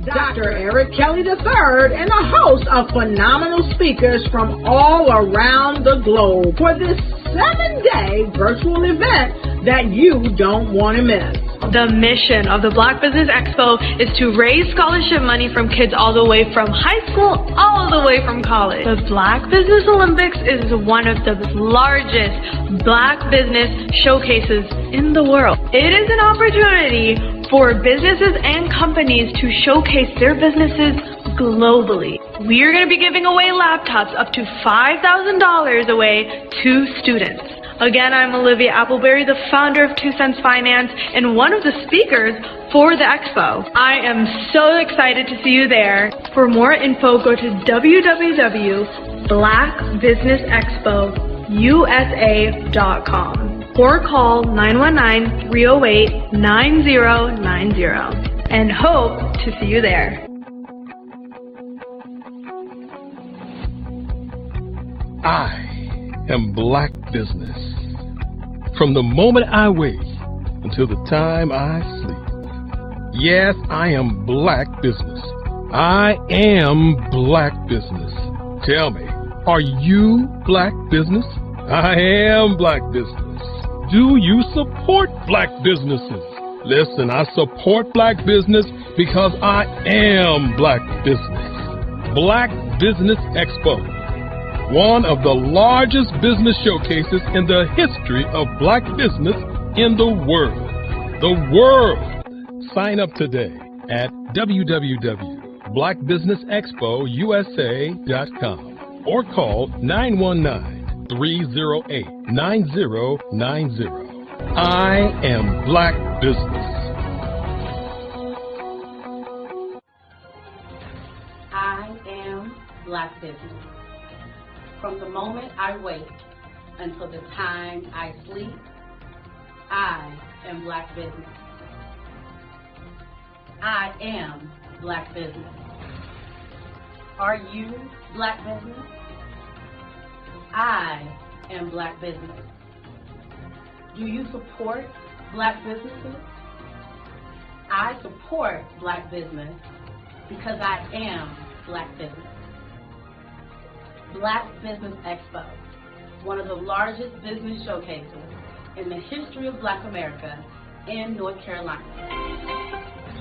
Dr. Eric Kelly III and a host of phenomenal speakers from all around the globe for this 7-day virtual event that you don't want to miss. The mission of the Black Business Expo is to raise scholarship money from kids all the way from high school all the way from college. The Black Business Olympics is one of the largest Black business showcases in the world. It is an opportunity for businesses and companies to showcase their businesses globally. We are going to be giving away laptops up to $5,000 away to students. Again, I'm Olivia Appleberry, the founder of 2 Cents Finance and one of the speakers for the expo. I am so excited to see you there. For more info, go to www.blackbusinessexpousa.com or call 919-308-9090 and hope to see you there. I am Black Business. From the moment I wake until the time I sleep. Yes, I am Black Business. I am Black Business. Tell me, are you Black Business? I am Black Business. Do you support Black businesses? Listen, I support Black business because I am Black Business. Black Business Expo, one of the largest business showcases in the history of Black business in the world. The world! Sign up today at www.blackbusinessexpousa.com or call 919-308-9090. I am Black Business. I am Black Business. From the moment I wake until the time I sleep, I am Black Business. I am Black Business. Are you Black Business? I am Black Business. Do you support Black businesses? I support Black business because I am Black Business. Black Business Expo, one of the largest business showcases in the history of Black America in North Carolina.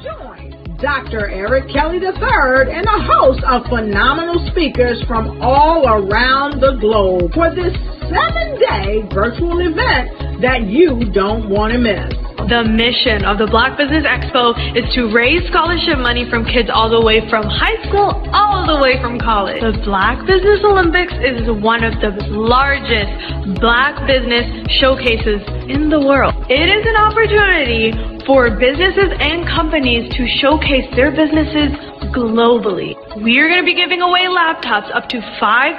Join Dr. Eric Kelly III and a host of phenomenal speakers from all around the globe for this 7-day virtual event that you don't want to miss. The mission of the Black Business Expo is to raise scholarship money from kids all the way from high school all the way from college. The Black Business Olympics is one of the largest Black business showcases in the world. It is an opportunity for businesses and companies to showcase their businesses globally. We are going to be giving away laptops up to $5,000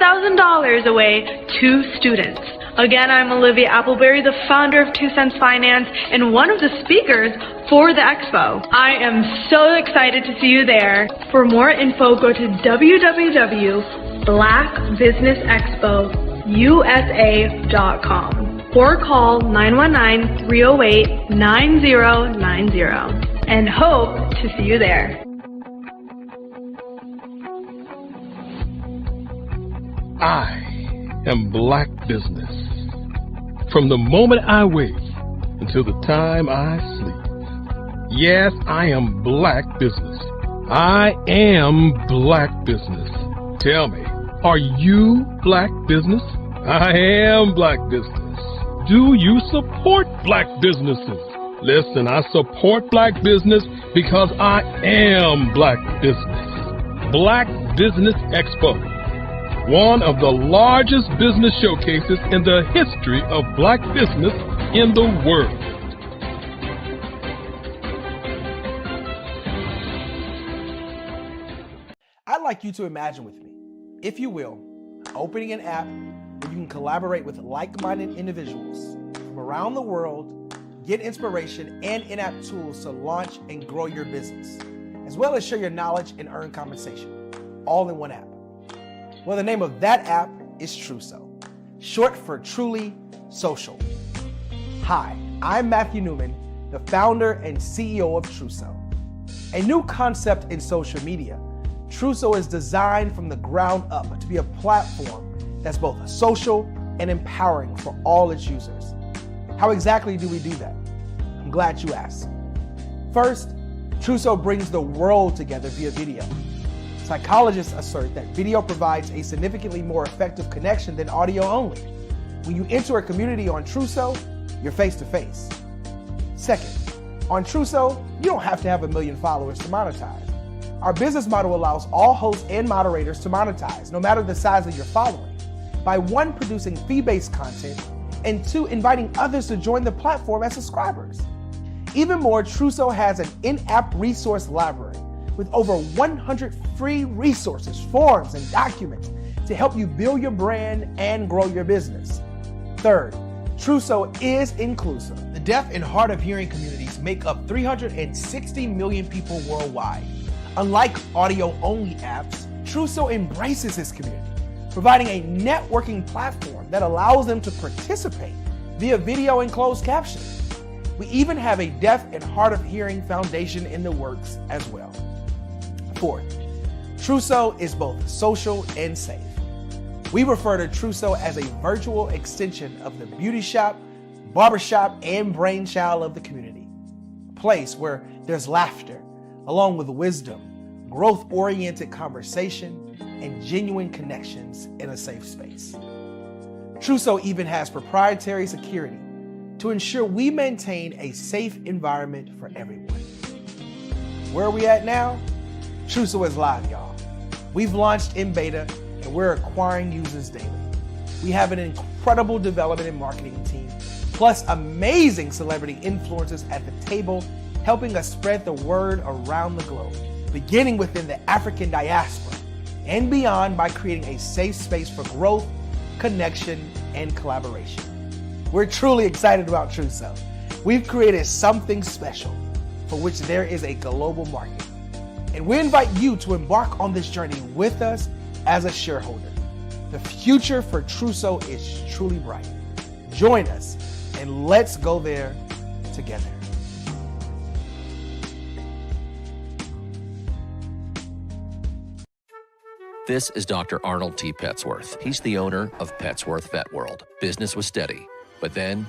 away to students. Again, I'm Olivia Appleberry, the founder of 2 Cents Finance and one of the speakers for the expo. I am so excited to see you there. For more info, go to www.blackbusinessexpousa.com or call 919-308-9090 and hope to see you there. I am Black Business. From the moment I wake until the time I sleep. Yes, I am Black Business. I am Black Business. Tell me, are you Black Business? I am Black Business. Do you support Black businesses? Listen, I support Black business because I am Black Business. Black Business Expo, one of the largest business showcases in the history of Black business in the world. I'd like you to imagine with me, if you will, opening an app where you can collaborate with like-minded individuals from around the world, get inspiration and in-app tools to launch and grow your business, as well as share your knowledge and earn compensation, all in one app. Well, the name of that app is Truso, short for Truly Social. Hi, I'm Matthew Newman, the founder and CEO of Truso. A new concept in social media, Truso is designed from the ground up to be a platform that's both social and empowering for all its users. How exactly do we do that? I'm glad you asked. First, Truso brings the world together via video. Psychologists assert that video provides a significantly more effective connection than audio only. When you enter a community on Truso, you're face to face. Second, on Truso, you don't have to have 1 million followers to monetize. Our business model allows all hosts and moderators to monetize, no matter the size of your following, by 1, producing fee-based content, and 2, inviting others to join the platform as subscribers. Even more, Truso has an in-app resource library with over 100 free resources, forms, and documents to help you build your brand and grow your business. Third, Truso is inclusive. The deaf and hard of hearing communities make up 360 million people worldwide. Unlike audio-only apps, Truso embraces this community, providing a networking platform that allows them to participate via video and closed captioning. We even have a deaf and hard of hearing foundation in the works as well. Fourth, Truso is both social and safe. We refer to Truso as a virtual extension of the beauty shop, barbershop, and brainchild of the community. A place where there's laughter, along with wisdom, growth-oriented conversation, and genuine connections in a safe space. Truso even has proprietary security to ensure we maintain a safe environment for everyone. Where are we at now? Truso is live, y'all. We've launched in beta and we're acquiring users daily. We have an incredible development and marketing team, plus amazing celebrity influencers at the table, helping us spread the word around the globe, beginning within the African diaspora and beyond by creating a safe space for growth, connection, and collaboration. We're truly excited about Truso. We've created something special for which there is a global market. And we invite you to embark on this journey with us as a shareholder. The future for Truso is truly bright. Join us and let's go there together. This is Dr. Arnold T. Petsworth. He's the owner of Petsworth Vet World. Business was steady, but then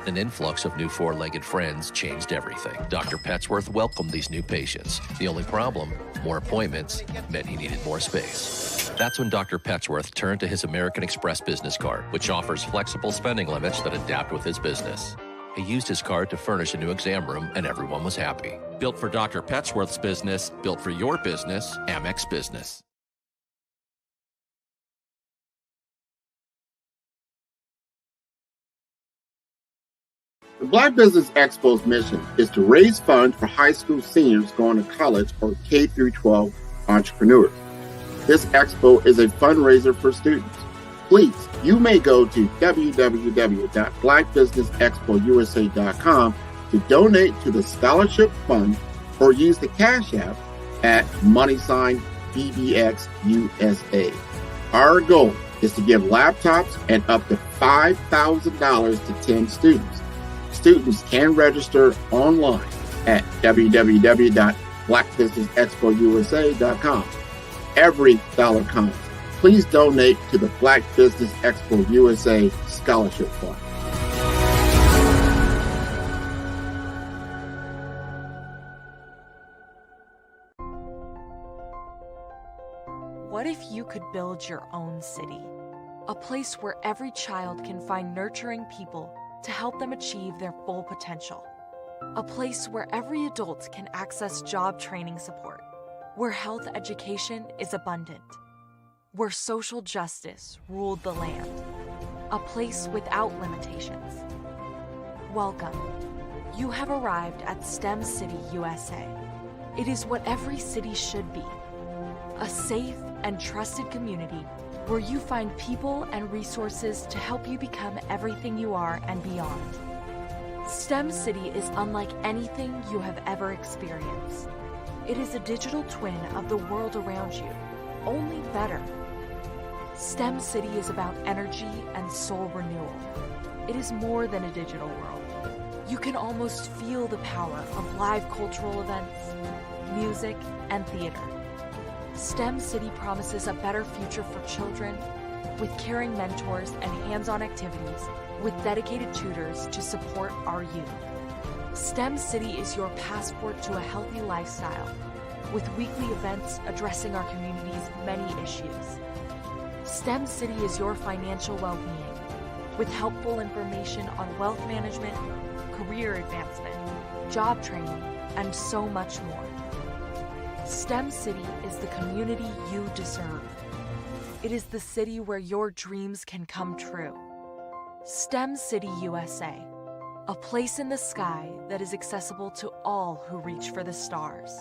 an influx of new four-legged friends changed everything. Dr. Petsworth welcomed these new patients. The only problem, more appointments, meant he needed more space. That's when Dr. Petsworth turned to his American Express business card, which offers flexible spending limits that adapt with his business. He used his card to furnish a new exam room, and everyone was happy. Built for Dr. Petsworth's business, built for your business, Amex Business. The Black Business Expo's mission is to raise funds for high school seniors going to college or K-12 entrepreneurs. This expo is a fundraiser for students. Please, you may go to www.blackbusinessexpousa.com to donate to the scholarship fund or use the Cash App at $BBXUSA. Our goal is to give laptops and up to $5,000 to 10 students. Students can register online at www.blackbusinessexpousa.com. Every dollar counts. Please donate to the Black Business Expo USA Scholarship Fund. What if you could build your own city? A place where every child can find nurturing people to help them achieve their full potential. A place where every adult can access job training support, where health education is abundant, where social justice ruled the land. A place without limitations. Welcome. You have arrived at STEM City USA. It is what every city should be. A safe and trusted community where you find people and resources to help you become everything you are and beyond. STEM City is unlike anything you have ever experienced. It is a digital twin of the world around you, only better. STEM City is about energy and soul renewal. It is more than a digital world. You can almost feel the power of live cultural events, music, and theater. STEM City promises a better future for children with caring mentors and hands-on activities with dedicated tutors to support our youth. STEM City is your passport to a healthy lifestyle with weekly events addressing our community's many issues. STEM City is your financial well-being with helpful information on wealth management, career advancement, job training, and so much more. STEM City is the community you deserve. It is the city where your dreams can come true. STEM City USA, a place in the sky that is accessible to all who reach for the stars.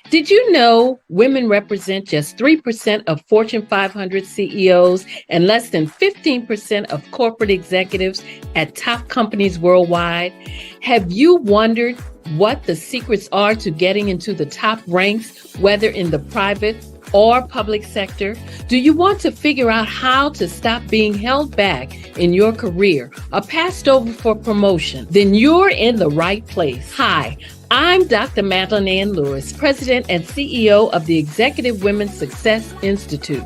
Did you know women represent just 3% of Fortune 500 CEOs and less than 15% of corporate executives at top companies worldwide? Have you wondered what the secrets are to getting into the top ranks, whether in the private or public sector? Do you want to figure out how to stop being held back in your career or passed over for promotion? Then you're in the right place. Hi, I'm Dr. Madeline Ann Lewis, President and CEO of the Executive Women's Success Institute.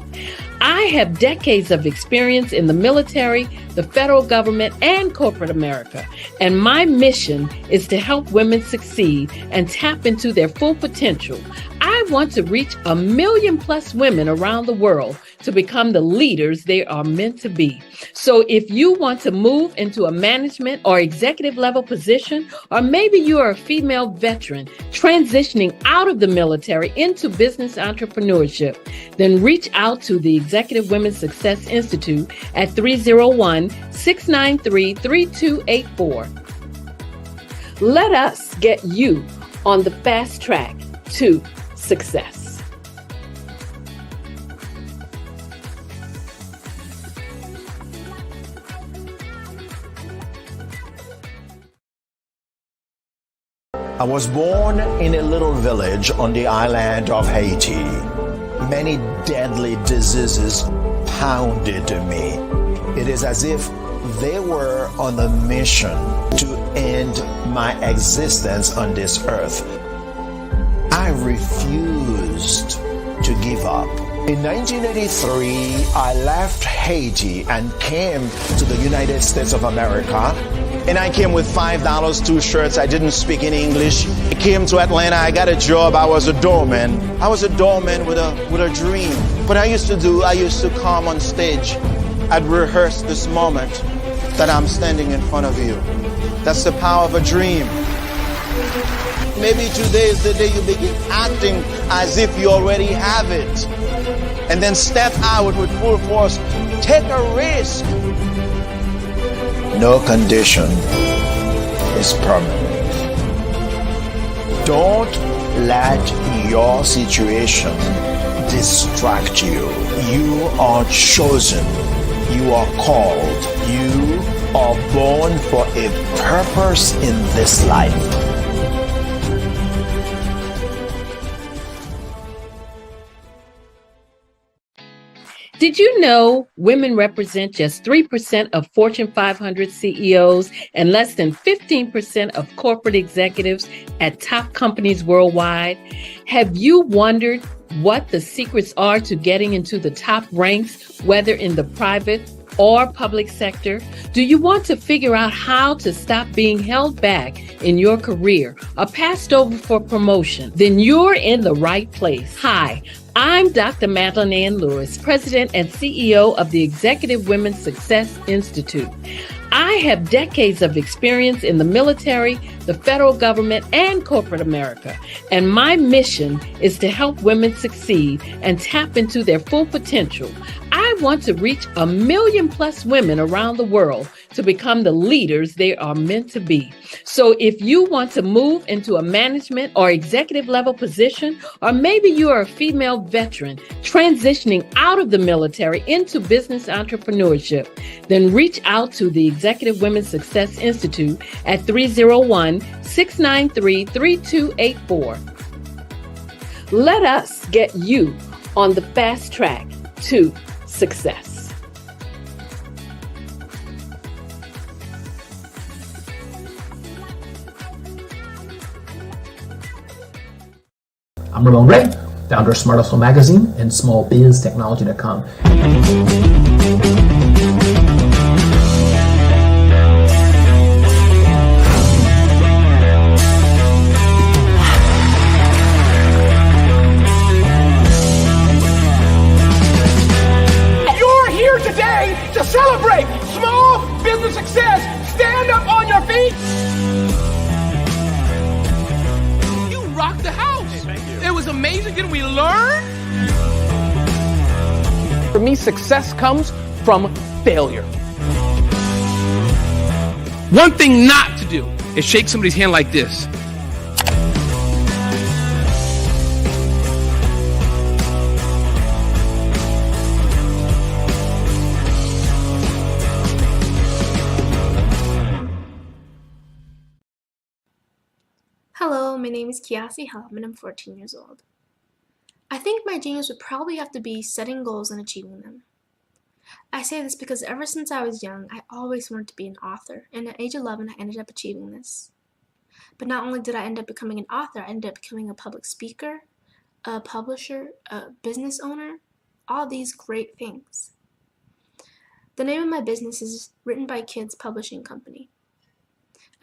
I have decades of experience in the military, the federal government, and corporate America, and my mission is to help women succeed and tap into their full potential. I want to reach 1 million plus women around the world to become the leaders they are meant to be. So if you want to move into a management or executive level position, or maybe you are a female veteran transitioning out of the military into business entrepreneurship, then reach out to the Executive Women's Success Institute at 301-693-3284. Let us get you on the fast track to success. I was born in a little village on the island of Haiti. Many deadly diseases pounded me. It is as if they were on a mission to end my existence on this earth. I refused to give up. In 1983, I left Haiti and came to the United States of America. And I came with $5, 2 shirts. I didn't speak in English. I came to Atlanta. I got a job. I was a doorman. I was a doorman with a dream. What I used to come on stage. I'd rehearse this moment that I'm standing in front of you. That's the power of a dream. Maybe today is the day you begin acting as if you already have it. And then step out with full force. Take a risk. No condition is permanent. Don't let your situation distract you. You are chosen. You are called. You are born for a purpose in this life. Did you know women represent just 3% of Fortune 500 CEOs and less than 15% of corporate executives at top companies worldwide? Have you wondered what the secrets are to getting into the top ranks, whether in the private or public sector? Do you want to figure out how to stop being held back in your career or passed over for promotion? Then you're in the right place. Hi, I'm Dr. Madeline Ann Lewis, President and CEO of the Executive Women's Success Institute. I have decades of experience in the military, the federal government, and corporate America, and my mission is to help women succeed and tap into their full potential. I want to reach 1 million plus women around the world to become the leaders they are meant to be. So if you want to move into a management or executive level position, or maybe you are a female veteran transitioning out of the military into business entrepreneurship, then reach out to the Executive Women's Success Institute at 301-693-3284. Let us get you on the fast track to success. I'm Ramon Ray, founder of Smart Hustle Magazine and smallbiztechnology.com. You're here today to celebrate small business success. Stand up on your feet. You rocked the house. Hey, thank you. It was amazing. Didn't we learn? For me, success comes from failure. One thing not to do is shake somebody's hand like this. Hello, my name is Kiasi Helm and I'm 14 years old. I think my genius would probably have to be setting goals and achieving them. I say this because ever since I was young, I always wanted to be an author, and at age 11 I ended up achieving this. But not only did I end up becoming an author, I ended up becoming a public speaker, a publisher, a business owner, all these great things. The name of my business is Written by Kids Publishing Company.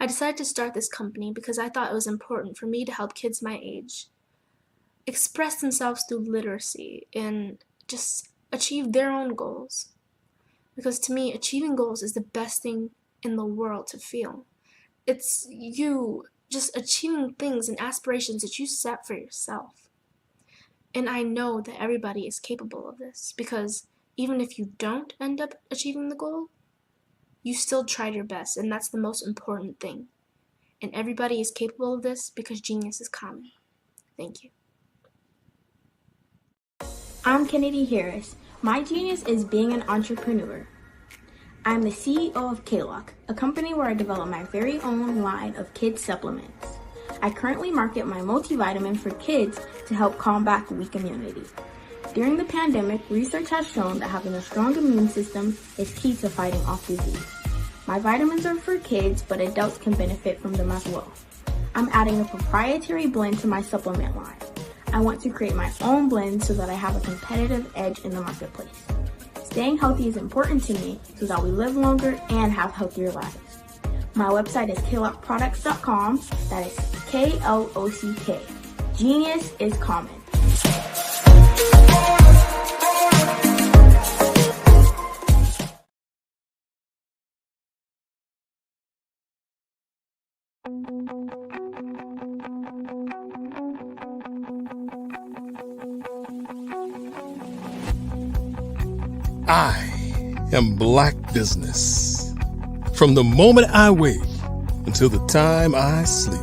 I decided to start this company because I thought it was important for me to help kids my age express themselves through literacy and just achieve their own goals. Because to me, achieving goals is the best thing in the world to feel. It's you just achieving things and aspirations that you set for yourself. And I know that everybody is capable of this because even if you don't end up achieving the goal, you still tried your best, and that's the most important thing. And everybody is capable of this because genius is common. Thank you. I'm Kennedy Harris. My genius is being an entrepreneur. I'm the CEO of K-Lock, a company where I develop my very own line of kids supplements. I currently market my multivitamin for kids to help combat weak immunity. During the pandemic, research has shown that having a strong immune system is key to fighting off disease. My vitamins are for kids, but adults can benefit from them as well. I'm adding a proprietary blend to my supplement line. I want to create my own blend so that I have a competitive edge in the marketplace. Staying healthy is important to me so that we live longer and have healthier lives. My website is klockproducts.com. That is K-L-O-C-K. Genius is common. I am Black Business. From the moment I wake until the time I sleep.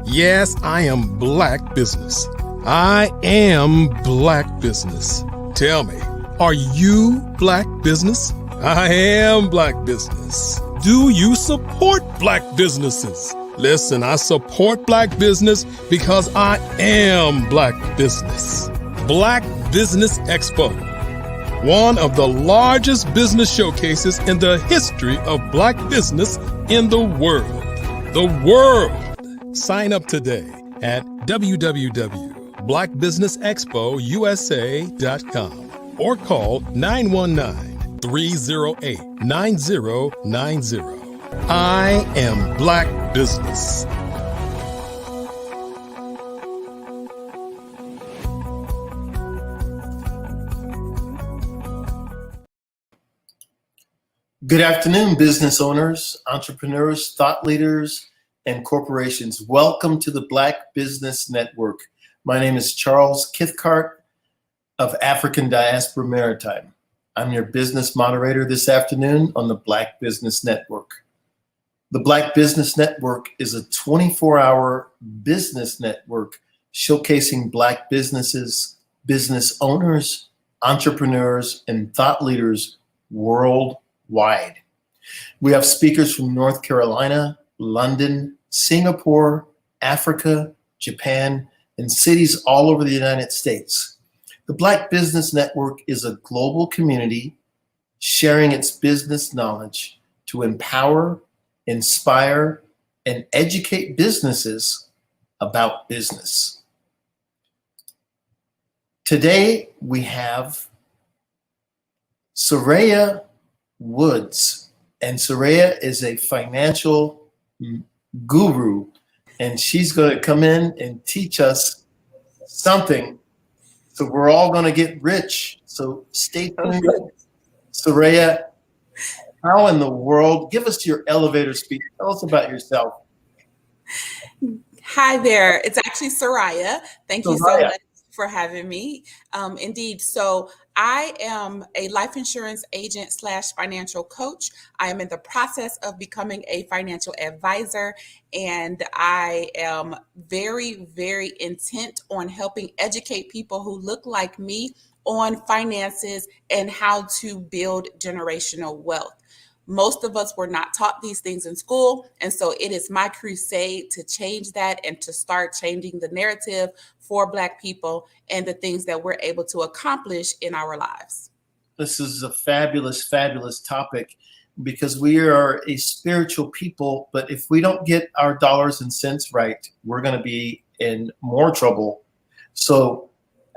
Yes, I am Black Business. I am Black Business. Tell me, are you Black Business? I am Black Business. Do you support Black businesses? Listen, I support Black business because I am Black Business. Black Business Expo, one of the largest business showcases in the history of Black business in the world. The world! Sign up today at www.blackbusinessexpousa.com or call 919-308-9090. I am Black Business. Good afternoon, business owners, entrepreneurs, thought leaders, and corporations. Welcome to the Black Business Network. My name is Charles Kithcart of African Diaspora Maritime. I'm your business moderator this afternoon on the Black Business Network. The Black Business Network is a 24-hour business network showcasing Black businesses, business owners, entrepreneurs, and thought leaders worldwide. We have speakers from North Carolina, London, Singapore, Africa, Japan, and cities all over the United States. The Black Business Network is a global community sharing its business knowledge to empower, inspire, and educate businesses about business. Today we have Soraya Woods, and Soraya is a financial guru, and she's going to come in and teach us something. So we're all going to get rich. So stay tuned. Soraya, how in the world? Give us your elevator speech. Tell us about yourself. Hi there. It's actually Soraya. Thank you so much for having me. Indeed. So I am a life insurance agent / financial coach. I am in the process of becoming a financial advisor, and I am very, very intent on helping educate people who look like me on finances and how to build generational wealth. Most of us were not taught these things in school. And so it is my crusade to change that and to start changing the narrative for Black people and the things that we're able to accomplish in our lives. This is a fabulous, fabulous topic because we are a spiritual people. But if we don't get our dollars and cents right, we're going to be in more trouble. So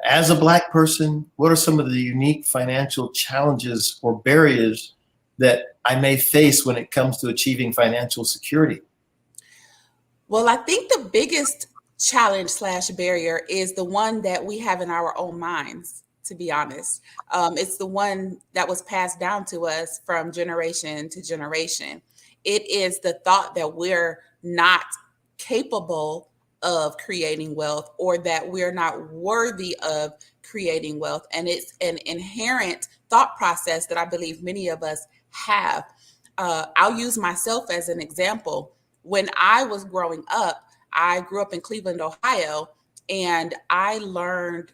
as a Black person, what are some of the unique financial challenges or barriers that I may face when it comes to achieving financial security? Well, I think the biggest challenge / barrier is the one that we have in our own minds, to be honest. It's the one that was passed down to us from generation to generation. It is the thought that we're not capable of creating wealth or that we're not worthy of creating wealth. And it's an inherent thought process that I believe many of us have. I'll use myself as an example. When I was growing up, I grew up in Cleveland, Ohio, and I learned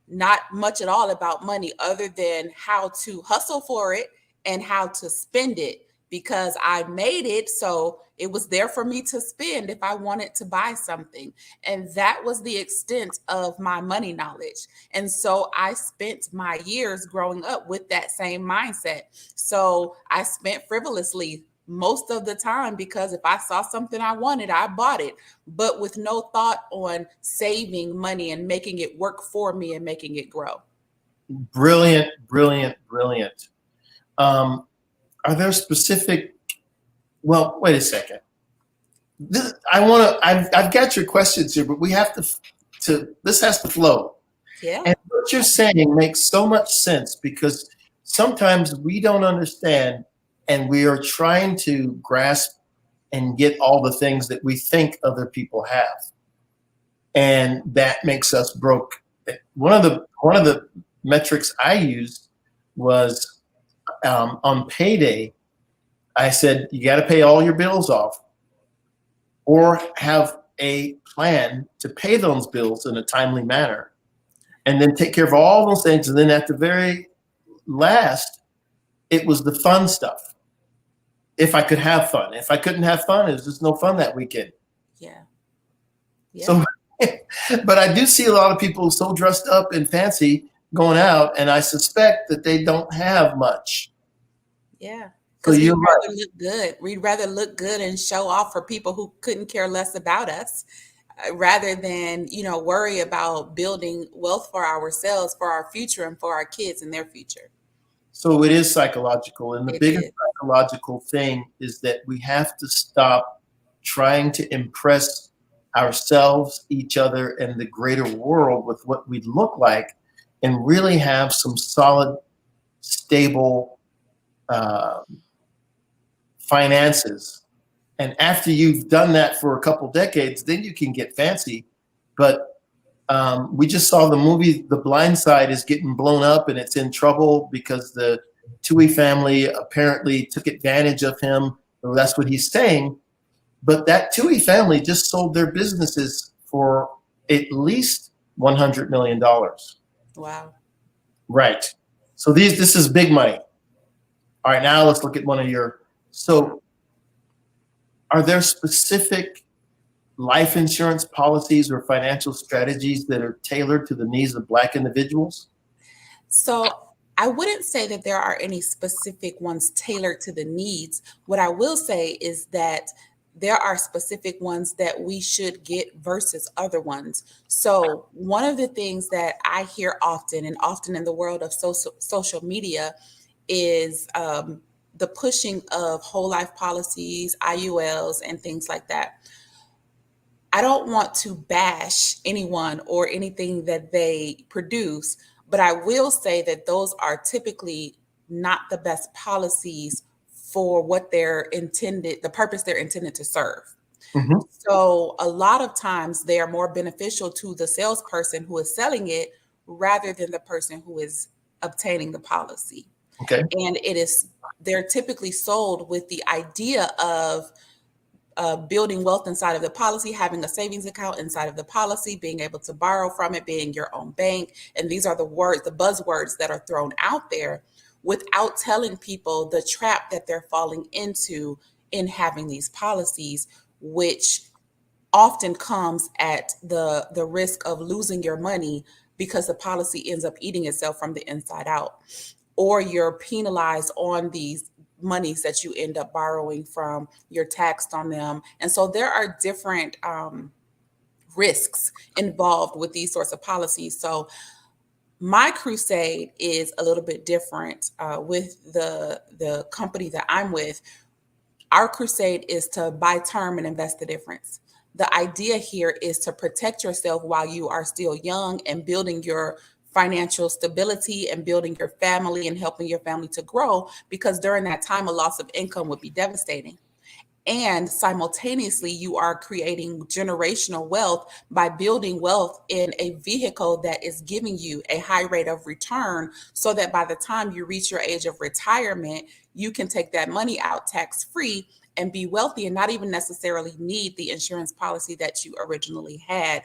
not much at all about money other than how to hustle for it and how to spend it, because I made it, so it was there for me to spend if I wanted to buy something. And that was the extent of my money knowledge. And so I spent my years growing up with that same mindset. So I spent frivolously most of the time because if I saw something I wanted, I bought it, but with no thought on saving money and making it work for me and making it grow. Brilliant, brilliant, brilliant. Are there specific, well, wait a second. I've got your questions here, but we have to this has to flow. Yeah. And what you're saying makes so much sense because sometimes we don't understand and we are trying to grasp and get all the things that we think other people have. And that makes us broke. One of the metrics I used was on payday, I said, you got to pay all your bills off or have a plan to pay those bills in a timely manner and then take care of all those things. And then at the very last, it was the fun stuff. If I could have fun. If I couldn't have fun, it was just no fun that weekend. Yeah. So, but I do see a lot of people so dressed up and fancy going out, and I suspect that they don't have much. Yeah. So Because you're we'd right. rather look good. We'd rather look good and show off for people who couldn't care less about us, rather than, worry about building wealth for ourselves, for our future, and for our kids and their future. So it is psychological. And the It biggest is. psychological thing is that we have to stop trying to impress ourselves, each other, and the greater world with what we look like and really have some solid, stable finances. And after you've done that for a couple decades, then you can get fancy. But we just saw the movie The Blind Side is getting blown up and it's in trouble because the Tui family apparently took advantage of him. Well, that's what he's saying. But that Tui family just sold their businesses for at least $100 million. Wow. Right. So this is big money. All right, now let's look at one of your. So are there specific life insurance policies or financial strategies that are tailored to the needs of Black individuals? So I wouldn't say that there are any specific ones tailored to the needs. What I will say is that there are specific ones that we should get versus other ones. So one of the things that I hear often, and often in the world of social media, is the pushing of whole life policies, IULs, and things like that. I don't want to bash anyone or anything that they produce, but I will say that those are typically not the best policies for what they're intended, the purpose they're intended to serve. Mm-hmm. So a lot of times they are more beneficial to the salesperson who is selling it rather than the person who is obtaining the policy. Okay. And they're typically sold with the idea of building wealth inside of the policy, having a savings account inside of the policy, being able to borrow from it, being your own bank. And these are the buzzwords that are thrown out there without telling people the trap that they're falling into in having these policies, which often comes at the risk of losing your money because the policy ends up eating itself from the inside out, or you're penalized on these monies that you end up borrowing from, you're taxed on them. And so there are different risks involved with these sorts of policies. So my crusade is a little bit different with the company that I'm with. Our crusade is to buy term and invest the difference. The idea here is to protect yourself while you are still young and building your financial stability and building your family and helping your family to grow, because during that time, a loss of income would be devastating. And simultaneously, you are creating generational wealth by building wealth in a vehicle that is giving you a high rate of return, so that by the time you reach your age of retirement, you can take that money out tax-free and be wealthy and not even necessarily need the insurance policy that you originally had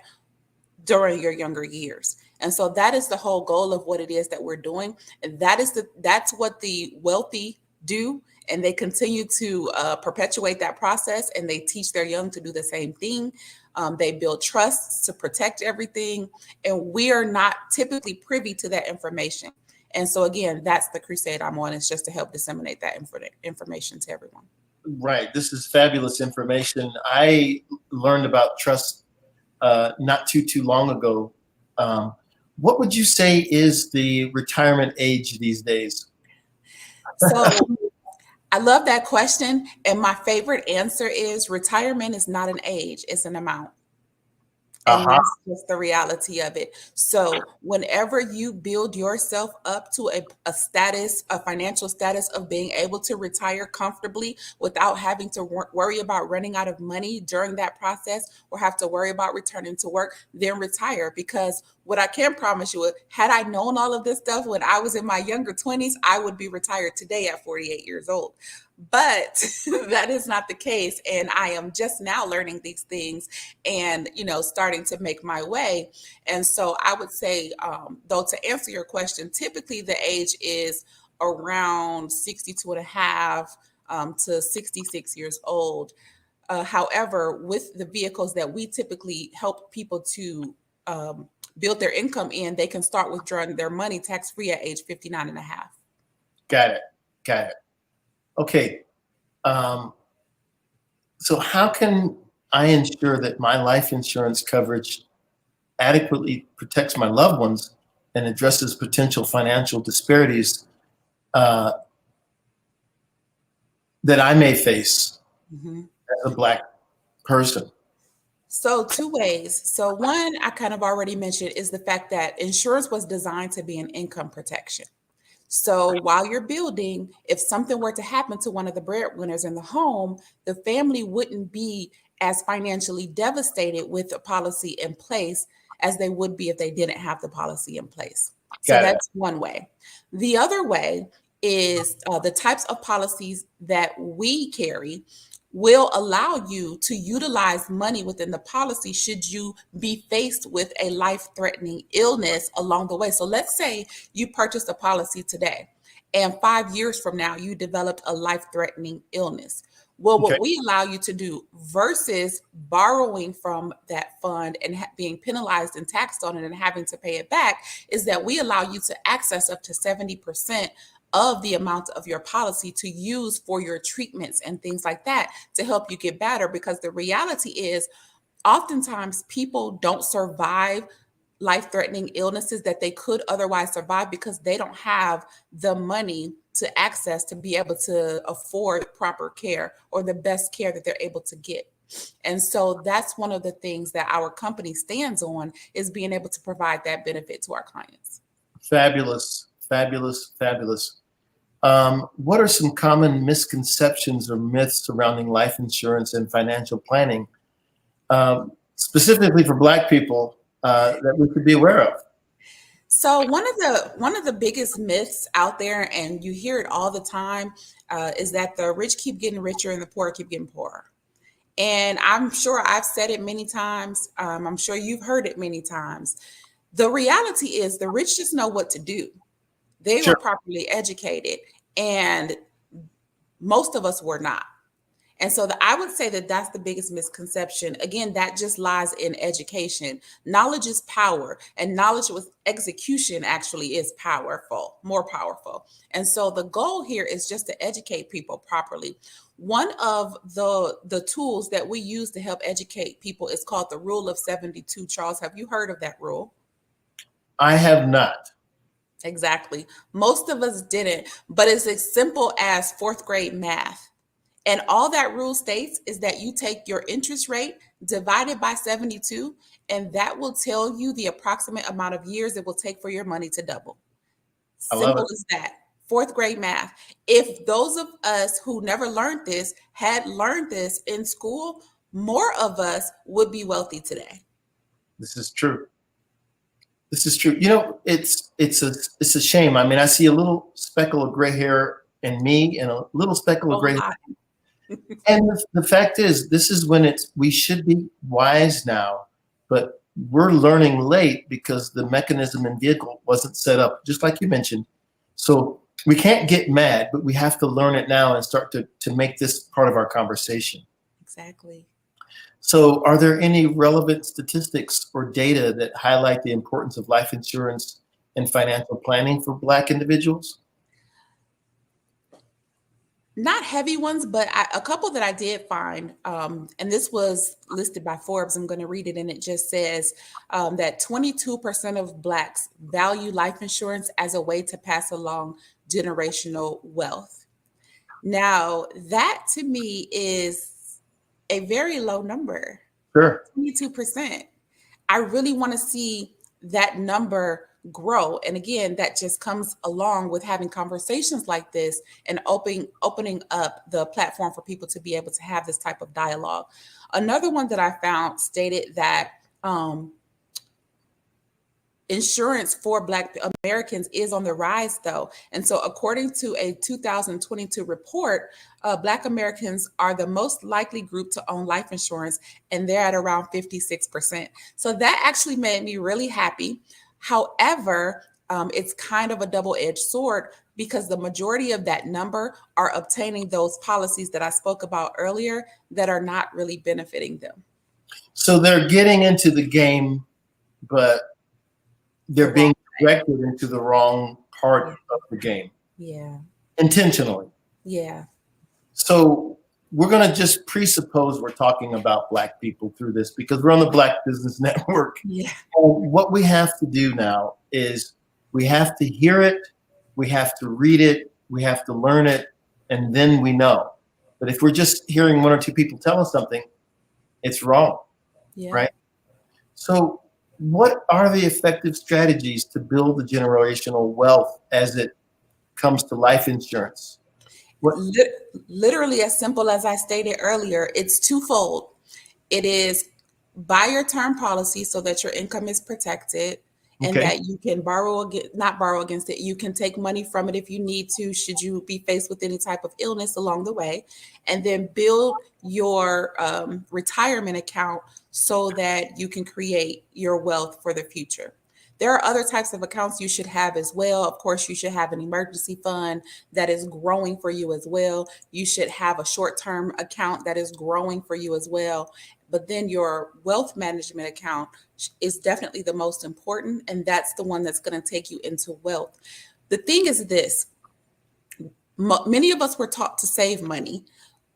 during your younger years. And so that is the whole goal of what it is that we're doing. And that's what the wealthy do. And they continue to perpetuate that process, and they teach their young to do the same thing. They build trusts to protect everything. And we are not typically privy to that information. And so again, that's the crusade I'm on, is just to help disseminate that information to everyone. Right. This is fabulous information. I learned about trust not too long ago. What would you say is the retirement age these days? So I love that question. And my favorite answer is retirement is not an age, it's an amount. And that's just the reality of it. So whenever you build yourself up to a financial status of being able to retire comfortably without having to worry about running out of money during that process, or have to worry about returning to work, then retire. Because what I can promise you, had I known all of this stuff when I was in my younger 20s, I would be retired today at 48 years old. But that is not the case. And I am just now learning these things and, starting to make my way. And so I would say, though, to answer your question, typically the age is around 62 and a half to 66 years old. However, with the vehicles that we typically help people to build their income in, they can start withdrawing their money tax-free at age 59 and a half. Got it. Okay. So how can I ensure that my life insurance coverage adequately protects my loved ones and addresses potential financial disparities that I may face as a Black person? So two ways. So one, I kind of already mentioned, is the fact that insurance was designed to be an income protection. So while you're building, if something were to happen to one of the breadwinners in the home, the family wouldn't be as financially devastated with a policy in place as they would be if they didn't have the policy in place. So that's one way. The other way is the types of policies that we carry will allow you to utilize money within the policy should you be faced with a life-threatening illness along the way. So let's say you purchased a policy today, and 5 years from now, you developed a life-threatening illness. Well, what we allow you to do versus borrowing from that fund and being penalized and taxed on it and having to pay it back is that we allow you to access up to 70% of the amount of your policy to use for your treatments and things like that to help you get better. Because the reality is, oftentimes people don't survive life-threatening illnesses that they could otherwise survive because they don't have the money to access to be able to afford proper care or the best care that they're able to get. And so that's one of the things that our company stands on, is being able to provide that benefit to our clients. Fabulous, fabulous, fabulous. What are some common misconceptions or myths surrounding life insurance and financial planning, specifically for Black people, that we should be aware of? So one of the biggest myths out there, and you hear it all the time, is that the rich keep getting richer and the poor keep getting poorer. And I'm sure I've said it many times. I'm sure you've heard it many times. The reality is the rich just know what to do. They were properly educated, and most of us were not. And so I would say that that's the biggest misconception. Again, that just lies in education. Knowledge is power, and knowledge with execution actually is powerful, more powerful. And so the goal here is just to educate people properly. One of the tools that we use to help educate people is called the Rule of 72. Charles, have you heard of that rule? I have not. Exactly. Most of us didn't, but it's as simple as fourth grade math. And all that rule states is that you take your interest rate divided by 72, and that will tell you the approximate amount of years it will take for your money to double. Simple as that. Fourth grade math. If those of us who never learned this had learned this in school, more of us would be wealthy today. This is true. This is true. You know, it's a shame. I mean, I see a little speckle of gray hair in me and a little speckle of gray hair. And the fact is, this is when we should be wise now, but we're learning late because the mechanism and vehicle wasn't set up, just like you mentioned. So we can't get mad, but we have to learn it now and start to make this part of our conversation. Exactly. So are there any relevant statistics or data that highlight the importance of life insurance and financial planning for Black individuals? Not heavy ones, but a couple that I did find, and this was listed by Forbes. I'm going to read it, and it just says that 22% of Blacks value life insurance as a way to pass along generational wealth. Now, that to me is a very low number. Sure. 22%. I really want to see that number grow. And again, that just comes along with having conversations like this and opening up the platform for people to be able to have this type of dialogue. Another one that I found stated that insurance for Black Americans is on the rise, though. And so according to a 2022 report, Black Americans are the most likely group to own life insurance, and they're at around 56%. So that actually made me really happy. However, it's kind of a double-edged sword because the majority of that number are obtaining those policies that I spoke about earlier that are not really benefiting them. So they're getting into the game, but they're being directed into the wrong part of the game. Yeah. Intentionally. Yeah. So we're going to just presuppose we're talking about Black people through this because we're on the Black Business Network. Yeah. And what we have to do now is we have to hear it, we have to read it, we have to learn it, and then we know. But if we're just hearing one or two people tell us something, it's wrong, right? So what are the effective strategies to build the generational wealth as it comes to life insurance? Literally as simple as I stated earlier, it's twofold. It is buy your term policy so that your income is protected and that you can not borrow against it. You can take money from it if you need to, should you be faced with any type of illness along the way, and then build your retirement account so that you can create your wealth for the future. There are other types of accounts you should have as well. Of course, you should have an emergency fund that is growing for you as well. You should have a short-term account that is growing for you as well. But then your wealth management account is definitely the most important, and that's the one that's going to take you into wealth. The thing is this, Many of us were taught to save money,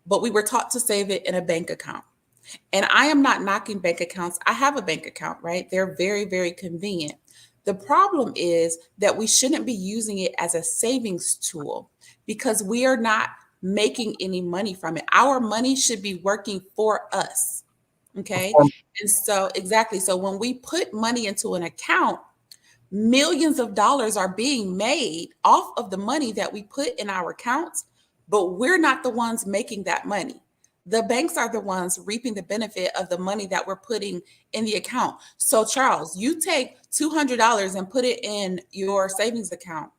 but we were taught to save it in a bank account. And I am not knocking bank accounts. I have a bank account, right? They're very, very convenient. The problem is that we shouldn't be using it as a savings tool because we are not making any money from it. Our money should be working for us. Okay. And so, exactly. So when we put money into an account, millions of dollars are being made off of the money that we put in our accounts, but we're not the ones making that money. The banks are the ones reaping the benefit of the money that we're putting in the account. So Charles, you take $200 and put it in your savings account.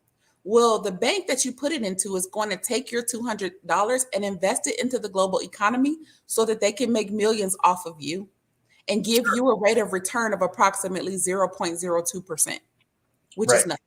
Well, the bank that you put it into is going to take your $200 and invest it into the global economy so that they can make millions off of you and give you a rate of return of approximately 0.02%, which is nothing.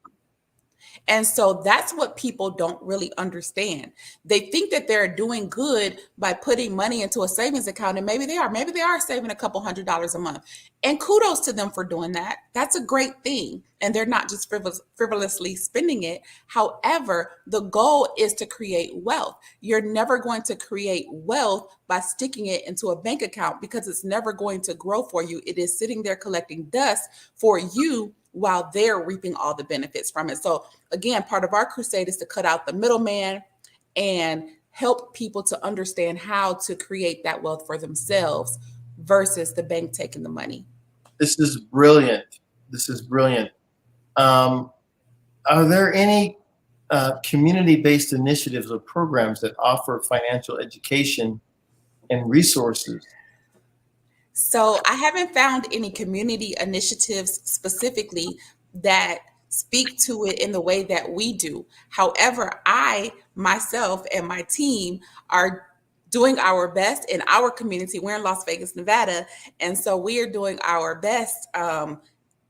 And so that's what people don't really understand. They think that they're doing good by putting money into a savings account, and maybe they are saving a couple $100s a month. And kudos to them for doing that. That's a great thing. And they're not just frivolously spending it. However, the goal is to create wealth. You're never going to create wealth by sticking it into a bank account because it's never going to grow for you. It is sitting there collecting dust for you while they're reaping all the benefits from it. So again, part of our crusade is to cut out the middleman and help people to understand how to create that wealth for themselves versus the bank taking the money. This is brilliant. This is brilliant. Are there any community-based initiatives or programs that offer financial education and resources? So I haven't found any community initiatives specifically that speak to it in the way that we do. However, I, myself, and my team are doing our best in our community. We're in Las Vegas, Nevada. And so we are doing our best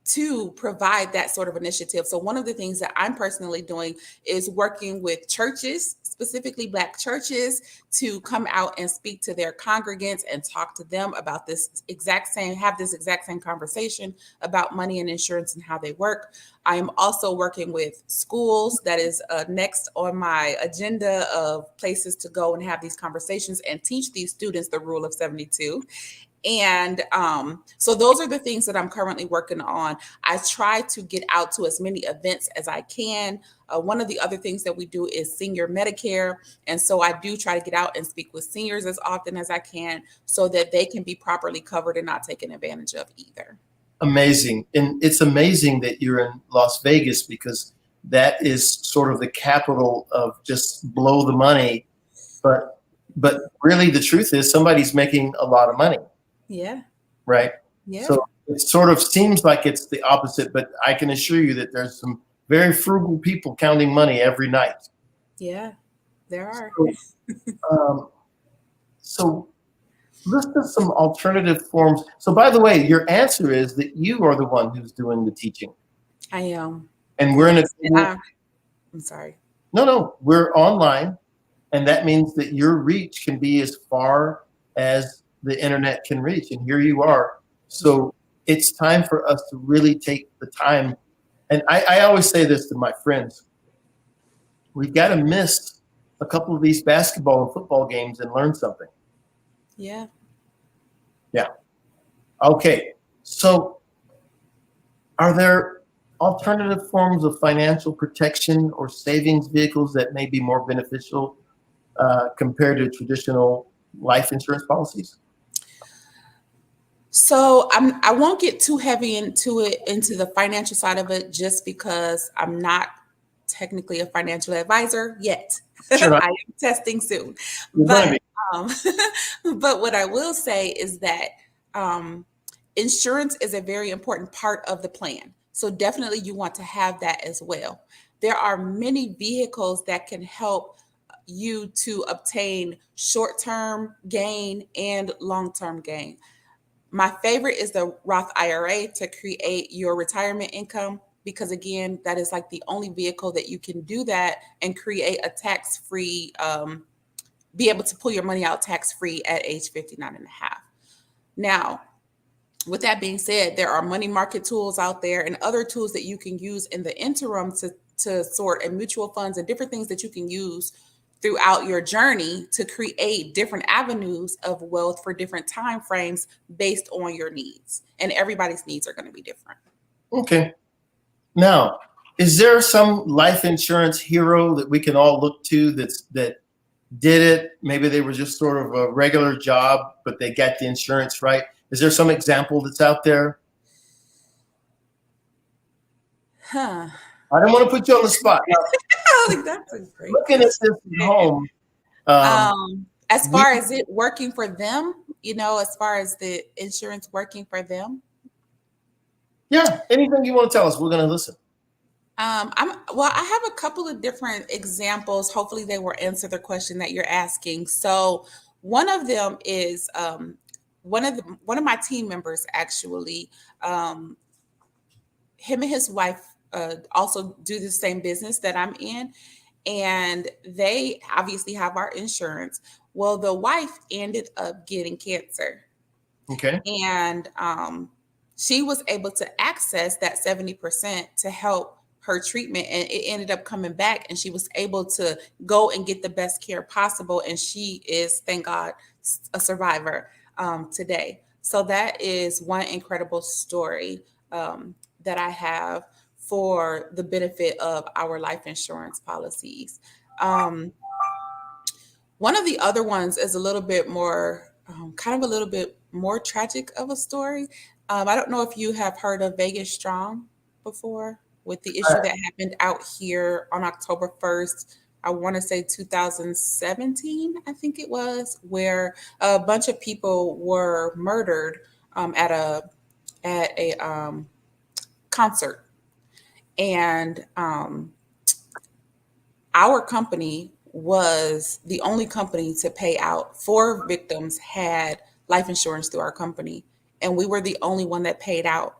to provide that sort of initiative. So one of the things that I'm personally doing is working with churches, specifically Black churches, to come out and speak to their congregants and talk to them about have this exact same conversation about money and insurance and how they work. I am also working with schools. That is next on my agenda of places to go and have these conversations and teach these students the rule of 72. And so those are the things that I'm currently working on. I try to get out to as many events as I can. One of the other things that we do is senior Medicare. And so I do try to get out and speak with seniors as often as I can so that they can be properly covered and not taken advantage of either. Amazing. And it's amazing that you're in Las Vegas because that is sort of the capital of just blow the money. But really the truth is somebody's making a lot of money. Yeah. Right. Yeah. So it sort of seems like it's the opposite, but I can assure you that there's some very frugal people counting money every night. Yeah, there are. So list us some alternative forms. So by the way, your answer is that you are the one who's doing the teaching. I am. And we're in a. I'm sorry. No, we're online. And that means that your reach can be as far as the internet can reach. And here you are. So it's time for us to really take the time. And I always say this to my friends. We've got to miss a couple of these basketball and football games and learn something. Yeah. Yeah. Okay. So are there alternative forms of financial protection or savings vehicles that may be more beneficial compared to traditional life insurance policies? So I won't get too heavy into the financial side of it, just because I'm not technically a financial advisor yet. Sure. I am testing soon. But what I will say is that insurance is a very important part of the plan. So definitely you want to have that as well. There are many vehicles that can help you to obtain short-term gain and long-term gain. My favorite is the Roth IRA to create your retirement income, because again, that is like the only vehicle that you can do that and create a tax-free, be able to pull your money out tax-free at age 59 and a half. Now, with that being said, there are money market tools out there and other tools that you can use in the interim to sort, and mutual funds and different things that you can use throughout your journey to create different avenues of wealth for different time frames based on your needs. And everybody's needs are going to be different. Okay. Now, is there some life insurance hero that we can all look to that did it? Maybe they were just sort of a regular job, but they got the insurance right. Is there some example that's out there? Huh. I don't want to put you on the spot. That's a great Looking at this at home. As far as it working for them, as far as the insurance working for them. Yeah, anything you want to tell us, we're going to listen. I have a couple of different examples. Hopefully they will answer the question that you're asking. So one of them is one of my team members, actually, him and his wife also do the same business that I'm in, and they obviously have our insurance. Well, the wife ended up getting cancer. Okay. And she was able to access that 70% to help her treatment, and it ended up coming back, and she was able to go and get the best care possible. And she is, thank God, a survivor today. So that is one incredible story that I have for the benefit of our life insurance policies. One of the other ones is a little bit more, kind of a little bit more tragic of a story. I don't know if you have heard of Vegas Strong before, with the issue that happened out here on October 1st. I want to say 2017, I think it was, where a bunch of people were murdered at a concert. And our company was the only company to pay out. 4 victims had life insurance through our company, and we were the only one that paid out.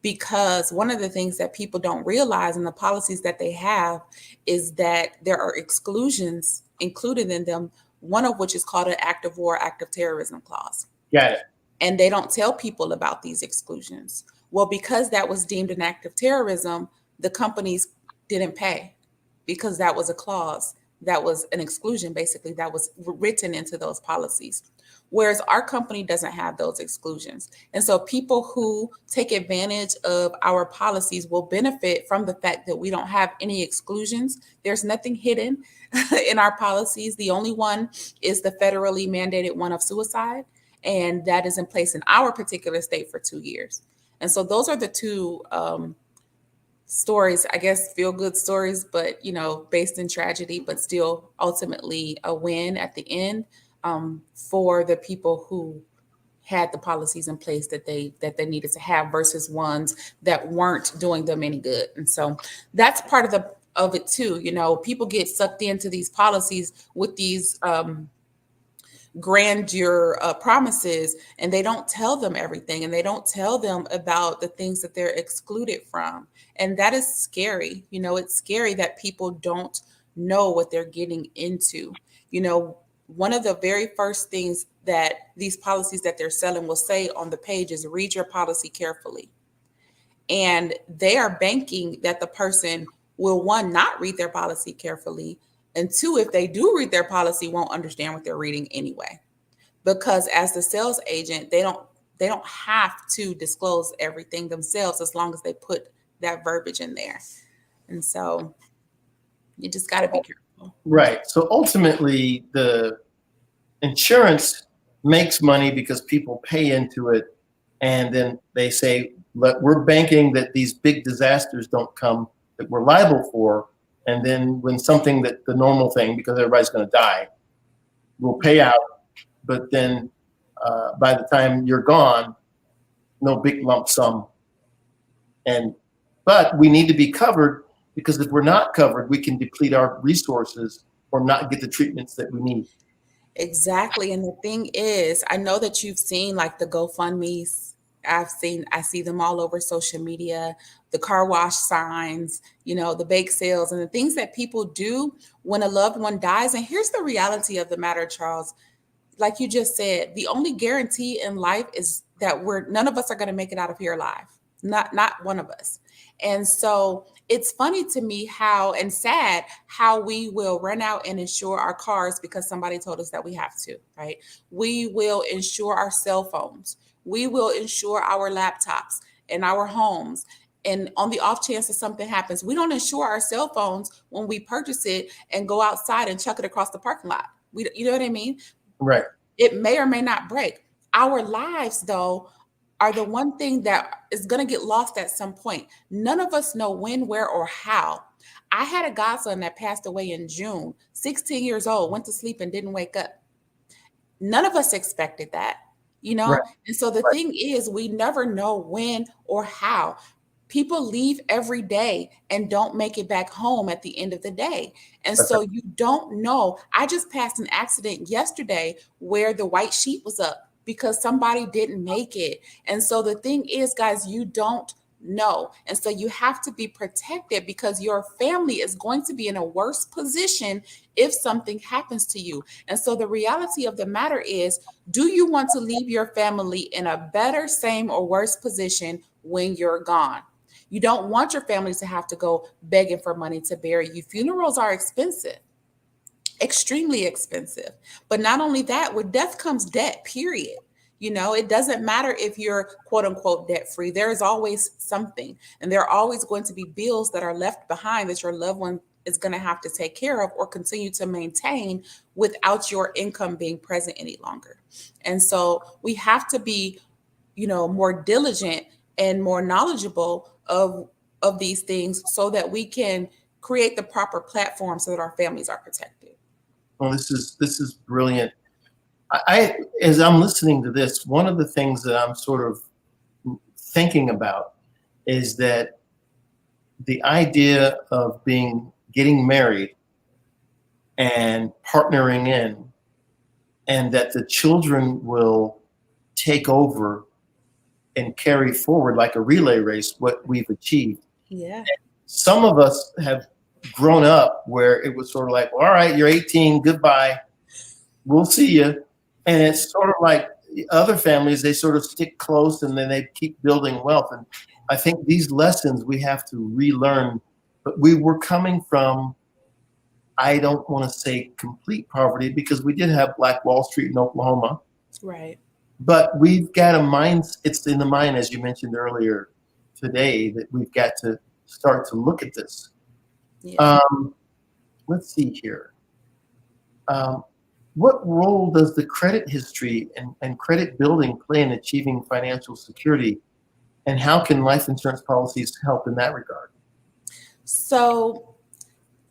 Because one of the things that people don't realize in the policies that they have is that there are exclusions included in them, one of which is called an active war, active terrorism clause. Got it. And they don't tell people about these exclusions. Well, because that was deemed an act of terrorism, the companies didn't pay because that was a clause, that was an exclusion, basically, that was written into those policies. Whereas our company doesn't have those exclusions. And so people who take advantage of our policies will benefit from the fact that we don't have any exclusions. There's nothing hidden in our policies. The only one is the federally mandated one of suicide. And that is in place in our particular state for 2 years. And so those are the two stories, I guess, feel good stories, but, based in tragedy, but still ultimately a win at the end. For the people who had the policies in place that they needed to have versus ones that weren't doing them any good. And so that's part of it too. People get sucked into these policies with these grandeur promises, and they don't tell them everything, and they don't tell them about the things that they're excluded from. And that is scary. It's scary that people don't know what they're getting into. One of the very first things that these policies that they're selling will say on the page is read your policy carefully. And they are banking that the person will, one, not read their policy carefully, and two, if they do read their policy, won't understand what they're reading anyway. Because as the sales agent, they don't have to disclose everything themselves as long as they put that verbiage in there. And so you just got to be careful. Right. So ultimately, the insurance makes money because people pay into it. And then they say, look, we're banking that these big disasters don't come that we're liable for. And then when something that the normal thing, because everybody's going to die, will pay out. But then by the time you're gone, no big lump sum. But we need to be covered, because if we're not covered, we can deplete our resources or not get the treatments that we need. Exactly. And the thing is, I know that you've seen like the GoFundMe's. I see them all over social media, the car wash signs, the bake sales, and the things that people do when a loved one dies. And here's the reality of the matter, Charles. Like you just said, the only guarantee in life is that none of us are going to make it out of here alive. not one of us. And so it's funny to me and sad how we will run out and insure our cars because somebody told us that we have to, right? We will insure our cell phones. We will insure our laptops and our homes. And on the off chance that something happens, we don't insure our cell phones when we purchase it and go outside and chuck it across the parking lot. You know what I mean? Right. It may or may not break. Our lives, though, are the one thing that is going to get lost at some point. None of us know when, where, or how. I had a godson that passed away in June, 16 years old, went to sleep and didn't wake up. None of us expected that, Right. And so the thing is, we never know when or how. People leave every day and don't make it back home at the end of the day. And so you don't know. I just passed an accident yesterday where the white sheet was up because somebody didn't make it. And so the thing is, guys, you don't know. And so you have to be protected because your family is going to be in a worse position if something happens to you. And so the reality of the matter is, do you want to leave your family in a better, same, or worse position when you're gone? You don't want your family to have to go begging for money to bury you. Funerals are expensive, extremely expensive. But not only that, with death comes debt, period. It doesn't matter if you're quote unquote debt free. There is always something. And there are always going to be bills that are left behind that your loved one is going to have to take care of or continue to maintain without your income being present any longer. And so we have to be, more diligent and more knowledgeable of these things so that we can create the proper platform so that our families are protected. Well, this is brilliant. As I'm listening to this, one of the things that I'm sort of thinking about is that the idea of getting married and partnering in, and that the children will take over and carry forward like a relay race what we've achieved. Yeah. Some of us have grown up where it was sort of like, all right, you're 18, goodbye, we'll see you. And it's sort of like other families, they sort of stick close and then they keep building wealth. And I think these lessons we have to relearn. But we were coming from, I don't want to say complete poverty, because we did have Black Wall Street in Oklahoma. Right. But we've got a mind, it's in the mind, as you mentioned earlier today, that we've got to start to look at this. Yeah. Let's see here. What role does the credit history and credit building play in achieving financial security? And how can life insurance policies help in that regard? So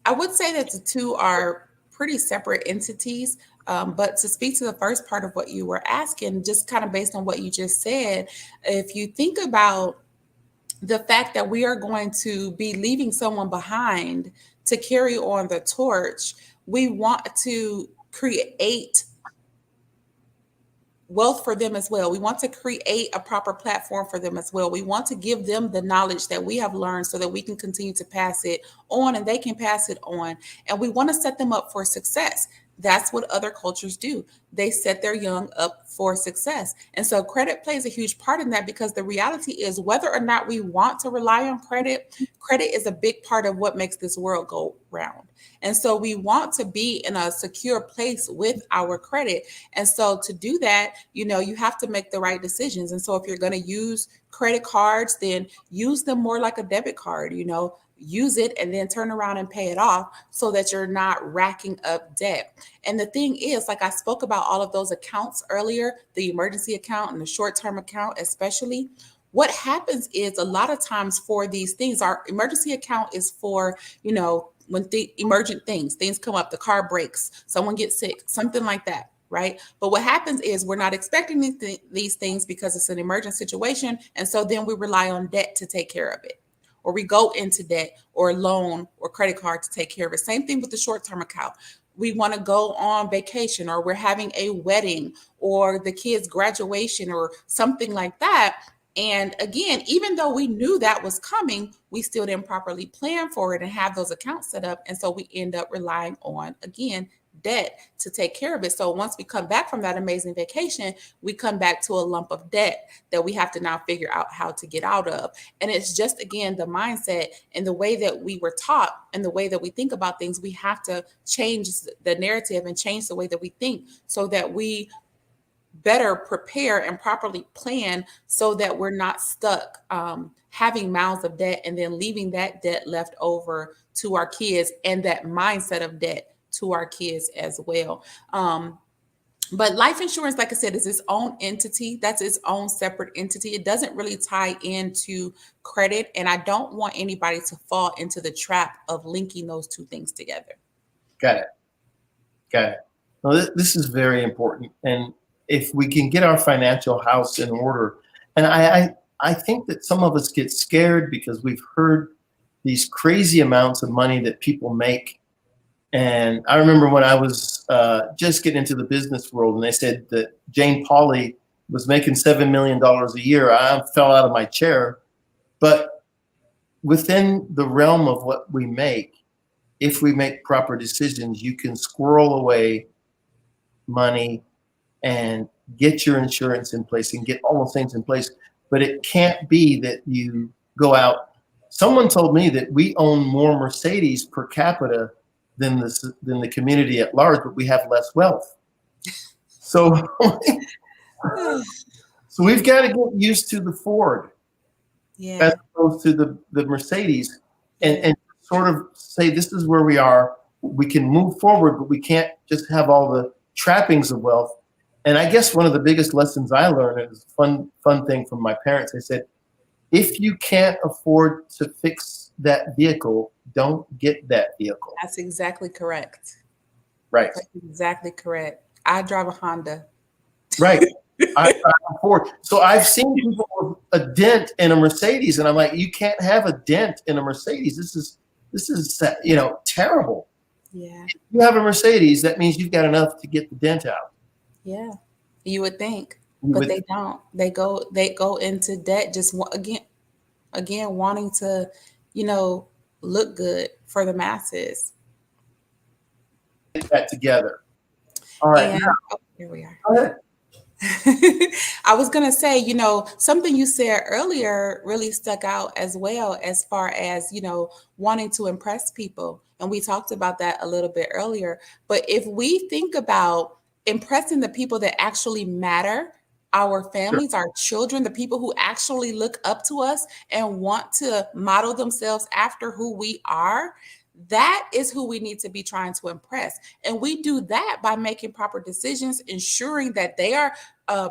I would say that the two are pretty separate entities. But to speak to the first part of what you were asking, just kind of based on what you just said, if you think about the fact that we are going to be leaving someone behind to carry on the torch, we want to create wealth for them as well. We want to create a proper platform for them as well. We want to give them the knowledge that we have learned so that we can continue to pass it on and they can pass it on. And we want to set them up for success. That's what other cultures do. They set their young up for success. And so credit plays a huge part in that, because the reality is, whether or not we want to rely on credit, credit is a big part of what makes this world go round. And so we want to be in a secure place with our credit. And so to do that, you have to make the right decisions. And so if you're going to use credit cards, then use them more like a debit card, use it and then turn around and pay it off so that you're not racking up debt. And the thing is, like I spoke about all of those accounts earlier, the emergency account and the short-term account especially, what happens is a lot of times for these things, our emergency account is for, when the emergent things come up, the car breaks, someone gets sick, something like that. Right. But what happens is we're not expecting these things because it's an emergent situation. And so then we rely on debt to take care of it. Or we go into debt or loan or credit card to take care of it. Same thing with the short-term account. We want to go on vacation, or we're having a wedding or the kids' graduation or something like that. And again, even though we knew that was coming, we still didn't properly plan for it and have those accounts set up. And so we end up relying on, again, debt to take care of it. So once we come back from that amazing vacation, we come back to a lump of debt that we have to now figure out how to get out of. And it's just, again, the mindset and the way that we were taught and the way that we think about things. We have to change the narrative and change the way that we think so that we better prepare and properly plan so that we're not stuck having mouths of debt and then leaving that debt left over to our kids and that mindset of debt to our kids as well. But life insurance, like I said, is its own entity. That's its own separate entity. It doesn't really tie into credit. And I don't want anybody to fall into the trap of linking those two things together. Got it. Well, this is very important. And if we can get our financial house in order, and I think that some of us get scared because we've heard these crazy amounts of money that people make. And I remember when I was just getting into the business world and they said that Jane Pauley was making $7 million a year, I fell out of my chair. But within the realm of what we make, if we make proper decisions, you can squirrel away money and get your insurance in place and get all those things in place. But it can't be that you go out. Someone told me that we own more Mercedes per capita than the community at large, but we have less wealth. So, so we've got to get used to the Ford as opposed to the Mercedes and sort of say, this is where we are. We can move forward, but we can't just have all the trappings of wealth. And I guess one of the biggest lessons I learned is a fun thing from my parents. They said, if you can't afford to fix that vehicle, don't get that vehicle. That's exactly correct. Right. That's exactly correct. I drive a Honda. Right. I drive a Ford. So I've seen people with a dent in a Mercedes, and I'm like, you can't have a dent in a Mercedes. This is terrible. Yeah. If you have a Mercedes, that means you've got enough to get the dent out. Yeah. You would think, but they don't. They go into debt just again wanting to, look good for the masses. Get that together. All right. Here we are. Go ahead. I was going to say, something you said earlier really stuck out as well, as far as, wanting to impress people. And we talked about that a little bit earlier. But if we think about impressing the people that actually matter, our families, our children, the people who actually look up to us and want to model themselves after who we are, that is who we need to be trying to impress. And we do that by making proper decisions, ensuring that they are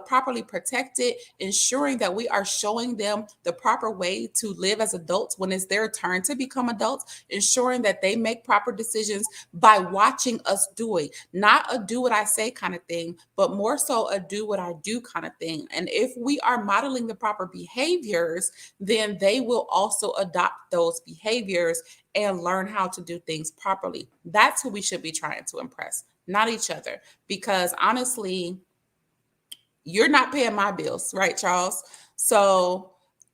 properly protected, ensuring that we are showing them the proper way to live as adults when it's their turn to become adults, ensuring that they make proper decisions by watching us do it. Not a do what I say kind of thing, but more so a do what I do kind of thing. And if we are modeling the proper behaviors, then they will also adopt those behaviors and learn how to do things properly. That's who we should be trying to impress, not each other. Because honestly, you're not paying my bills, right, Charles? So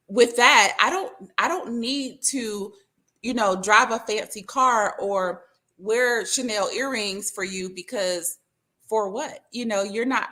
with that, I don't need to, drive a fancy car or wear Chanel earrings for you, because for what? You're not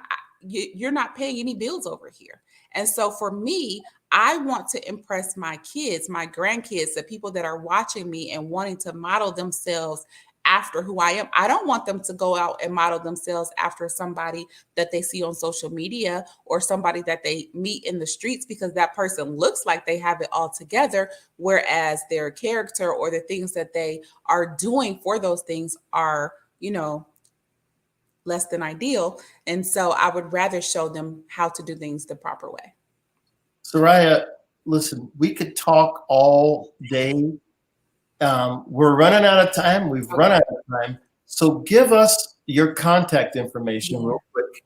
paying any bills over here. And so for me, I want to impress my kids, my grandkids, the people that are watching me and wanting to model themselves after who I am. I don't want them to go out and model themselves after somebody that they see on social media or somebody that they meet in the streets, because that person looks like they have it all together, whereas their character or the things that they are doing for those things are, less than ideal. And so I would rather show them how to do things the proper way. Soraya, listen, we could talk all day. We're running out of time. We've run out of time. So give us your contact information real quick.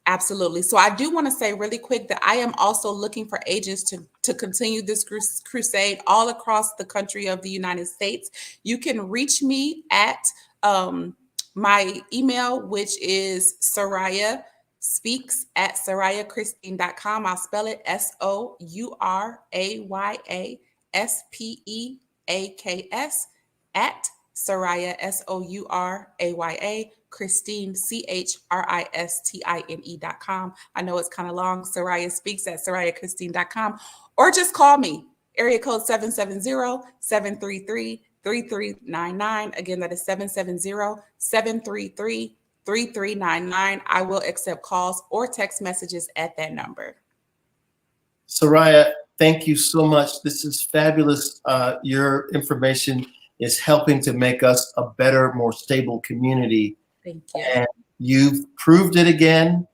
Absolutely. So I do want to say really quick that I am also looking for agents to continue this crusade all across the country of the United States. You can reach me at my email, which is sorayaspeaks@sorayachristine.com. I'll spell it SOURAYASPEAKS @ Soraya, SOURAYA Christine, CHRISTINE.com. I know it's kind of long. Soraya Speaks at SorayaChristine.com. Or just call me, area code 770-733-3399. Again, that is 770-733-3399. I will accept calls or text messages at that number. Soraya, thank you so much. This is fabulous. Your information is helping to make us a better, more stable community. Thank you. And you've proved it again.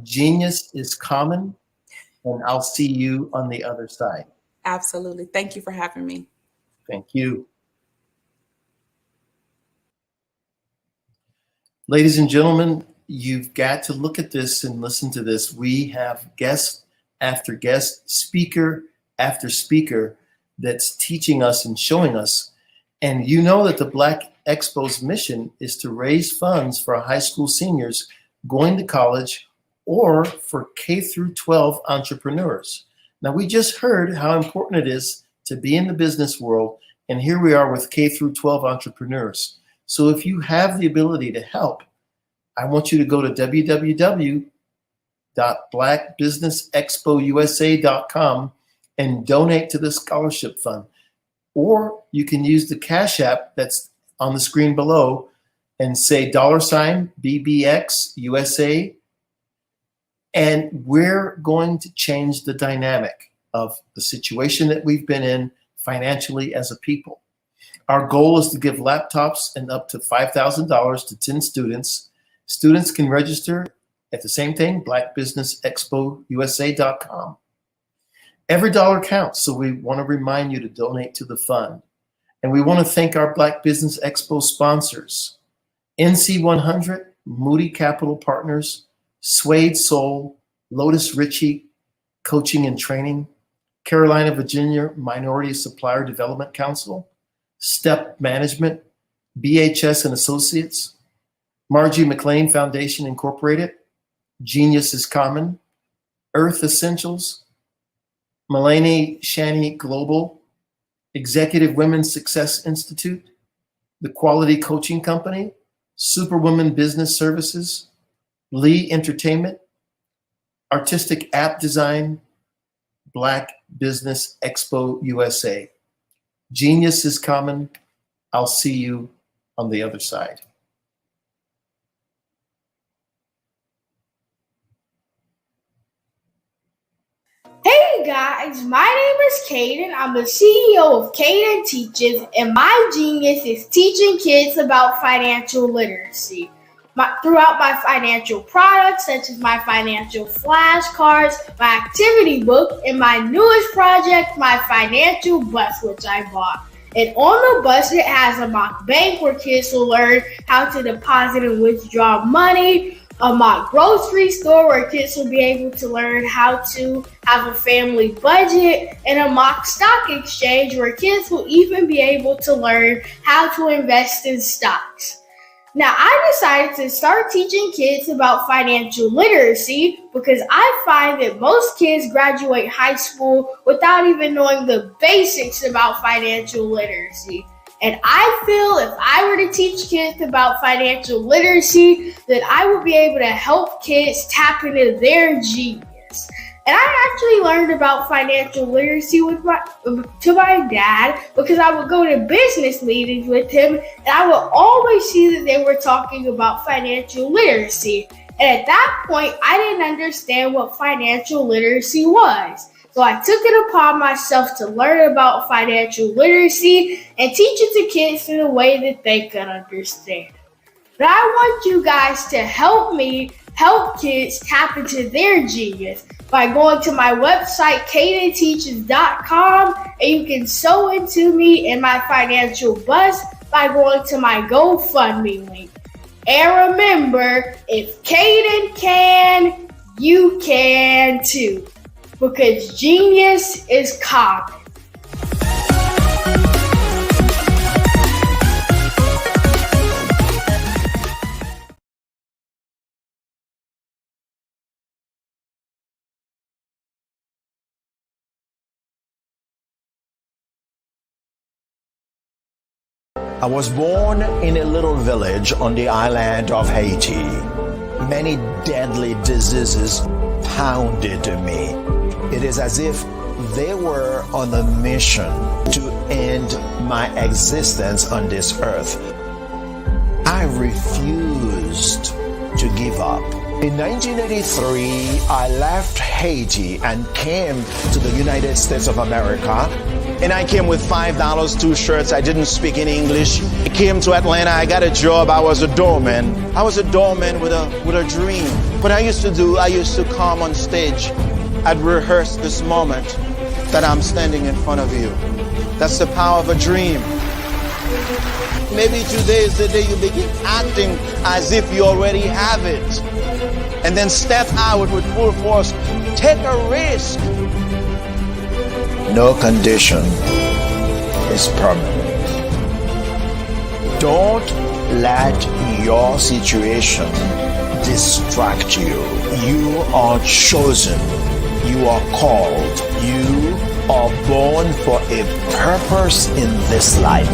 Genius is common, and I'll see you on the other side. Absolutely. Thank you for having me. Thank you. Ladies and gentlemen, you've got to look at this and listen to this. We have guest after guest, speaker after speaker that's teaching us and showing us. And you know that the Black Expo's mission is to raise funds for high school seniors going to college or for K through 12 entrepreneurs. Now, we just heard how important it is to be in the business world, and here we are with K through 12 entrepreneurs. So if you have the ability to help, I want you to go to www.blackbusinessexpousa.com and donate to the scholarship fund. Or you can use the Cash App that's on the screen below and say $BBXUSA. And we're going to change the dynamic of the situation that we've been in financially as a people. Our goal is to give laptops and up to $5,000 to 10 students. Students can register at the same thing, blackbusinessexpousa.com. Every dollar counts, so we want to remind you to donate to the fund. And we want to thank our Black Business Expo sponsors, NC100, Moody Capital Partners, Suede Soul, Lotus Ritchie Coaching and Training, Carolina, Virginia Minority Supplier Development Council, Step Management, BHS and Associates, Margie McLean Foundation Incorporated, Genius is Common, Earth Essentials, Mulaney Shani Global, Executive Women's Success Institute, The Quality Coaching Company, Superwoman Business Services, Lee Entertainment, Artistic App Design, Black Business Expo USA. Genius is common. I'll see you on the other side. Hey guys, my name is Caden. I'm the CEO of Caden Teaches, and my genius is teaching kids about financial literacy. Throughout my financial products, such as my financial flashcards, my activity book, and my newest project, my financial bus, which I bought. And on the bus, it has a mock bank where kids will learn how to deposit and withdraw money, a mock grocery store where kids will be able to learn how to have a family budget, and a mock stock exchange where kids will even be able to learn how to invest in stocks. Now, I decided to start teaching kids about financial literacy because I find that most kids graduate high school without even knowing the basics about financial literacy. And I feel if I were to teach kids about financial literacy, that I would be able to help kids tap into their genius. And I actually learned about financial literacy to my dad because I would go to business meetings with him and I would always see that they were talking about financial literacy. And at that point, I didn't understand what financial literacy was. So I took it upon myself to learn about financial literacy and teach it to kids in a way that they could understand. But I want you guys to help me help kids tap into their genius by going to my website, cadenteaches.com, and you can sew into me in my financial bus by going to my GoFundMe link. And remember, if Caden can, you can too, because genius is common. I was born in a little village on the island of Haiti. Many deadly diseases pounded me. It is as if they were on a mission to end my existence on this earth. I refused to give up. In 1983, I left Haiti and came to the United States of America. And I came with $5, 2 shirts. I didn't speak in English. I came to Atlanta. I got a job. I was a doorman. I was a doorman with a dream. What I used to come on stage. I'd rehearse this moment that I'm standing in front of you. That's the power of a dream. Maybe today is the day you begin acting as if you already have it. And then step out with full force. Take a risk. No condition is permanent. Don't let your situation distract you. You are chosen. You are called. You are born for a purpose in this life.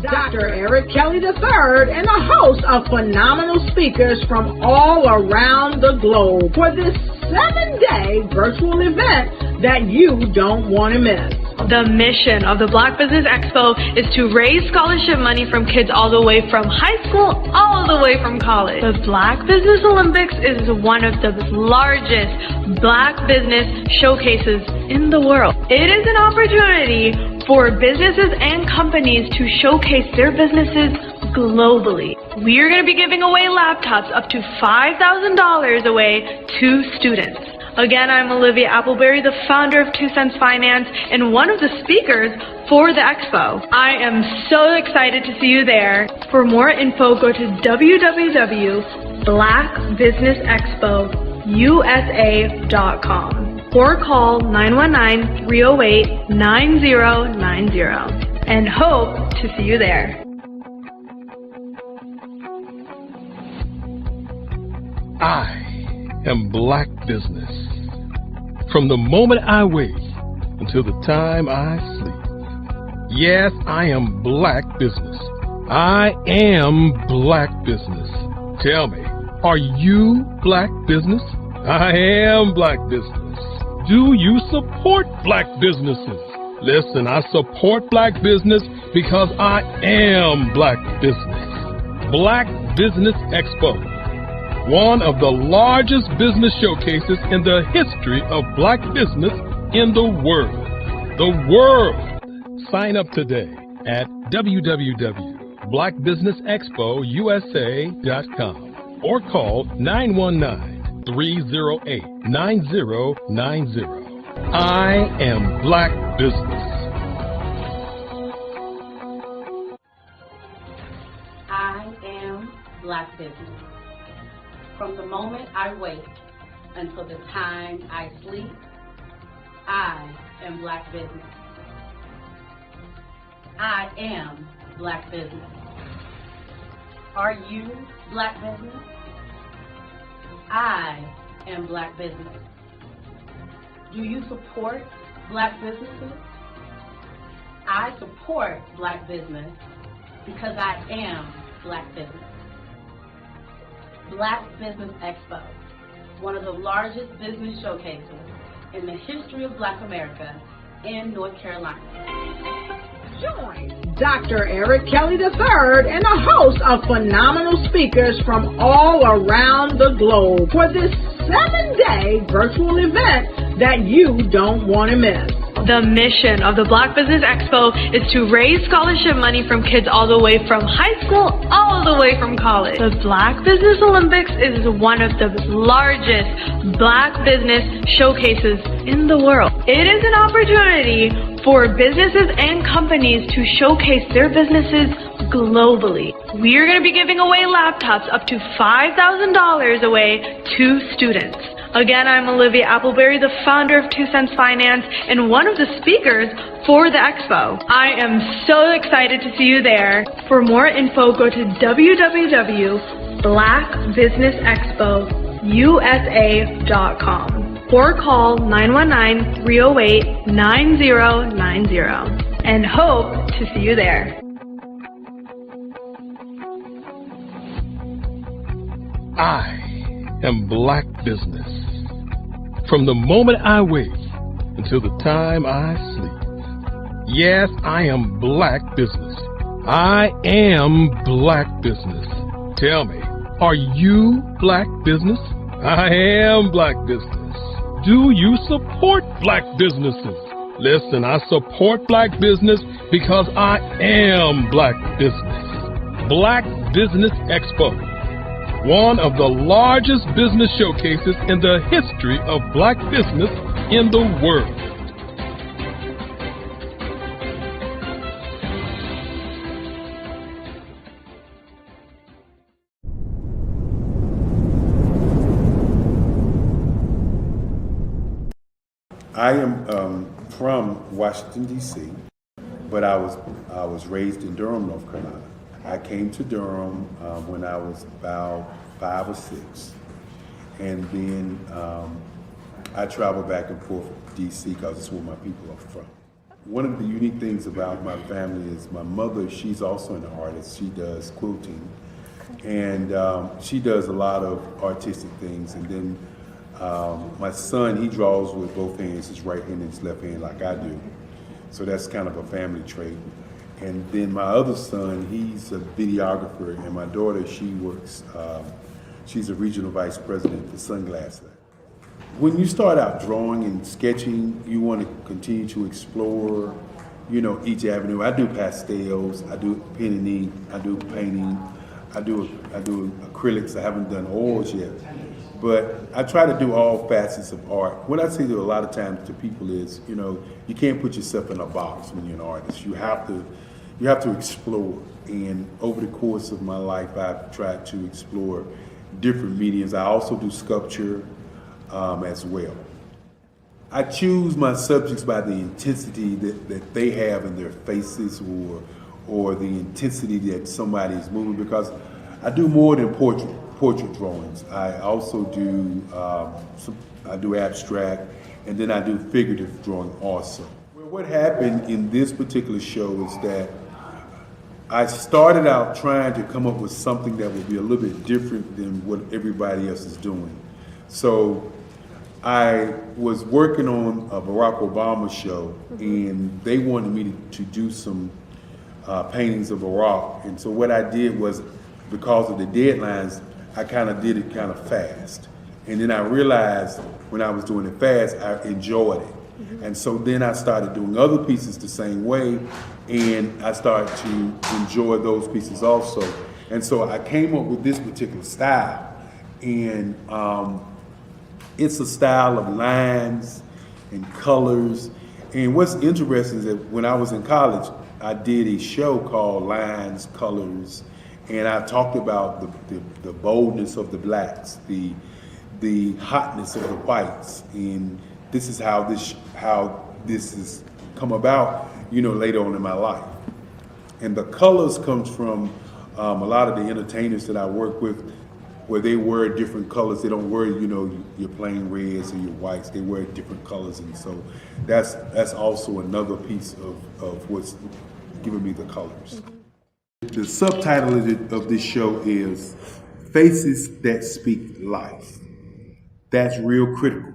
Dr. Eric Kelly III and a host of phenomenal speakers from all around the globe for this 7-day virtual event that you don't want to miss. The mission of the Black Business Expo is to raise scholarship money from kids all the way from high school all the way from college. The Black Business Olympics is one of the largest Black business showcases in the world. It is an opportunity for businesses and companies to showcase their businesses globally. We are going to be giving away laptops up to $5,000 away to students. Again, I'm Olivia Appleberry, the founder of 2 Cents Finance and one of the speakers for the expo. I am so excited to see you there. For more info, go to www.blackbusinessexpousa.com or call 919-308-9090 and hope to see you there. I am Black Business. From the moment I wake until the time I sleep. Yes, I am Black Business. I am Black Business. Tell me, are you Black Business? I am Black Business. Do you support Black businesses? Listen, I support Black business because I am Black Business. Black Business Expo, one of the largest business showcases in the history of Black business in the world. The world! Sign up today at www.blackbusinessexpousa.com or call 919-308-9090. I am Black Business. I am Black Business. From the moment I wake until the time I sleep, I am Black Business. I am Black Business. Are you Black Business? I am Black Business. Do you support Black businesses? I support Black business because I am Black Business. Black Business Expo, one of the largest business showcases in the history of Black America in North Carolina. Join Dr. Eric Kelly III and a host of phenomenal speakers from all around the globe for this 7-day virtual event that you don't want to miss. The mission of the Black Business Expo is to raise scholarship money from kids all the way from high school all the way from college. The Black Business Olympics is one of the largest Black business showcases in the world. It is an opportunity for businesses and companies to showcase their businesses globally. We are going to be giving away laptops up to $5,000 away to students. Again, I'm Olivia Appleberry, the founder of 2 Cents Finance and one of the speakers for the expo. I am so excited to see you there. For more info, go to www.blackbusinessexpousa.com or call 919-308-9090 and hope to see you there. I am Black Business. From the moment I wake until the time I sleep. Yes, I am Black Business. I am Black Business. Tell me, are you Black Business? I am Black Business. Do you support Black businesses? Listen, I support Black business because I am Black Business. Black Business Expo, one of the largest business showcases in the history of Black business in the world. I am from Washington, D.C., but I was raised in Durham, North Carolina. I came to Durham when I was about 5 or 6, and then I traveled back and forth to D.C. because it's where my people are from. One of the unique things about my family is my mother, she's also an artist. She does quilting, and she does a lot of artistic things. And then my son, he draws with both hands, his right hand and his left hand like I do. So that's kind of a family trait. And then my other son, he's a videographer, and my daughter, she works, she's a regional vice president for Sunglass Lab. When you start out drawing and sketching, you want to continue to explore, you know, each avenue. I do pastels, I do pen and ink, I do painting, I do acrylics. I haven't done oils yet, but I try to do all facets of art. What I say to a lot of times to people is, you know, you can't put yourself in a box when you're an artist. You have to explore. And over the course of my life, I've tried to explore different mediums. I also do sculpture as well. I choose my subjects by the intensity that they have in their faces, or the intensity that somebody is moving, because I do more than portrait drawings. I also do I do abstract, and then I do figurative drawing also. Well, what happened in this particular show is that I started out trying to come up with something that would be a little bit different than what everybody else is doing. So I was working on a Barack Obama show, and they wanted me to do some paintings of Barack. And so what I did was, because of the deadlines, I kind of did it kind of fast. And then I realized when I was doing it fast, I enjoyed it. And so then I started doing other pieces the same way, and I started to enjoy those pieces also. And so I came up with this particular style, and it's a style of lines and colors. And what's interesting is that when I was in college, I did a show called Lines, Colors, and I talked about the boldness of the blacks, the hotness of the whites, and this is how this has come about, you know, later on in my life. And the colors comes from a lot of the entertainers that I work with, where they wear different colors. They don't wear, you know, your plain reds or your whites. They wear different colors, and so that's also another piece of what's giving me the colors. The subtitle of this show is Faces That Speak Life. That's real critical.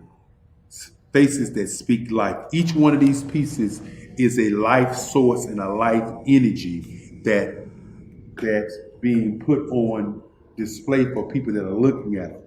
Faces that speak life. Each one of these pieces is a life source and a life energy that's being put on display for people that are looking at them.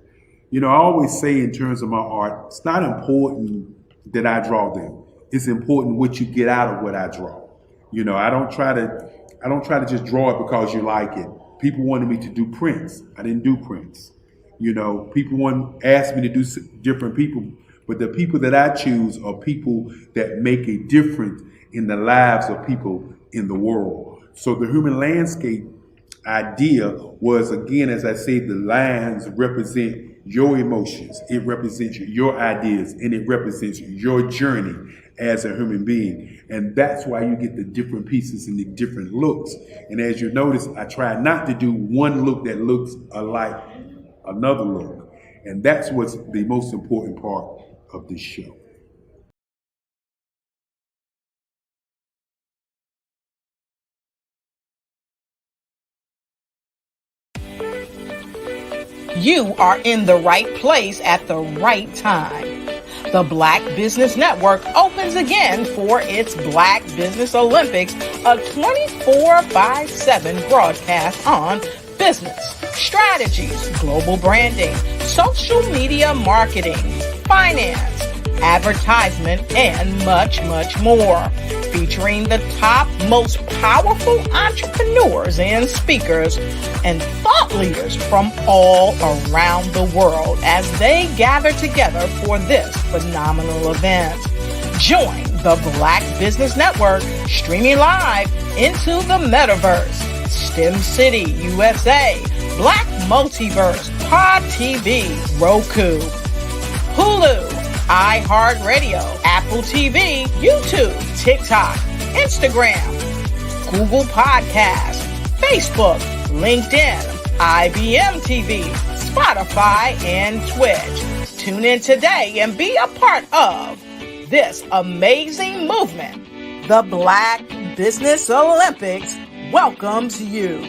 You know, I always say in terms of my art, it's not important that I draw them. It's important what you get out of what I draw. You know, I don't try to just draw it because you like it. People wanted me to do prints. I didn't do prints. You know, people asked me to do different people, but the people that I choose are people that make a difference in the lives of people in the world. So the human landscape idea was, again, as I say, the lines represent your emotions, it represents your ideas, and it represents your journey as a human being. And that's why you get the different pieces and the different looks. And as you notice, I try not to do one look that looks alike another look. And that's what's the most important part of this show. You are in the right place at the right time. The Black Business Network opens again for its Black Business Olympics, a 24/7 broadcast on business, strategies, global branding, social media marketing, finance, advertisement, and much, much more. Featuring the top, most powerful entrepreneurs and speakers and thought leaders from all around the world as they gather together for this phenomenal event. Join the Black Business Network streaming live into the metaverse, STEM City USA, Black Multiverse, Pod TV, Roku, Hulu, iHeartRadio, Apple TV, YouTube, TikTok, Instagram, Google Podcasts, Facebook, LinkedIn, IBM TV, Spotify, and Twitch. Tune in today and be a part of this amazing movement. The Black Business Olympics welcomes you.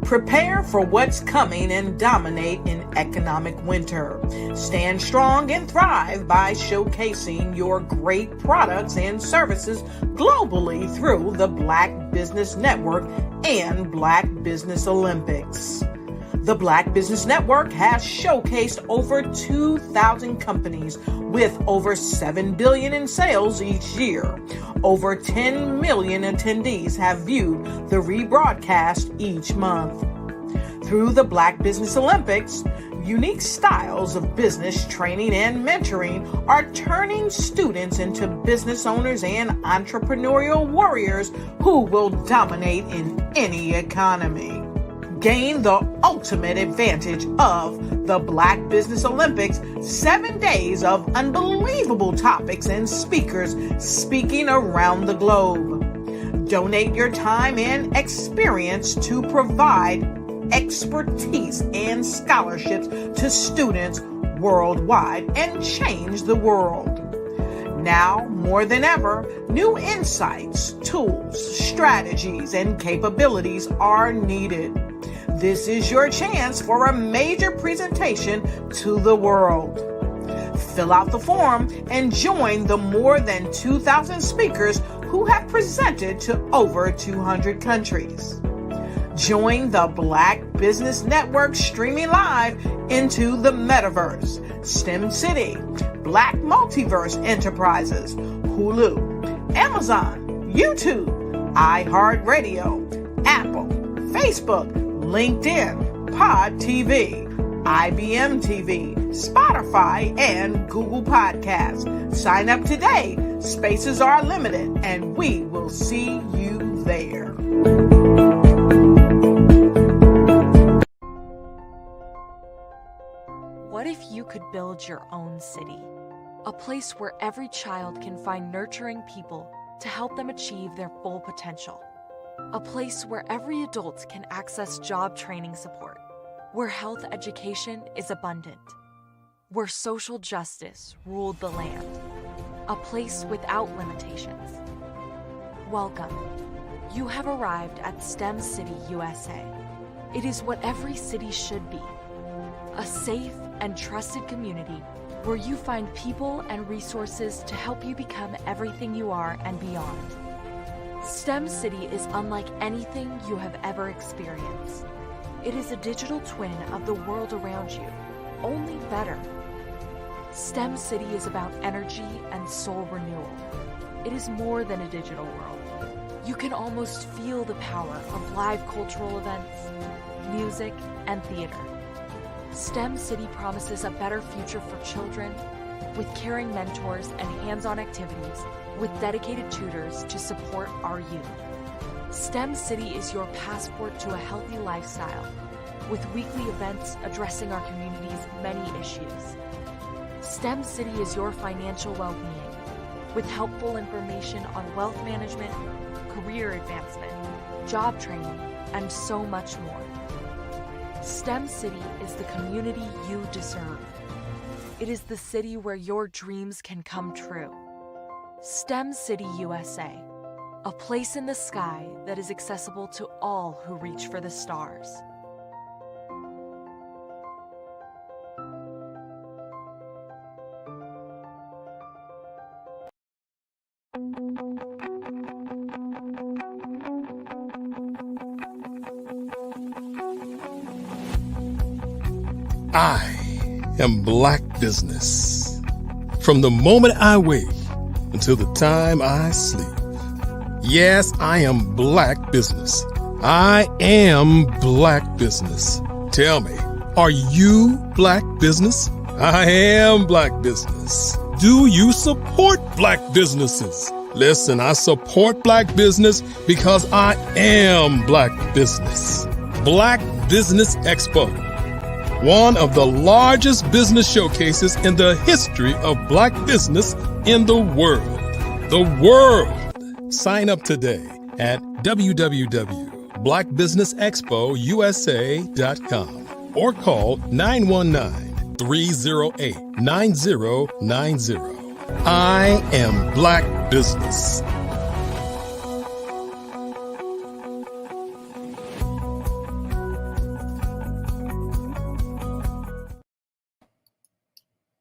Prepare for what's coming and dominate in economic winter. Stand strong and thrive by showcasing your great products and services globally through the Black Business Network and Black Business Olympics. The Black Business Network has showcased over 2,000 companies with over $7 billion in sales each year. Over 10 million attendees have viewed the rebroadcast each month. Through the Black Business Olympics, unique styles of business training and mentoring are turning students into business owners and entrepreneurial warriors who will dominate in any economy. Gain the ultimate advantage of the Black Business Olympics, 7 days of unbelievable topics and speakers speaking around the globe. Donate your time and experience to provide expertise and scholarships to students worldwide and change the world. Now, more than ever, new insights, tools, strategies, and capabilities are needed. This is your chance for a major presentation to the world. Fill out the form and join the more than 2,000 speakers who have presented to over 200 countries. Join the Black Business Network streaming live into the metaverse, STEM City, Black Multiverse Enterprises, Hulu, Amazon, YouTube, iHeartRadio, Apple, Facebook, LinkedIn, Pod TV, IBM TV, Spotify, and Google Podcasts. Sign up today. Spaces are limited, and we will see you there. What if you could build your own city? A place where every child can find nurturing people to help them achieve their full potential. A place where every adult can access job training support, where health education is abundant, where social justice ruled the land. A place without limitations. Welcome. You have arrived at STEM City USA. It is what every city should be. a safe and trusted community where you find people and resources to help you become everything you are and beyond. STEM City is unlike anything you have ever experienced. It is a digital twin of the world around you, only better. STEM City is about energy and soul renewal. It is more than a digital world. You can almost feel the power of live cultural events, music, and theater. STEM City promises a better future for children with caring mentors and hands-on activities with dedicated tutors to support our youth. STEM City is your passport to a healthy lifestyle with weekly events addressing our community's many issues. STEM City is your financial well-being with helpful information on wealth management, career advancement, job training, and so much more. STEM City is the community you deserve. It is the city where your dreams can come true. STEM City USA, a place in the sky that is accessible to all who reach for the stars. I am Black Business. From the moment I wake until the time I sleep. Yes, I am Black Business. I am Black Business. Tell me, are you Black Business? I am Black Business. Do you support Black businesses? Listen, I support Black business because I am Black Business. Black Business Expo, one of the largest business showcases in the history of Black business in the world. The world! Sign up today at www.blackbusinessexpousa.com or call 919-308-9090. I am Black Business.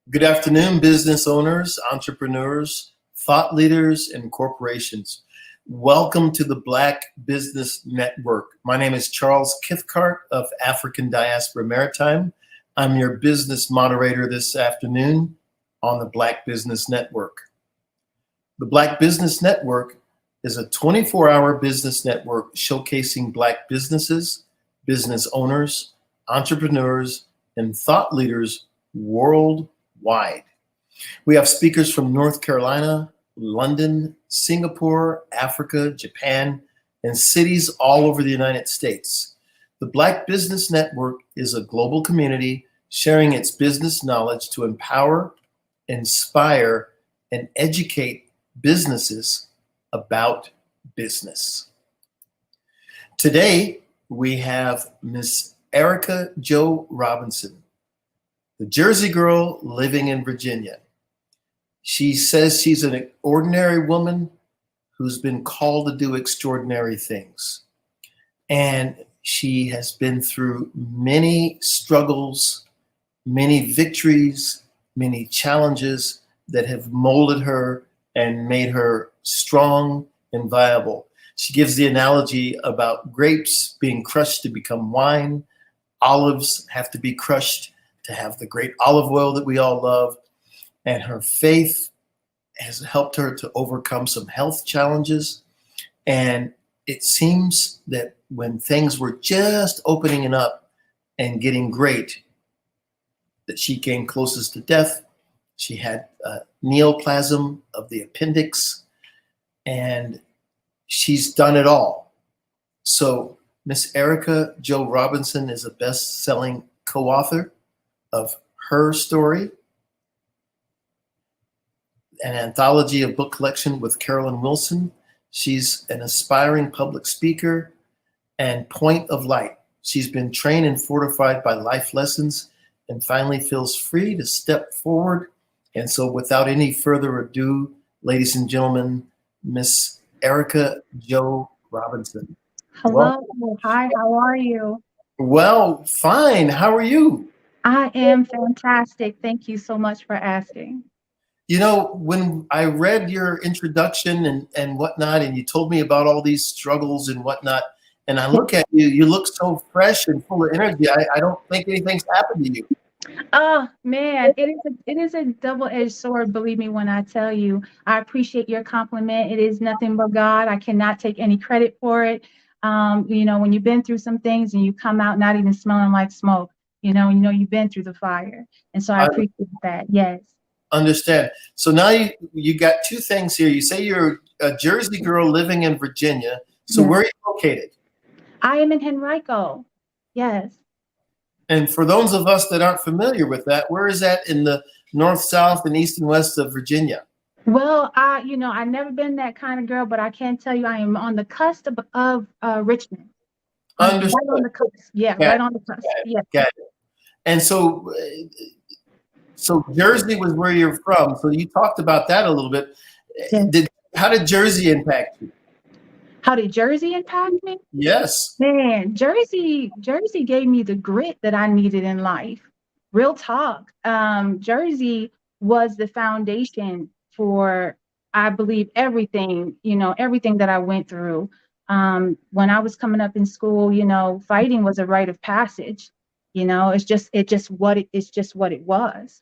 Good afternoon, business owners, entrepreneurs, thought leaders, and corporations. Welcome to the Black Business Network. My name is Charles Kithcart of African Diaspora Maritime. I'm your business moderator this afternoon on the Black Business Network. The Black Business Network is a 24-hour business network showcasing Black businesses, business owners, entrepreneurs, and thought leaders worldwide. We have speakers from North Carolina, London, Singapore, Africa, Japan, and cities all over the United States. The Black Business Network is a global community sharing its business knowledge to empower, inspire, and educate businesses about business. Today, we have Miss Erica Jo Robinson, the Jersey girl living in Virginia. She says she's an ordinary woman who's been called to do extraordinary things. And she has been through many struggles, many victories, many challenges that have molded her and made her strong and viable. She gives the analogy about grapes being crushed to become wine. Olives have to be crushed to have the great olive oil that we all love. And her faith has helped her to overcome some health challenges. And it seems that when things were just opening up and getting great, that she came closest to death. She had neoplasm of the appendix, and she's done it all. So Miss Erica Jo Robinson is a best-selling co-author of her story, an anthology of book collection with Carolyn Wilson. She's an aspiring public speaker and point of light. She's been trained and fortified by life lessons and finally feels free to step forward. And so without any further ado, ladies and gentlemen, Miss Erica Jo Robinson. Hello. Welcome. Hi, how are you? Well, fine. How are you? I am fantastic. Thank you so much for asking. You know, when I read your introduction and whatnot, and you told me about all these struggles and whatnot, and I look at you, you look so fresh and full of energy. I don't think anything's happened to you. Oh man, it is a double-edged sword, believe me when I tell you. I appreciate your compliment. It is nothing but God. I cannot take any credit for it. When you've been through some things and you come out not even smelling like smoke, you've been through the fire. And so I I appreciate that. Yes. understand. So now you got two things here. You say you're a Jersey girl living in Virginia. So Yes. where are you located? I am in Henrico. Yes. And for those of us that aren't familiar with that, where is that in the north, south, and east and west of Virginia? Well, I've never been that kind of girl, but I can tell you I am on the cusp of Richmond. Understood. Right on the cusp. Yeah, Got right it. on the cusp. Got it. Yeah. Got it. And so Jersey was where you're from. So you talked about that a little bit. Yes. How did Jersey impact you? How did Jersey impact me? Yes. Man, Jersey gave me the grit that I needed in life. Real talk. Jersey was the foundation for, I believe, everything, everything that I went through. When I was coming up in school, fighting was a rite of passage. It's just what it was.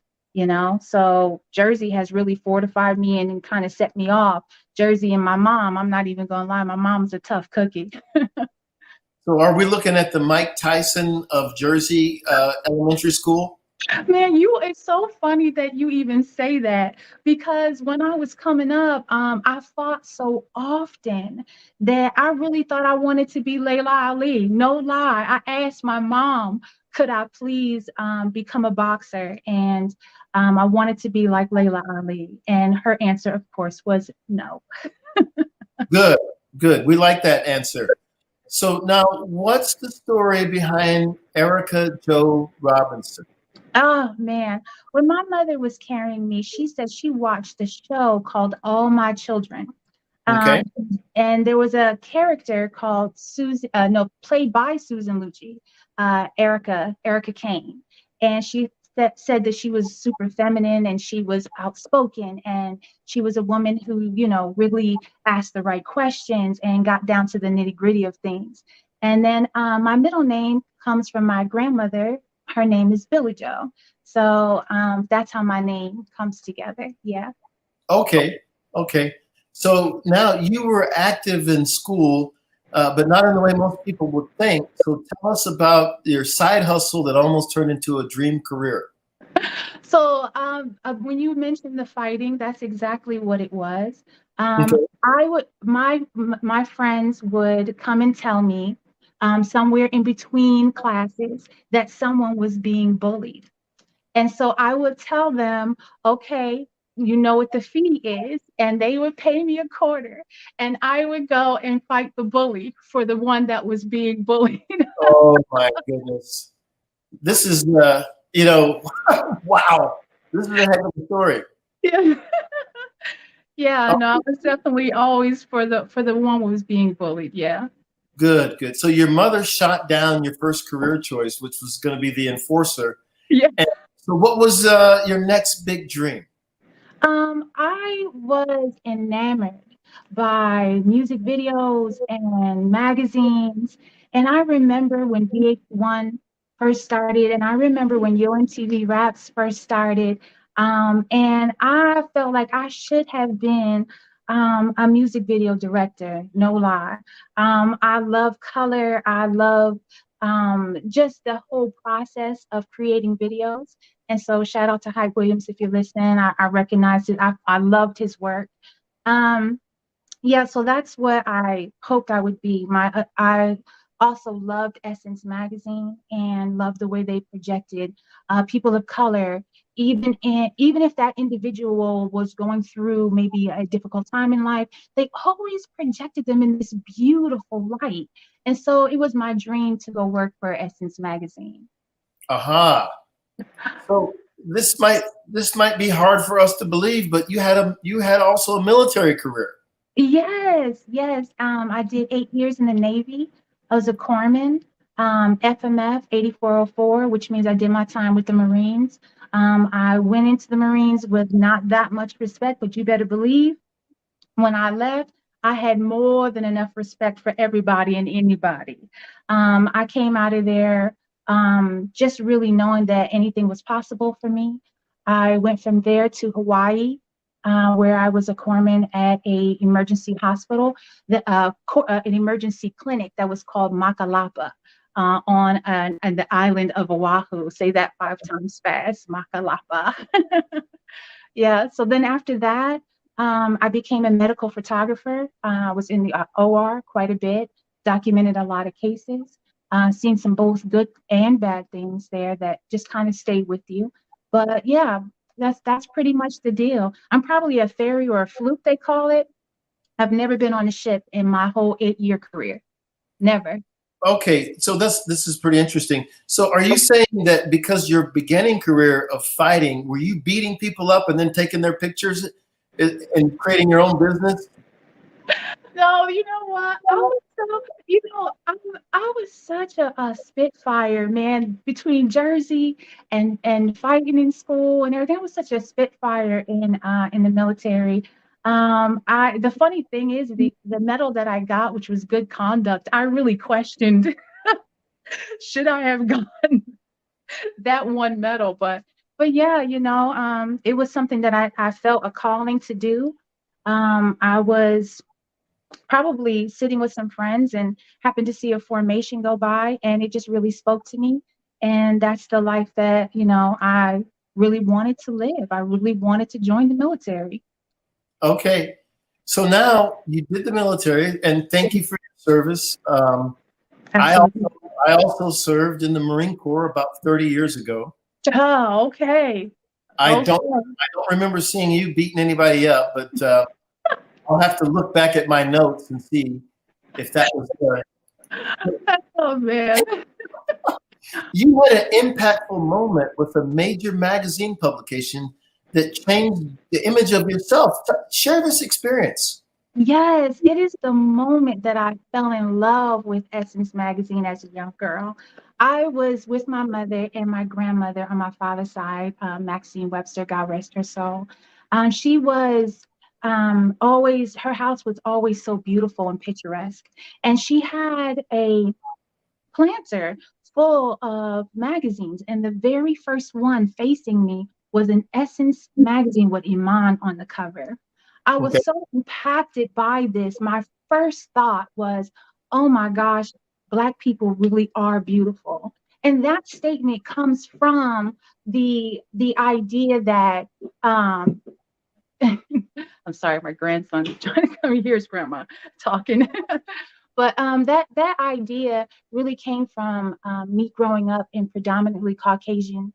So Jersey has really fortified me and kind of set me off. Jersey and my mom, I'm not even gonna lie, my mom's a tough cookie. So are we looking at the Mike Tyson of Jersey elementary school? Man, it's so funny that you even say that, because when I was coming up, I fought so often that I really thought I wanted to be Layla Ali. No lie. I asked my mom, could I please become a boxer? And I wanted to be like Layla Ali. And her answer, of course, was no. Good, good. We like that answer. So now, what's the story behind Erica Jo Robinson? Oh man, when my mother was carrying me, she said she watched the show called All My Children. Okay. And there was a character called Susan, no, played by Susan Lucci, Erica Kane. And she said that she was super feminine and she was outspoken and she was a woman who, really asked the right questions and got down to the nitty gritty of things. And then my middle name comes from my grandmother. Her name is Billy Joe. So that's how my name comes together. Yeah. Okay. Okay. So now you were active in school, but not in the way most people would think. So tell us about your side hustle that almost turned into a dream career. So when you mentioned the fighting, that's exactly what it was. Okay. My friends would come and tell me somewhere in between classes that someone was being bullied. And so I would tell them, okay, you know what the fee is, and they would pay me a quarter, and I would go and fight the bully for the one that was being bullied. Oh my goodness. This is, wow. This is a heck of a story. Yeah. Yeah, no, I was definitely always for the one who was being bullied. Yeah. Good, good. So your mother shot down your first career choice, which was going to be the enforcer. Yeah. And so what was your next big dream? I was enamored by music videos and magazines. And I remember when VH1 first started, and I remember when Yo MTV Raps first started. And I felt like I should have been a music video director, no lie. I love color. I love just the whole process of creating videos. And so shout out to Hype Williams if you're listening. I recognized it. I loved his work. Yeah, so that's what I hoped I would be. I also loved Essence magazine and loved the way they projected people of color, even if that individual was going through maybe a difficult time in life, they always projected them in this beautiful light. And so it was my dream to go work for Essence magazine. Aha. So this might be hard for us to believe, but you had also a military career. Yes. I did 8 years in the Navy. I was a corpsman. FMF 8404, which means I did my time with the Marines. I went into the Marines with not that much respect, but you better believe when I left, I had more than enough respect for everybody and anybody. I came out of there just really knowing that anything was possible for me. I went from there to Hawaii, where I was a corpsman at a emergency hospital, an emergency clinic that was called Makalapa. On the island of Oahu. Say that 5 times fast, Makalapa. Yeah, so then after that, I became a medical photographer. I was in the OR quite a bit, documented a lot of cases, seen some both good and bad things there that just kind of stayed with you. But yeah, that's pretty much the deal. I'm probably a fairy or a fluke, they call it. I've never been on a ship in my whole 8-year career. Never. Okay, so this is pretty interesting. So are you saying that because your beginning career of fighting, were you beating people up and then taking their pictures and creating your own business? No, you know what? I was such a spitfire, man, between Jersey and fighting in school and everything. I was such a spitfire in the military. The funny thing is the medal that I got, which was good conduct, I really questioned should I have gotten that one medal, but yeah, it was something that I felt a calling to do. I was probably sitting with some friends and happened to see a formation go by, and it just really spoke to me. And that's the life that, I really wanted to live. I really wanted to join the military. Okay. So now you did the military, and thank you for your service. I also served in the Marine Corps about 30 years ago. Oh, okay. I don't remember seeing you beating anybody up, but I'll have to look back at my notes and see if that was good. Oh man. You had an impactful moment with a major magazine publication that changed the image of yourself. Share this experience. Yes, it is the moment that I fell in love with Essence magazine as a young girl. I was with my mother and my grandmother on my father's side, Maxine Webster, God rest her soul. She was always, her house was always so beautiful and picturesque. And she had a planter full of magazines. And the very first one facing me was an Essence magazine with Iman on the cover. I was so impacted by this. My first thought was, oh my gosh, Black people really are beautiful. And that statement comes from the idea that I'm sorry, my grandson's trying to come here. His grandma talking. But that idea really came from me growing up in predominantly Caucasian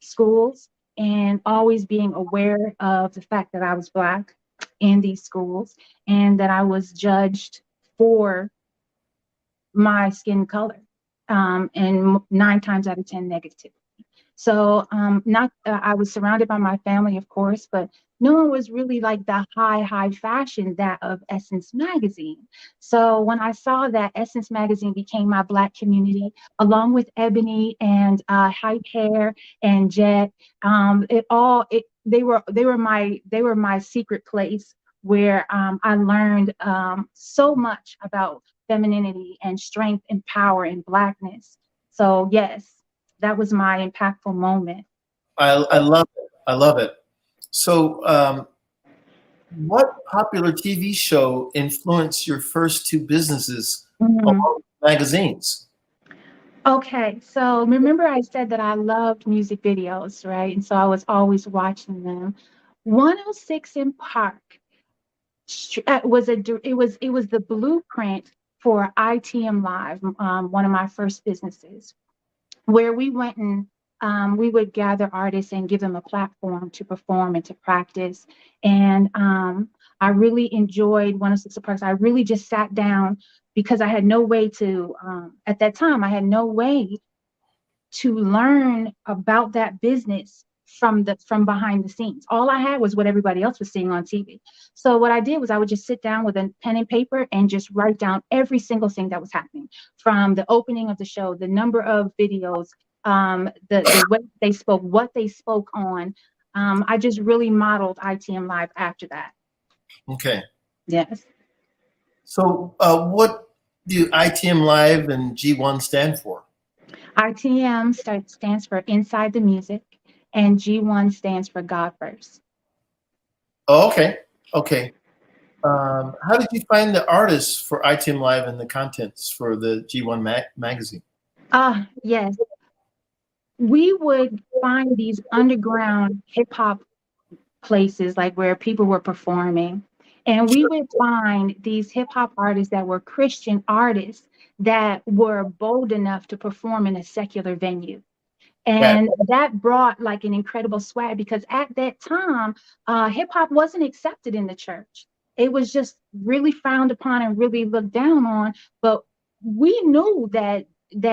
schools and always being aware of the fact that I was Black in these schools and that I was judged for my skin color, and 9 times out of 10 negative. So I was surrounded by my family, of course, but no one was really like the high fashion that of Essence magazine. So when I saw that Essence magazine became my Black community, along with Ebony and Hype Hair and Jet, they were my secret place where I learned so much about femininity and strength and power and Blackness. So yes, that was my impactful moment. I love it. I love it. So what popular TV show influenced your first 2 businesses along with magazines? Okay, so remember I said that I loved music videos, right? And so I was always watching them. 106 in Park was the blueprint for ITM Live, one of my first businesses, where we went and we would gather artists and give them a platform to perform and to practice. And I really enjoyed 106 Parks. I really just sat down because I had no way to, at that time, I had no way to learn about that business from behind the scenes. All I had was what everybody else was seeing on TV. So what I did was I would just sit down with a pen and paper and just write down every single thing that was happening, from the opening of the show, the number of videos, the way they spoke, what they spoke on. I just really modeled ITM Live after that. Okay. Yes. So what do ITM Live and G1 stand for? ITM stands for Inside the Music, and G1 stands for God First. Oh, okay. Okay. How did you find the artists for ITM Live and the contents for the G1 magazine? Yes. We would find these underground hip hop places, like where people were performing. And we would find these hip hop artists that were Christian artists that were bold enough to perform in a secular venue. And that brought like an incredible swag, because at that time, hip hop wasn't accepted in the church. It was just really frowned upon and really looked down on. But we knew that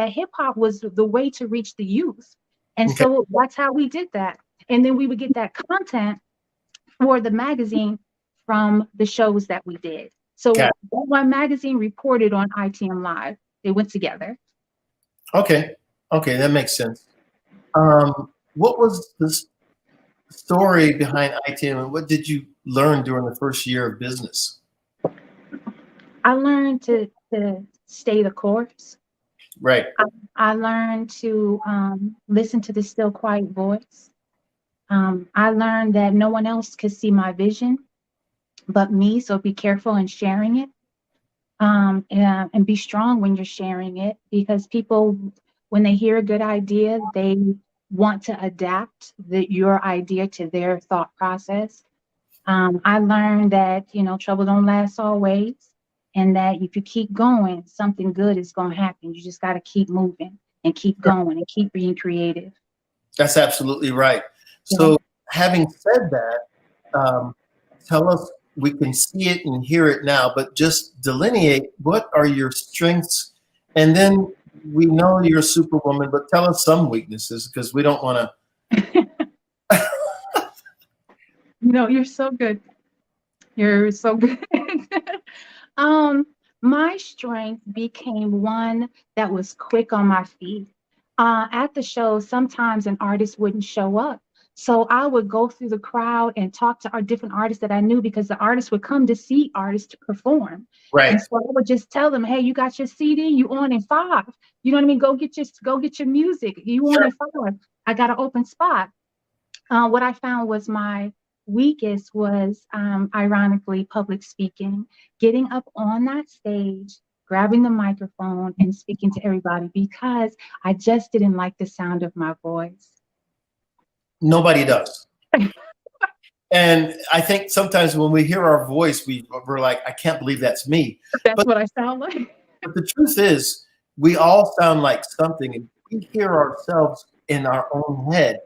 hip hop was the way to reach the youth. And so that's how we did that. And then we would get that content for the magazine from the shows that we did. So that one magazine reported on ITM Live. They went together. Okay. Okay, that makes sense. What was the story behind ITM, and what did you learn during the first year of business? I learned to stay the course. Right. I learned to listen to the still quiet voice. I learned that no one else could see my vision but me, so be careful in sharing it, and be strong when you're sharing it, because people, when they hear a good idea, they want to adapt your idea to their thought process. I learned that, trouble don't last always, and that if you keep going, something good is going to happen. You just got to keep moving and keep going and keep being creative. That's absolutely right. So having said that, tell us, we can see it and hear it now, but just delineate, what are your strengths? And then we know you're a superwoman, but tell us some weaknesses, because we don't want to. No, you're so good. You're so good. My strength became one that was quick on my feet. At the show, sometimes an artist wouldn't show up. So I would go through the crowd and talk to our different artists that I knew, because the artists would come to see artists to perform. Right. And so I would just tell them, hey, you got your CD, you on in 5. You know what I mean? Go get your music. You on in 5. I got an open spot. What I found was my weakest was, ironically, public speaking, getting up on that stage, grabbing the microphone and speaking to everybody, because I just didn't like the sound of my voice. Nobody does. And I think sometimes when we hear our voice, we're like, I can't believe that's me. That's what I sound like. But the truth is, we all sound like something, and we hear ourselves in our own head.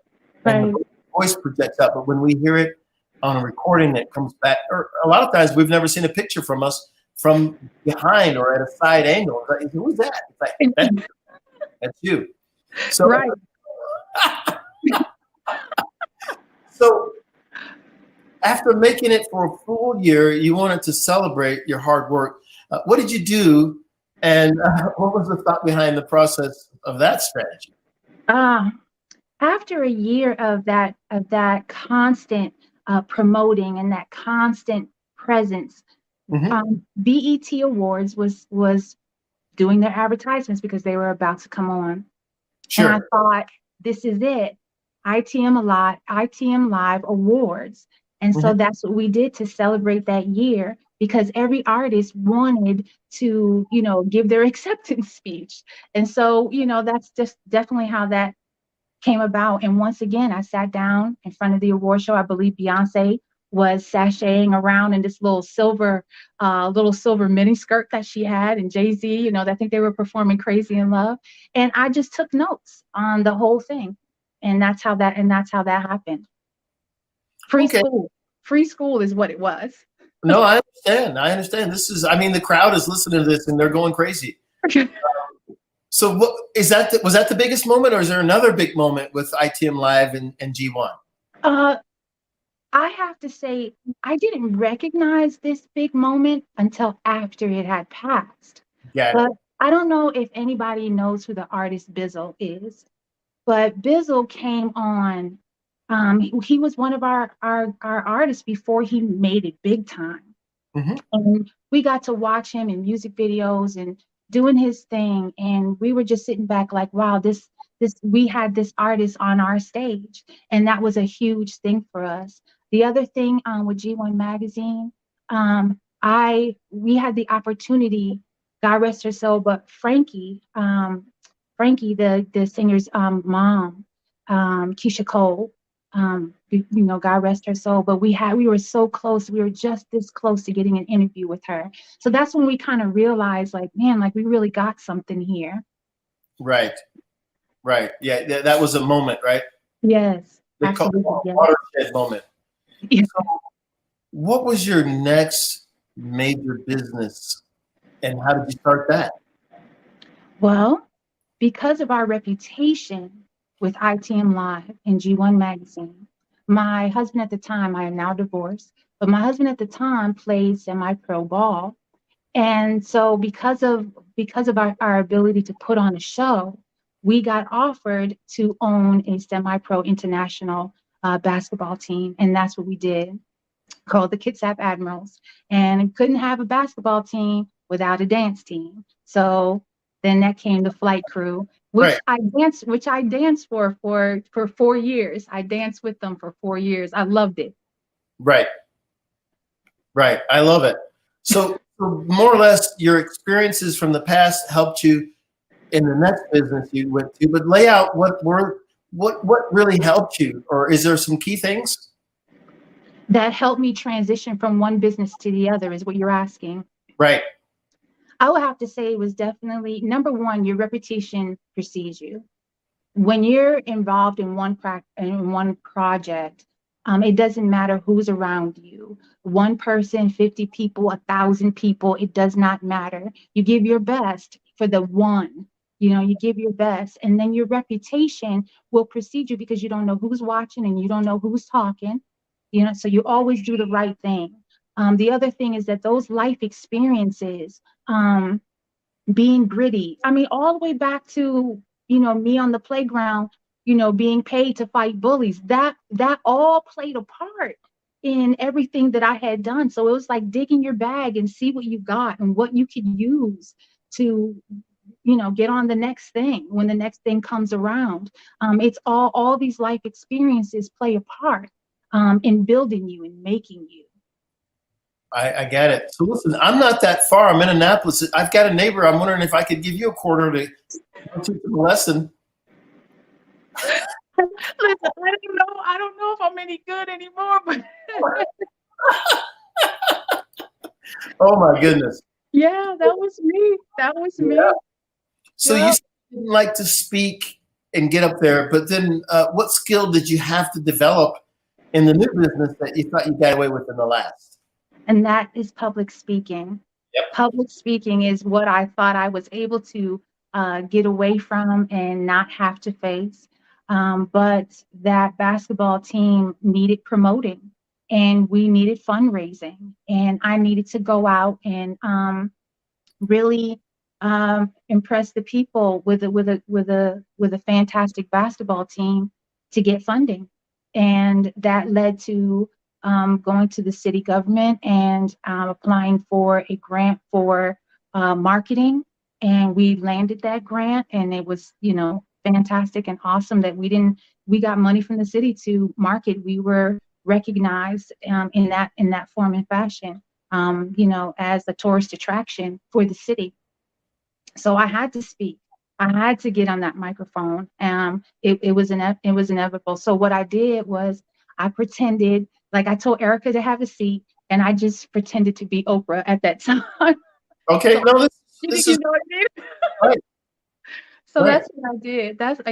And the voice projects out, but when we hear it on a recording that comes back, or a lot of times we've never seen a picture from us from behind or at a side angle. Like, who's that? It's like, that's you. So, right. So after making it for a full year, you wanted to celebrate your hard work. What did you do, and what was the thought behind the process of that strategy? After a year of that constant promoting and that constant presence, BET Awards was doing their advertisements, because they were about to come on. Sure. And I thought, this is it. ITM Live Awards. And so that's what we did to celebrate that year, because every artist wanted to, give their acceptance speech. And so, that's just definitely how that came about. And once again, I sat down in front of the award show. I believe Beyonce was sashaying around in this little silver mini skirt that she had, and Jay-Z, I think they were performing Crazy in Love. And I just took notes on the whole thing. And that's how that happened. Free school is what it was. No, I understand. This is, the crowd is listening to this and they're going crazy. So what is that? Was that the biggest moment, or is there another big moment with ITM Live and G1? I have to say, I didn't recognize this big moment until after it had passed. Yeah. But I don't know if anybody knows who the artist Bizzle is, but Bizzle came on. He was one of our artists before he made it big time. Mm-hmm. And we got to watch him in music videos and doing his thing. And we were just sitting back like, wow, we had this artist on our stage. And that was a huge thing for us. The other thing with G1 Magazine, we had the opportunity, God rest her soul, but Frankie, the singer's mom, Keisha Cole, God rest her soul, but we were so close. We were just this close to getting an interview with her. So that's when we kind of realized, like, man, like we really got something here. Right. Yeah, that was a moment, right? Yes. They call it a watershed moment. Yeah. So what was your next major business, and how did you start that? Well, because of our reputation with ITM Live and G1 Magazine, my husband at the time, I am now divorced, but my husband at the time played semi-pro ball. And so because of our ability to put on a show, we got offered to own a semi-pro international basketball team. And that's what we did, called the Kitsap Admirals. And couldn't have a basketball team without a dance team. So then that came the flight crew, which I danced for 4 years. I danced with them for 4 years. I loved it. Right. I love it. So more or less your experiences from the past helped you in the next business you went to, but lay out what really helped you, or is there some key things that helped me transition from one business to the other, is what you're asking? Right. I would have to say it was definitely, number one, your reputation precedes you. When you're involved in one project, it doesn't matter who's around you. One person, 50 people, 1,000 people, it does not matter. You give your best for the one. You give your best, and then your reputation will precede you because you don't know who's watching and you don't know who's talking. So you always do the right thing. The other thing is that those life experiences, being gritty, all the way back to, me on the playground, being paid to fight bullies, that all played a part in everything that I had done. So it was like digging your bag and see what you got and what you could use to, get on the next thing when the next thing comes around. It's all these life experiences play a part in building you and making you. I get it. So listen, I'm not that far. I'm in Annapolis. I've got a neighbor. I'm wondering if I could give you a quarter to teach them a lesson. Listen, I don't know if I'm any good anymore, but oh my goodness. Yeah, that was me. Me. So you didn't like to speak and get up there, but then what skill did you have to develop in the new business that you thought you got away with in the last? And that is public speaking. Yep. Public speaking is what I thought I was able to get away from and not have to face. But that basketball team needed promoting, and we needed fundraising, and I needed to go out and really impress the people with a fantastic basketball team to get funding, and that led to going to the city government and applying for a grant for marketing, and we landed that grant, and it was fantastic and awesome that we got money from the city to market. We were recognized in that form and fashion, as a tourist attraction for the city. So I had to speak. I had to get on that microphone. It was inevitable. So what I did was I pretended, like I told Erica to have a seat, and I just pretended to be Oprah at that time. Okay, no, this is what I did? right. So right. That's what I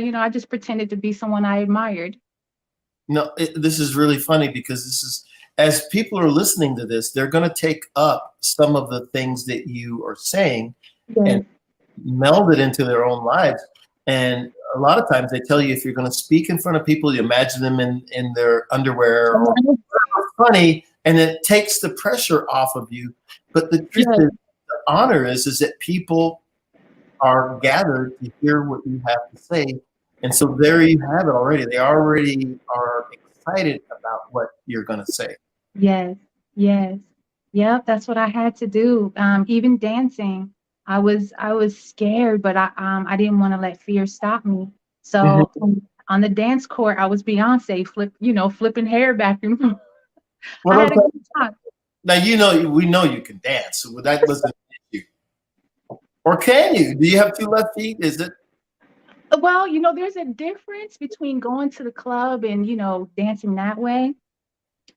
did. I just pretended to be someone I admired. No, this is really funny because this is, as people are listening to this, they're going to take up some of the things that you are saying, Yes. and meld it into their own lives. And a lot of times they tell you if you're going to speak in front of people, you imagine them in their underwear or funny, and it takes the pressure off of you. But the truth is, the honor is that people are gathered to hear what you have to say. And so there you have it already. They already are excited about what you're going to say. Yes, yes. Yep, that's what I had to do. Even dancing, I was scared, but I didn't want to let fear stop me. So on the dance court, I was Beyonce, flipping hair back and forth. Well, I had a good time. now we know you can dance. So that wasn't an issue. Or can you? Do you have 2 left feet? Is it? Well, there's a difference between going to the club and, dancing that way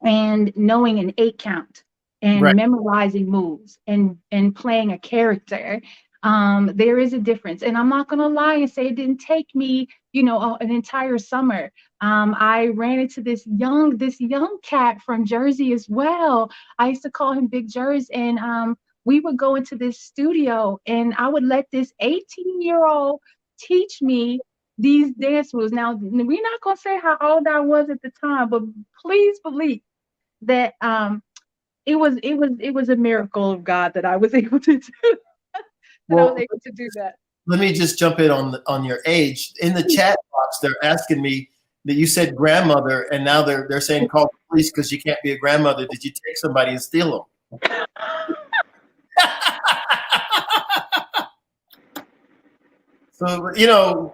and knowing an 8 count and Right. memorizing moves and playing a character. There is a difference. And I'm not going to lie and say it didn't take me, an entire summer. I ran into this young cat from Jersey as well. I used to call him Big Jers. And we would go into this studio and I would let this 18-year-old teach me these dance moves. Now, we're not going to say how old I was at the time, but please believe that it was a miracle of God that I was able to do that. Let me just jump in on your age. In the chat box, they're asking me that you said grandmother, and now they're saying call the police because you can't be a grandmother. Did you take somebody and steal them? So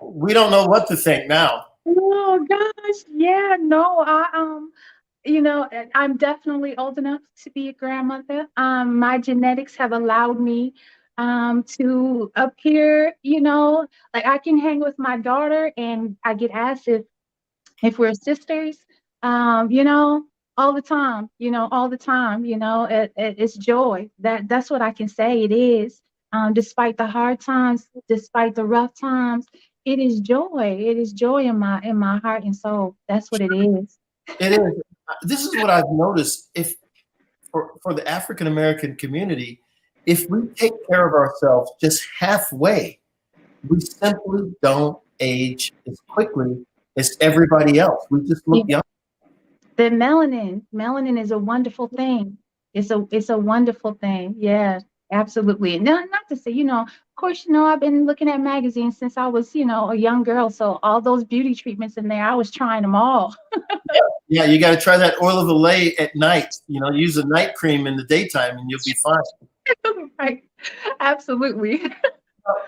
we don't know what to think now. Oh gosh, yeah, no, I'm definitely old enough to be a grandmother. My genetics have allowed me to appear, like I can hang with my daughter and I get asked if we're sisters, all the time, it's joy. That's what I can say it is. Despite the hard times, despite the rough times, it is joy. It is joy in my heart and soul. That's what it is. It is. This is what I've noticed. If for the African American community, if we take care of ourselves just halfway, we simply don't age as quickly as everybody else. We just look young. The melanin is a wonderful thing. It's a wonderful thing. Yeah, absolutely. Not to say, of course, I've been looking at magazines since I was, a young girl. So all those beauty treatments in there, I was trying them all. Yeah, you got to try that oil of Olay at night. Use a night cream in the daytime and you'll be fine. Right. Absolutely.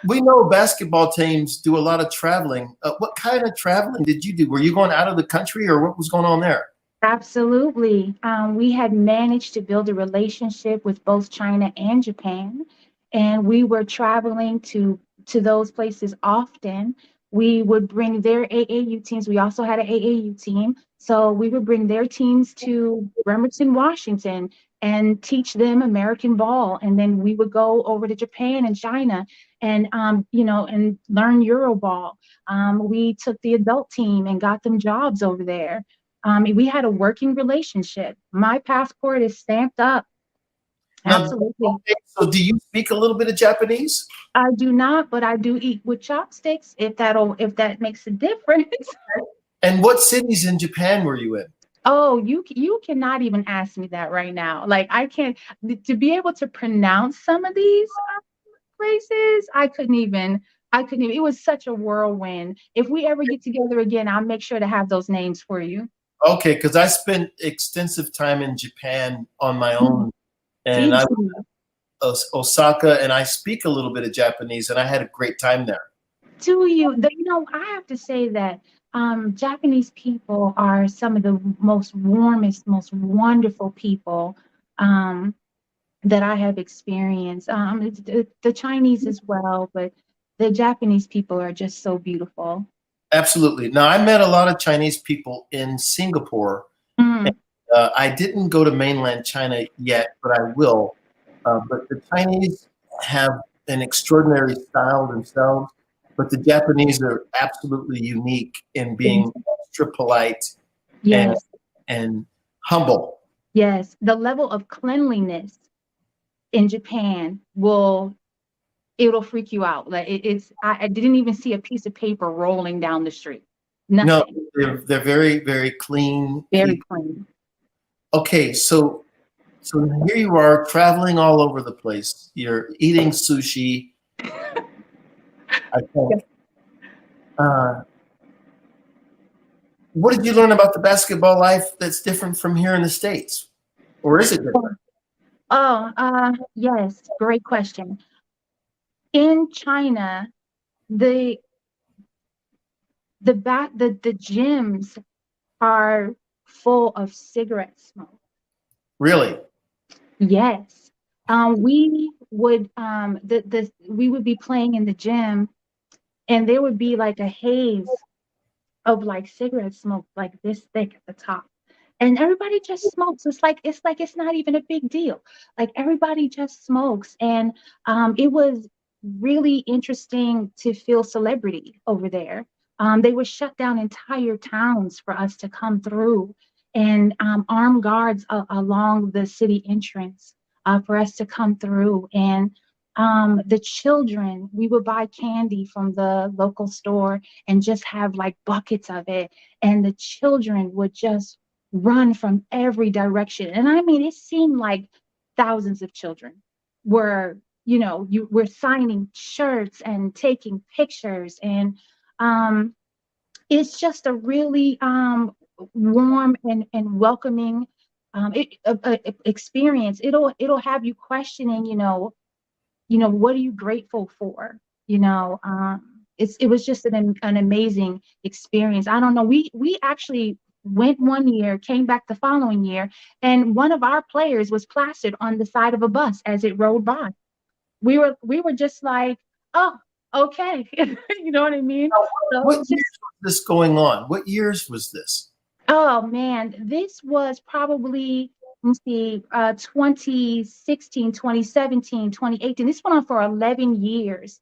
We know basketball teams do a lot of traveling. What kind of traveling did you do? Were you going out of the country or what was going on there? Absolutely. We had managed to build a relationship with both China and Japan, and we were traveling to those places often. We would bring their AAU teams. We also had an AAU team. So we would bring their teams to Bremerton, Washington, and teach them American ball. And then we would go over to Japan and China and, and learn Euro ball. We took the adult team and got them jobs over there. We had a working relationship. My passport is stamped up. Absolutely. Okay, so do you speak a little bit of Japanese? I do not, but I do eat with chopsticks if that makes a difference. And what cities in Japan were you in? Oh, you cannot even ask me that right now. Like I can't to be able to pronounce some of these places. I couldn't even. It was such a whirlwind. If we ever get together again, I'll make sure to have those names for you. Okay, because I spent extensive time in Japan on my own, and I was Osaka, and I speak a little bit of Japanese, and I had a great time there. Do you? I have to say that Japanese people are some of the most warmest, most wonderful people that I have experienced. The Chinese as well, but the Japanese people are just so beautiful. Absolutely. Now, I met a lot of Chinese people in Singapore. And, I didn't go to mainland China yet, but I will. But the Chinese have an extraordinary style themselves, but the Japanese are absolutely unique in being extra polite and humble. Yes, the level of cleanliness in Japan will it'll freak you out. Like I didn't even see a piece of paper rolling down the street. No, Nothing. they're very, very clean Very people. clean. Okay, so here you are traveling all over the place. You're eating sushi. I think. What did you learn about the basketball life that's different from here in the States? Or is it different? Yes, great question. In China, the gyms are full of cigarette smoke. Really? Yes. We would we would be playing in the gym, and there would be like a haze of like cigarette smoke like this thick at the top. And everybody just smokes. It's not even a big deal. Like everybody just smokes. And it was really interesting to feel celebrity over there. They would shut down entire towns for us to come through, and armed guards along the city entrance for us to come through. And the children, we would buy candy from the local store and just have like buckets of it. And the children would just run from every direction. And I mean, it seemed like thousands of children were, you were signing shirts and taking pictures. And it's just a really warm and welcoming experience. It'll have you questioning, what are you grateful for? It was just an amazing experience. I don't know. We actually went one year, came back the following year, and one of our players was plastered on the side of a bus as it rode by. We were just like, oh, okay. You know what I mean? What years was this going on? What years was this? Oh man, this was probably, let's see, 2016, 2017, 2018. This went on for 11 years.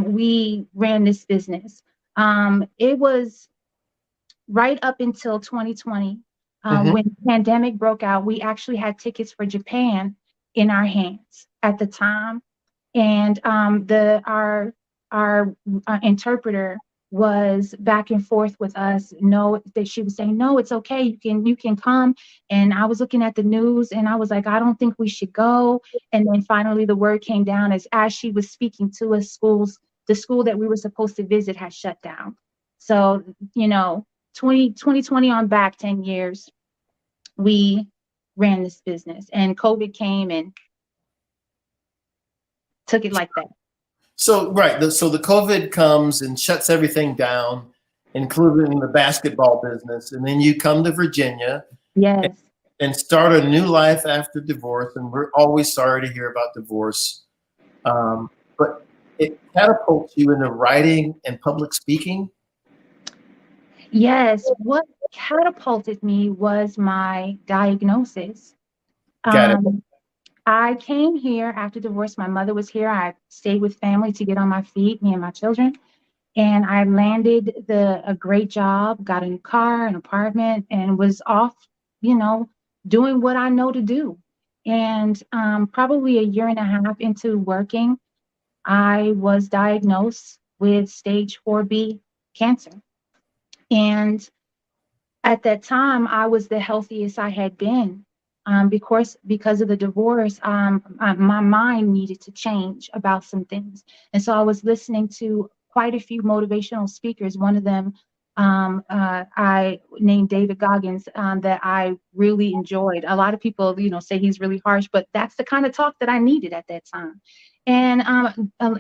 We ran this business. It was right up until 2020, when the pandemic broke out. We actually had tickets for Japan in our hands at the time. And our interpreter was back and forth with us. No, that she was saying, no, it's okay. You can come. And I was looking at the news and I was like, I don't think we should go. And then finally the word came down as she was speaking to us, the school that we were supposed to visit had shut down. So, 2020 on back 10 years, we ran this business, and COVID came and took it like that. So, right. So the COVID comes and shuts everything down, including the basketball business. And then you come to Virginia. Yes. And start a new life after divorce. And we're always sorry to hear about divorce. But it catapults you into writing and public speaking. Yes. What catapulted me was my diagnosis. Got it. I came here after divorce. My mother was here. I stayed with family to get on my feet, me and my children. And I landed a great job, got a new car, an apartment, and was off, doing what I know to do. And probably a year and a half into working, I was diagnosed with stage 4B cancer. And at that time, I was the healthiest I had been. Because of the divorce, my mind needed to change about some things. And so I was listening to quite a few motivational speakers. One of them, I named David Goggins, that I really enjoyed. A lot of people, say he's really harsh, but that's the kind of talk that I needed at that time. And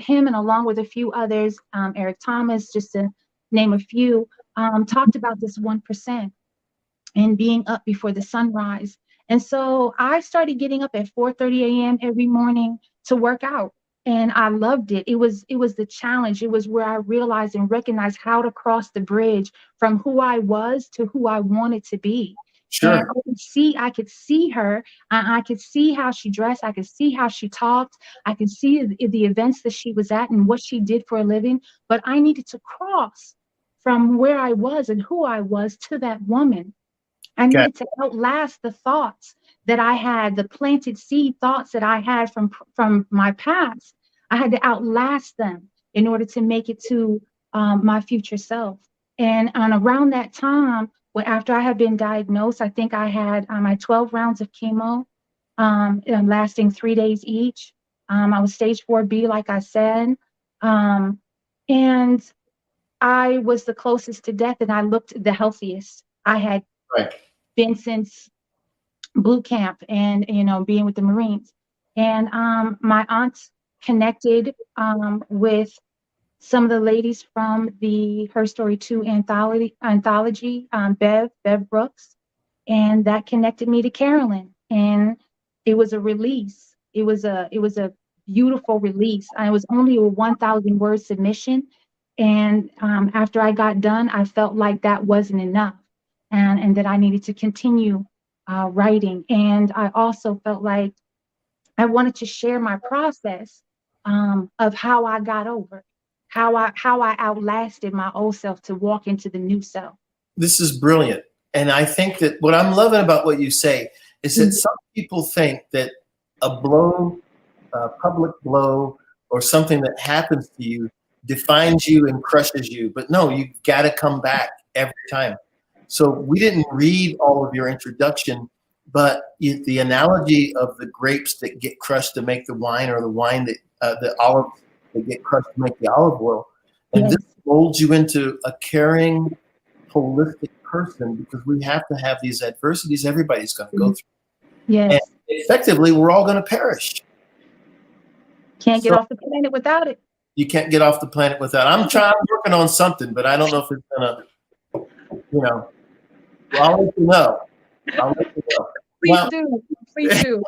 him, and along with a few others, Eric Thomas, just to name a few, talked about this 1% and being up before the sunrise. And so I started getting up at 4:30 a.m. every morning to work out. And I loved it. It was the challenge. It was where I realized and recognized how to cross the bridge from who I was to who I wanted to be. Sure. And I could see her. I could see how she dressed. I could see how she talked. I could see the events that she was at and what she did for a living. But I needed to cross from where I was and who I was to that woman. I needed to outlast the thoughts that I had, the planted seed thoughts that I had from my past. I had to outlast them in order to make it to my future self. And around that time, after I had been diagnosed, I think I had my 12 rounds of chemo, lasting 3 days each. I was stage 4B, like I said. And I was the closest to death, and I looked the healthiest I had been since boot camp and, being with the Marines. And my aunt connected with some of the ladies from the Her Story 2 anthology, Bev Brooks, and that connected me to Carolyn. And it was a release. It was a beautiful release. It was only a 1,000 word submission. And after I got done, I felt like that wasn't enough, and that I needed to continue writing. And I also felt like I wanted to share my process of how I got over, how I outlasted my old self to walk into the new self. This is brilliant. And I think that what I'm loving about what you say is that some people think that a blow, a public blow, or something that happens to you defines you and crushes you. But no, you've got to come back every time. So we didn't read all of your introduction, but the analogy of the grapes that get crushed to make the wine, or the wine that the olives that get crushed to make the olive oil, and this molds you into a caring, holistic person, because we have to have these adversities everybody's going to go through. Yes. And effectively, we're all going to perish. Can't get off the planet without it. You can't get off the planet without. I'm working on something, but I don't know if it's going to, I'll let you know. Please do.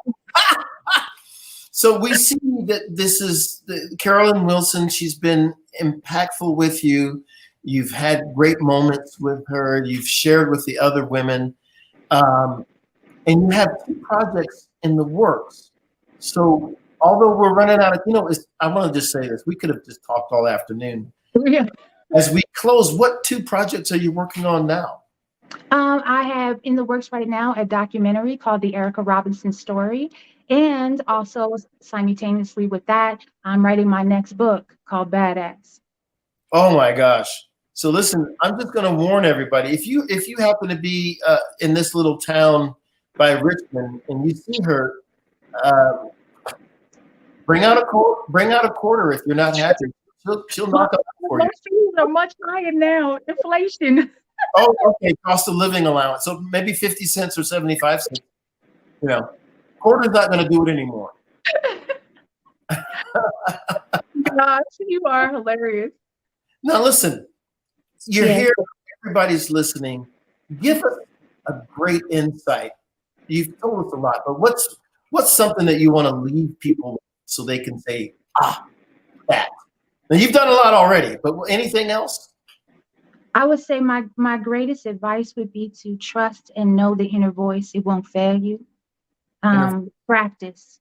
So we see that this is Carolyn Wilson. She's been impactful with you. You've had great moments with her. You've shared with the other women. And you have 2 projects in the works. So although we're running out of, I want to just say this. We could have just talked all afternoon. Yeah. As we close, what 2 projects are you working on now? I have in the works right now a documentary called The Erica Robinson Story. And also simultaneously with that, I'm writing my next book called Badass. Oh my gosh. So listen, I'm just going to warn everybody. If you happen to be in this little town by Richmond and you see her, bring out a quarter if you're not happy. She'll knock up for you. Fees are much higher now. Inflation. Oh, okay. Cost of living allowance. So maybe 50 cents or 75 cents. Quarter's not going to do it anymore. Gosh, you are hilarious. Now listen, you're here. Everybody's listening. Give us a great insight. You've told us a lot, but what's something that you want to leave people with so they can say, that. Now you've done a lot already, but anything else? I would say my greatest advice would be to trust and know the inner voice. It won't fail you. Practice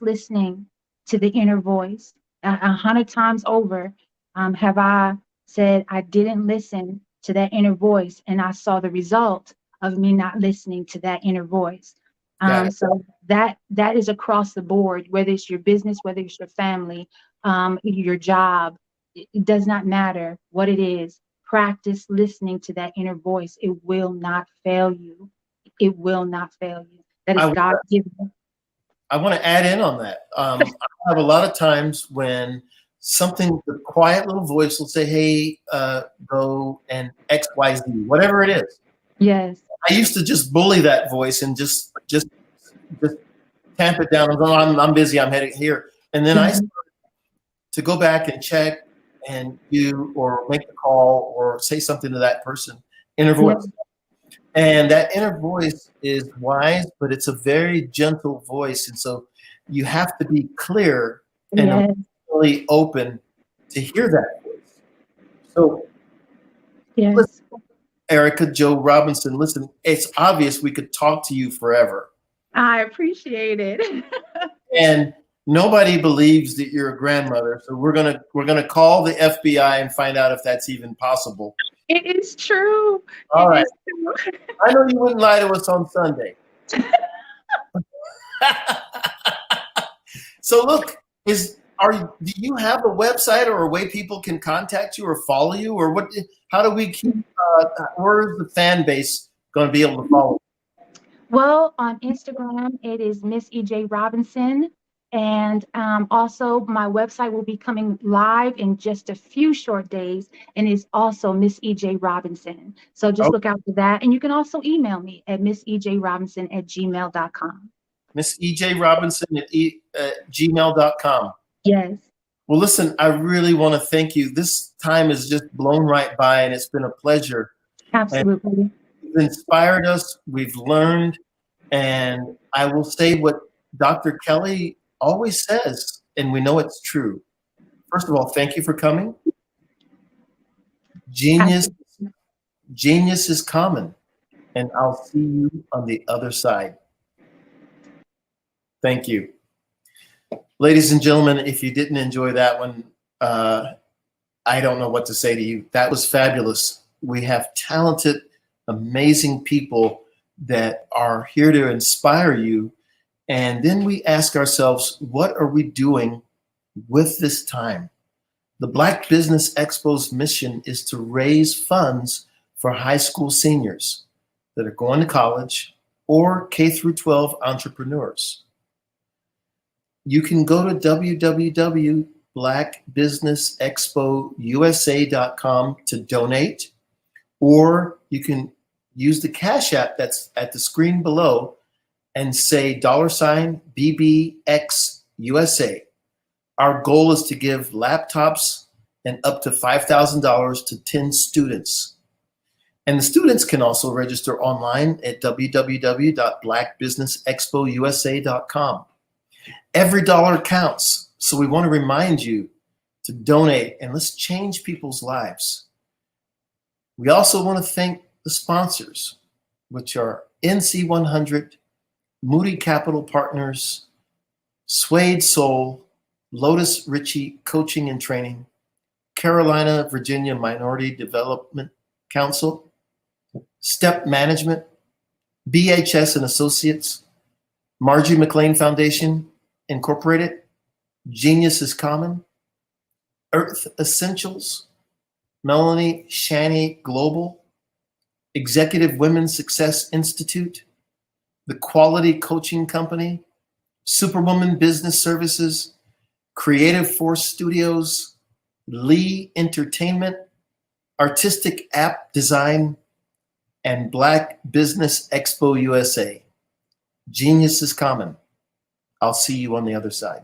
listening to the inner voice. 100 times over have I said I didn't listen to that inner voice, and I saw the result of me not listening to that inner voice. So that is across the board, whether it's your business, whether it's your family, your job. It does not matter what it is. Practice listening to that inner voice. It will not fail you. It will not fail you. That is God-given. I want to add in on that. I have a lot of times when the quiet little voice will say, hey, go and X, Y, Z, whatever it is. Yes. I used to just bully that voice and just tamp it down and go, I'm busy, I'm heading here. And then I started to go back and check and do or make a call or say something to that person, inner voice. And that inner voice is wise, but it's a very gentle voice. And so you have to be clear and really open to hear that voice. So listen, Erica Jo Robinson, listen, it's obvious we could talk to you forever. I appreciate it. And nobody believes that you're a grandmother. So we're gonna call the FBI and find out if that's even possible. It is true. All right. I know you wouldn't lie to us on Sunday. So look, do you have a website or a way people can contact you or follow you, or what? How do we keep? Where's the fan base going to be able to follow? Well, on Instagram, it is Miss EJ Robinson. And also my website will be coming live in just a few short days, and it's also Miss EJ Robinson. So just look out for that. And you can also email me at missejrobinson@gmail.com. Miss EJ Robinson at gmail.com. Yes. Well, listen, I really want to thank you. This time has just blown right by, and it's been a pleasure. Absolutely. You've inspired us. We've learned. And I will say what Dr. Kelly always says, and we know it's true. First of all, thank you for coming. Genius is common, and I'll see you on the other side. Thank you. Ladies and gentlemen, if you didn't enjoy that one, I don't know what to say to you. That was fabulous. We have talented, amazing people that are here to inspire you. And then we ask ourselves, what are we doing with this time? The Black Business Expo's mission is to raise funds for high school seniors that are going to college or K-12 entrepreneurs. You can go to www.blackbusinessexpousa.com to donate, or you can use the Cash App that's at the screen below and say $BBXUSA. Our goal is to give laptops and up to $5,000 to 10 students. And the students can also register online at www.blackbusinessexpousa.com. Every dollar counts. So we want to remind you to donate, and let's change people's lives. We also want to thank the sponsors, which are NC100, Moody Capital Partners, Suede Soul, Lotus Ritchie Coaching and Training, Carolina, Virginia Minority Development Council, Step Management, BHS and Associates, Margie McLean Foundation Incorporated, Genius is Common, Earth Essentials, Melanie Shani Global, Executive Women's Success Institute, The Quality Coaching Company, Superwoman Business Services, Creative Force Studios, Lee Entertainment, Artistic App Design, and Black Business Expo USA. Genius is common. I'll see you on the other side.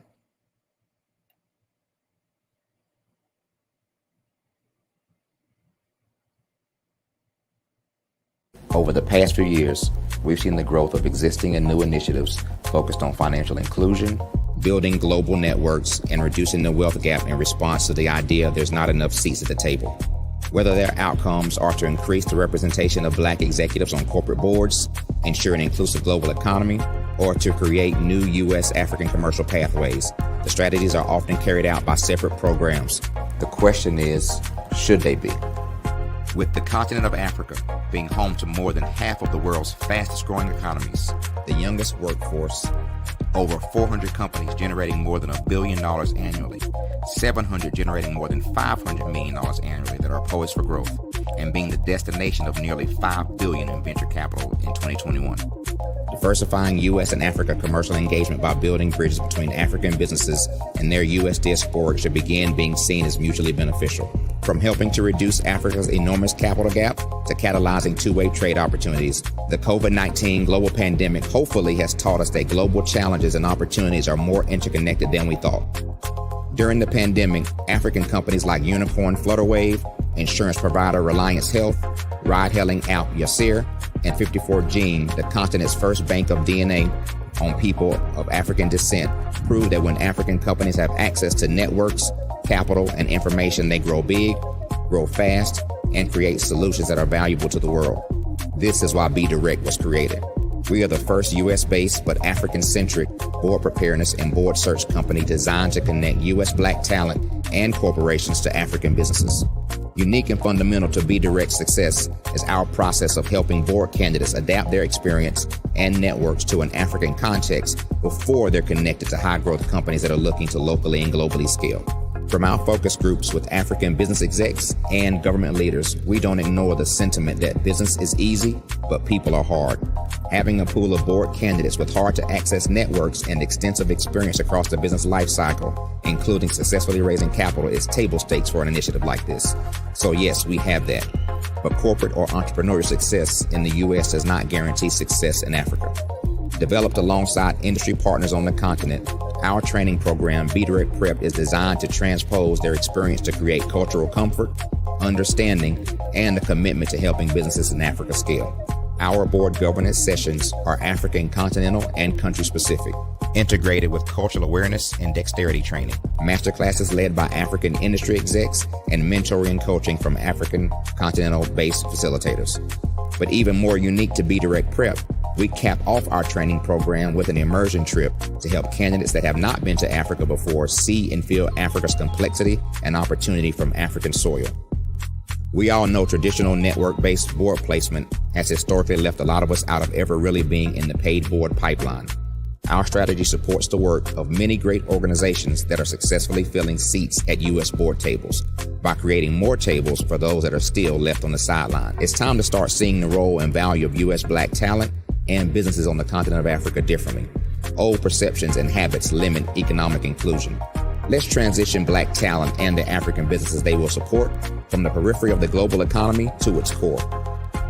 Over the past few years, we've seen the growth of existing and new initiatives focused on financial inclusion, building global networks, and reducing the wealth gap in response to the idea there's not enough seats at the table. Whether their outcomes are to increase the representation of Black executives on corporate boards, ensure an inclusive global economy, or to create new U.S. African commercial pathways, the strategies are often carried out by separate programs. The question is, should they be? With the continent of Africa being home to more than half of the world's fastest growing economies, the youngest workforce, over 400 companies generating more than $1 billion annually, 700 generating more than $500 million annually that are poised for growth, and being the destination of nearly $5 billion in venture capital in 2021. Diversifying U.S. and Africa commercial engagement by building bridges between African businesses and their U.S. diaspora should begin being seen as mutually beneficial. From helping to reduce Africa's enormous capital gap to catalyzing two-way trade opportunities, the COVID-19 global pandemic hopefully has taught us that global challenges and opportunities are more interconnected than we thought. During the pandemic, African companies like Unicorn Flutterwave, insurance provider Reliance Health, ride-hailing app Yasir, and 54Gene, the continent's first bank of DNA on people of African descent, proved that when African companies have access to networks, capital, and information, they grow big, grow fast, and create solutions that are valuable to the world. This is why Be Direct was created. We are the first U.S.-based but African-centric board preparedness and board search company designed to connect U.S. Black talent and corporations to African businesses. Unique and fundamental to Be Direct's success is our process of helping board candidates adapt their experience and networks to an African context before they're connected to high-growth companies that are looking to locally and globally scale. From our focus groups with African business execs and government leaders, we don't ignore the sentiment that business is easy, but people are hard. Having a pool of board candidates with hard-to-access networks and extensive experience across the business life cycle, including successfully raising capital, is table stakes for an initiative like this. So yes, we have that. But corporate or entrepreneurial success in the U.S. does not guarantee success in Africa. Developed alongside industry partners on the continent, our training program, Be Direct Prep, is designed to transpose their experience to create cultural comfort, understanding, and a commitment to helping businesses in Africa scale. Our board governance sessions are African, continental, and country-specific, integrated with cultural awareness and dexterity training. Masterclasses led by African industry execs and mentoring and coaching from African continental-based facilitators. But even more unique to Be Direct Prep, we cap off our training program with an immersion trip to help candidates that have not been to Africa before see and feel Africa's complexity and opportunity from African soil. We all know traditional network-based board placement has historically left a lot of us out of ever really being in the paid board pipeline. Our strategy supports the work of many great organizations that are successfully filling seats at U.S. board tables by creating more tables for those that are still left on the sideline. It's time to start seeing the role and value of U.S. Black talent and businesses on the continent of Africa differently. Old perceptions and habits limit economic inclusion. Let's transition Black talent and the African businesses they will support from the periphery of the global economy to its core.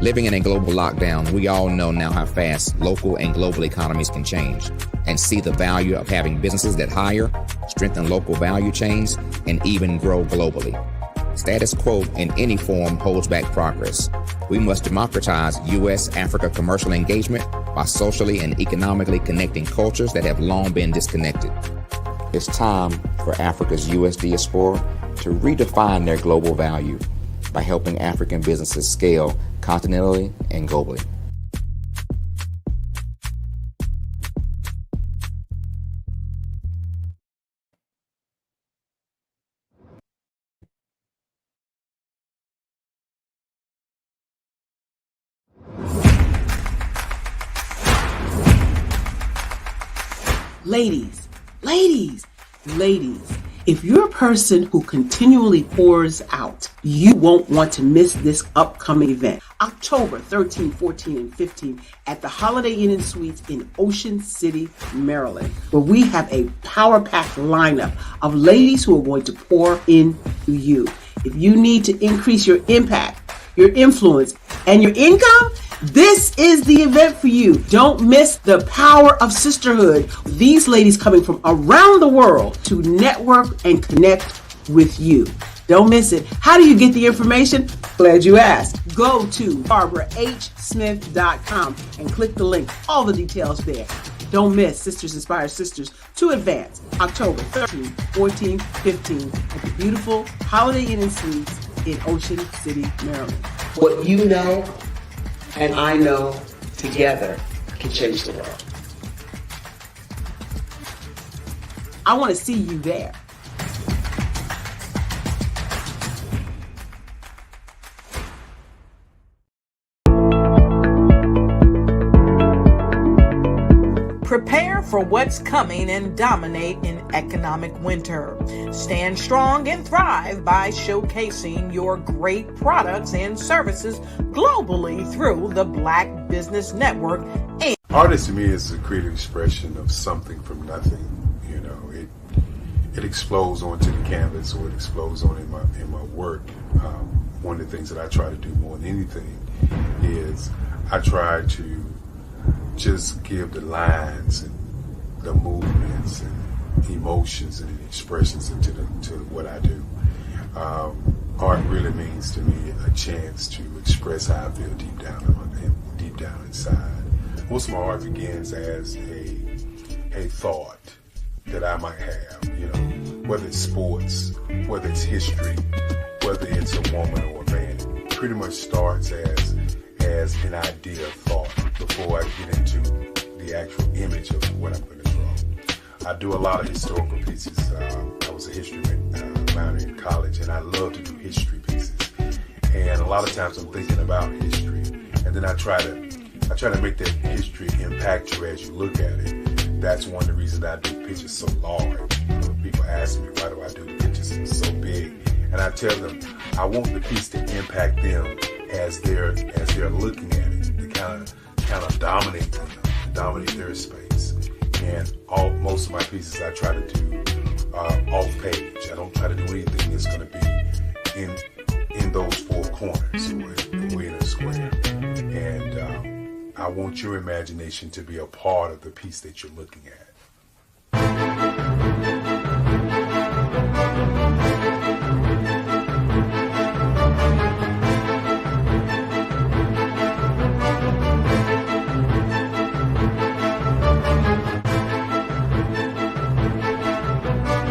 Living in a global lockdown, we all know now how fast local and global economies can change and see the value of having businesses that hire, strengthen local value chains, and even grow globally. Status quo in any form holds back progress. We must democratize U.S.-Africa commercial engagement by socially and economically connecting cultures that have long been disconnected. It's time for Africa's U.S. diaspora to redefine their global value by helping African businesses scale continentally and globally. Ladies, if you're a person who continually pours out, you won't want to miss this upcoming event. October 13, 14, and 15 at the Holiday Inn and Suites in Ocean City, Maryland, where we have a power-packed lineup of ladies who are going to pour into you. If you need to increase your impact, your influence, and your income, this is the event for you. Don't miss the power of sisterhood. These ladies coming from around the world to network and connect with you. Don't miss it. How do you get the information? Glad you asked. Go to barbarahsmith.com and click the link. All the details there. Don't miss Sisters Inspire Sisters to Advance, October 13, 14, 15 at the beautiful Holiday Inn and Suites in Ocean City, Maryland. What you know and I know together can change the world. I want to see you there. Prepare for what's coming and dominate in economic winter. Stand strong and thrive by showcasing your great products and services globally through the Black Business Network. Artist to me is a creative expression of something from nothing. You know, it explodes onto the canvas, or it explodes on in my work. One of the things that I try to do more than anything is I try to just give the lines and the movements and emotions and expressions into what I do. Art really means to me a chance to express how I feel deep down inside. Most of my art begins as a thought that I might have, you know, whether it's sports, whether it's history, whether it's a woman or a man. It pretty much starts as an idea of thought before I get into the actual image of what I'm going to draw. I do a lot of historical pieces. I was a history minor in college, and I love to do history pieces. And a lot of times I'm thinking about history, and then I try to make that history impact you as you look at it. That's one of the reasons I do pictures so large. People ask me, why do I do the pictures so big? And I tell them, I want the piece to impact them as they're looking at it, to kind of dominate them, dominate their space. And most of my pieces I try to do off page. I don't try to do anything that's going to be in those four corners, or in a square. And I want your imagination to be a part of the piece that you're looking at.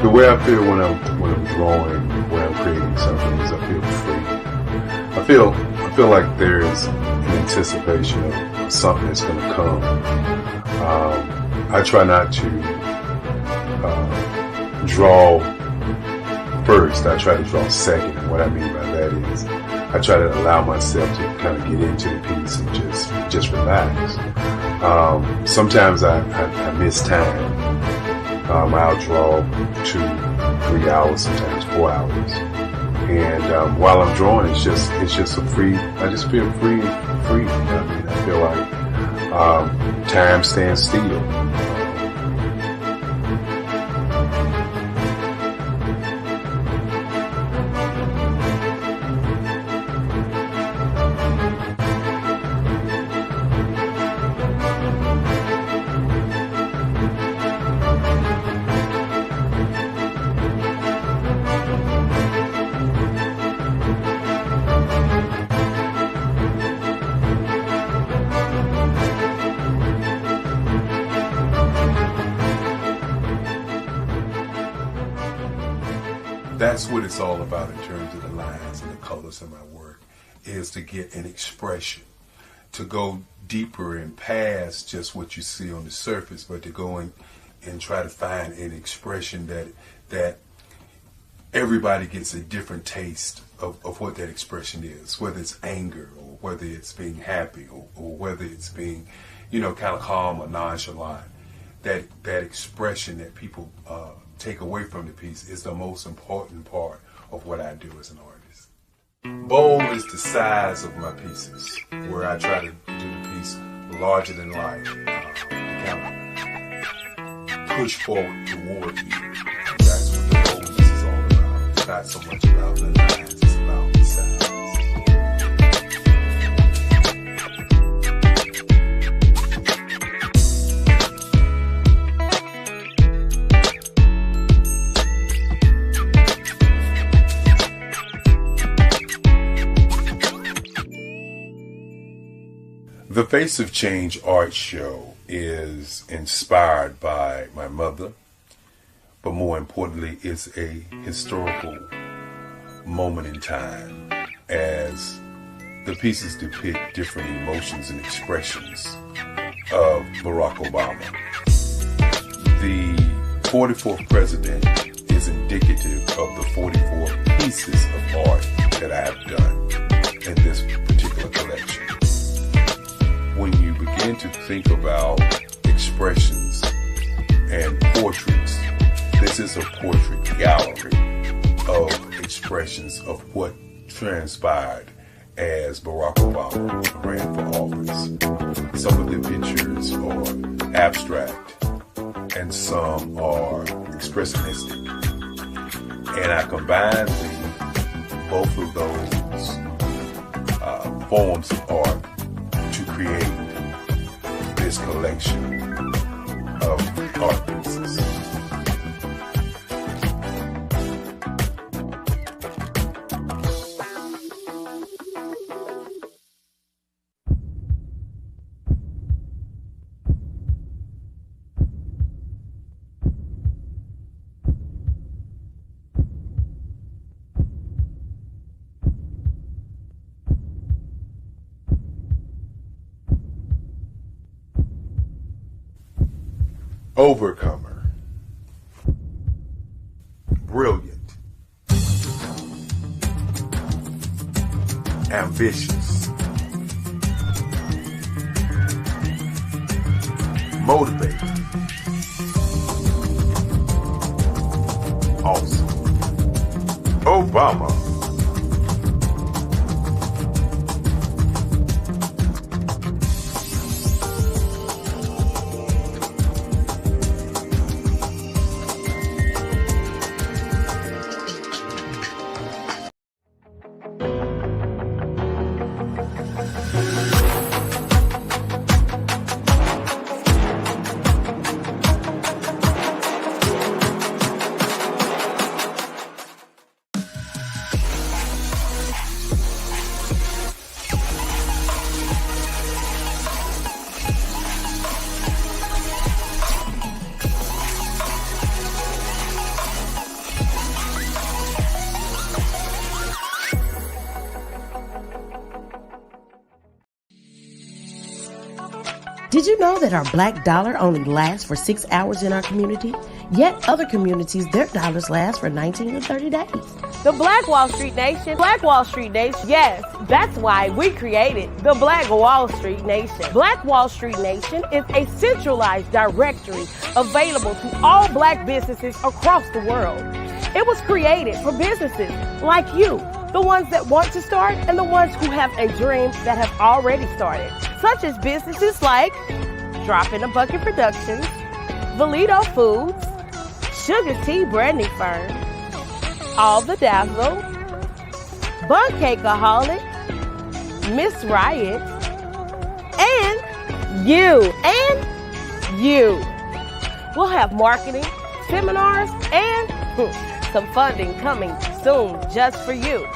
The way I feel when I'm drawing, when I'm creating something, is I feel free. I feel like there's an anticipation of something that's going to come. I try not to draw first. I try to draw second. And what I mean by that is I try to allow myself to kind of get into the piece and just relax. Sometimes I miss time. I'll draw 2-3 hours, sometimes 4 hours. And while I'm drawing, it's just a free. I just feel free. I mean, I feel like time stands still. That's what it's all about in terms of the lines and the colors of my work, is to get an expression, to go deeper and past just what you see on the surface, but to go in and try to find an expression that everybody gets a different taste of what that expression is, whether it's anger or whether it's being happy or whether it's being, kind of calm or nonchalant. That expression that people take away from the piece is the most important part of what I do as an artist. Bold is the size of my pieces, where I try to do the piece larger than life, to kind of push forward toward you. That's what the boldness is all about. It's not so much about the lines, it's about the size. The Face of Change art show is inspired by my mother, but more importantly, it's a historical moment in time as the pieces depict different emotions and expressions of Barack Obama. The 44th president is indicative of the 44 pieces of art that I have done in this particular collection. When you begin to think about expressions and portraits, this is a portrait gallery of expressions of what transpired as Barack Obama ran for office. Some of the pictures are abstract and some are expressionistic. And I combined both of those forms of art to create this collection of art pieces. Overcomer. Brilliant. ambitious, motivated, awesome. Obama. Did you know that our black dollar only lasts for 6 hours in our community? Yet other communities, their dollars last for 19 to 30 days. The Black Wall Street Nation. Black Wall Street Nation. Yes, that's why we created the Black Wall Street Nation. Black Wall Street Nation is a centralized directory available to all black businesses across the world. It was created for businesses like you, the ones that want to start and the ones who have a dream that have already started, such as businesses like Drop in a Bucket Productions, Valito Foods, Sugar Tea Branding Firm, All the Dazzle, Bun Cakeaholic, Miss Riot, and you. We'll have marketing, seminars, and some funding coming soon just for you.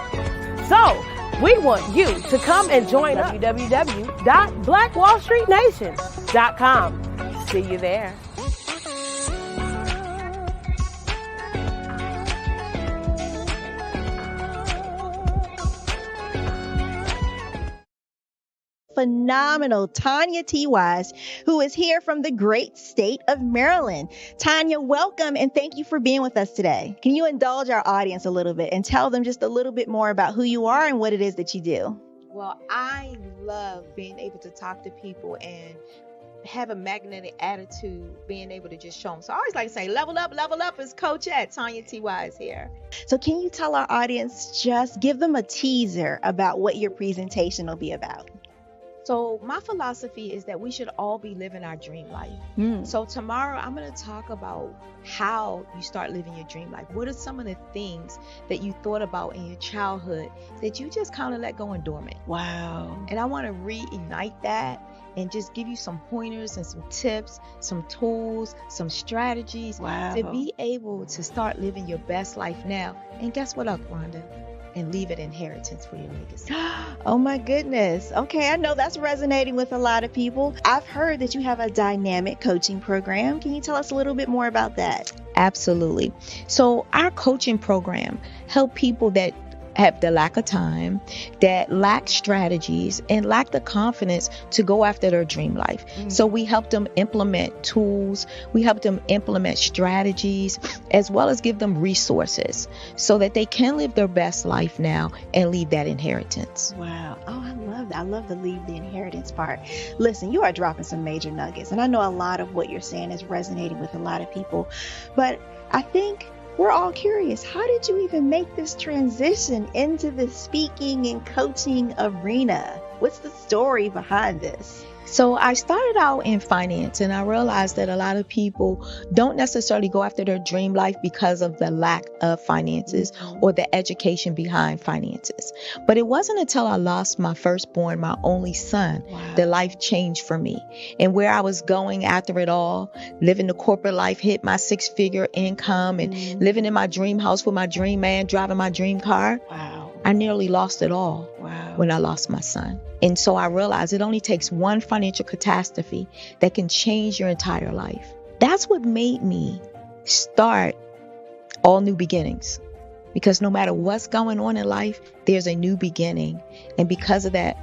So, we want you to come and join us. www.blackwallstreetnation.com. See you there. Phenomenal Tanya T. Wise, who is here from the great state of Maryland. Tanya, welcome and thank you for being with us today. Can you indulge our audience a little bit and tell them just a little bit more about who you are and what it is that you do? Well, I love being able to talk to people and have a magnetic attitude, being able to just show them. So I always like to say, level up is Coach at Tanya T. Wise here. So can you tell our audience, just give them a teaser about what your presentation will be about? So my philosophy is that we should all be living our dream life. So tomorrow I'm going to talk about how you start living your dream life. What are some of the things that you thought about in your childhood that you just kind of let go and dormant? Wow. And I want to reignite that and just give you some pointers and some tips, some tools, some strategies to be able to start living your best life now. And guess what, Rhonda? And leave an inheritance for your legacy. Oh my goodness. Okay, I know that's resonating with a lot of people. I've heard that you have a dynamic coaching program. Can you tell us a little bit more about that? Absolutely. So our coaching program help people that have the lack of time, that lack strategies, and lack the confidence to go after their dream life. So we help them implement tools, we help them implement strategies, as well as give them resources so that they can live their best life now and leave that inheritance. Wow. Oh, I love that. I love the leave the inheritance part. Listen, you are dropping some major nuggets, and I know a lot of what you're saying is resonating with a lot of people, but I think we're all curious. How did you even make this transition into the speaking and coaching arena? What's the story behind this? So I started out in finance, and I realized that a lot of people don't necessarily go after their dream life because of the lack of finances or the education behind finances. But it wasn't until I lost my firstborn, my only son, that life changed for me. And where I was going after it all, living the corporate life, hit my 6-figure income and living in my dream house with my dream man, driving my dream car. I nearly lost it all when I lost my son. And so I realized it only takes one financial catastrophe that can change your entire life. That's what made me start All New Beginnings. Because no matter what's going on in life, there's a new beginning. And because of that,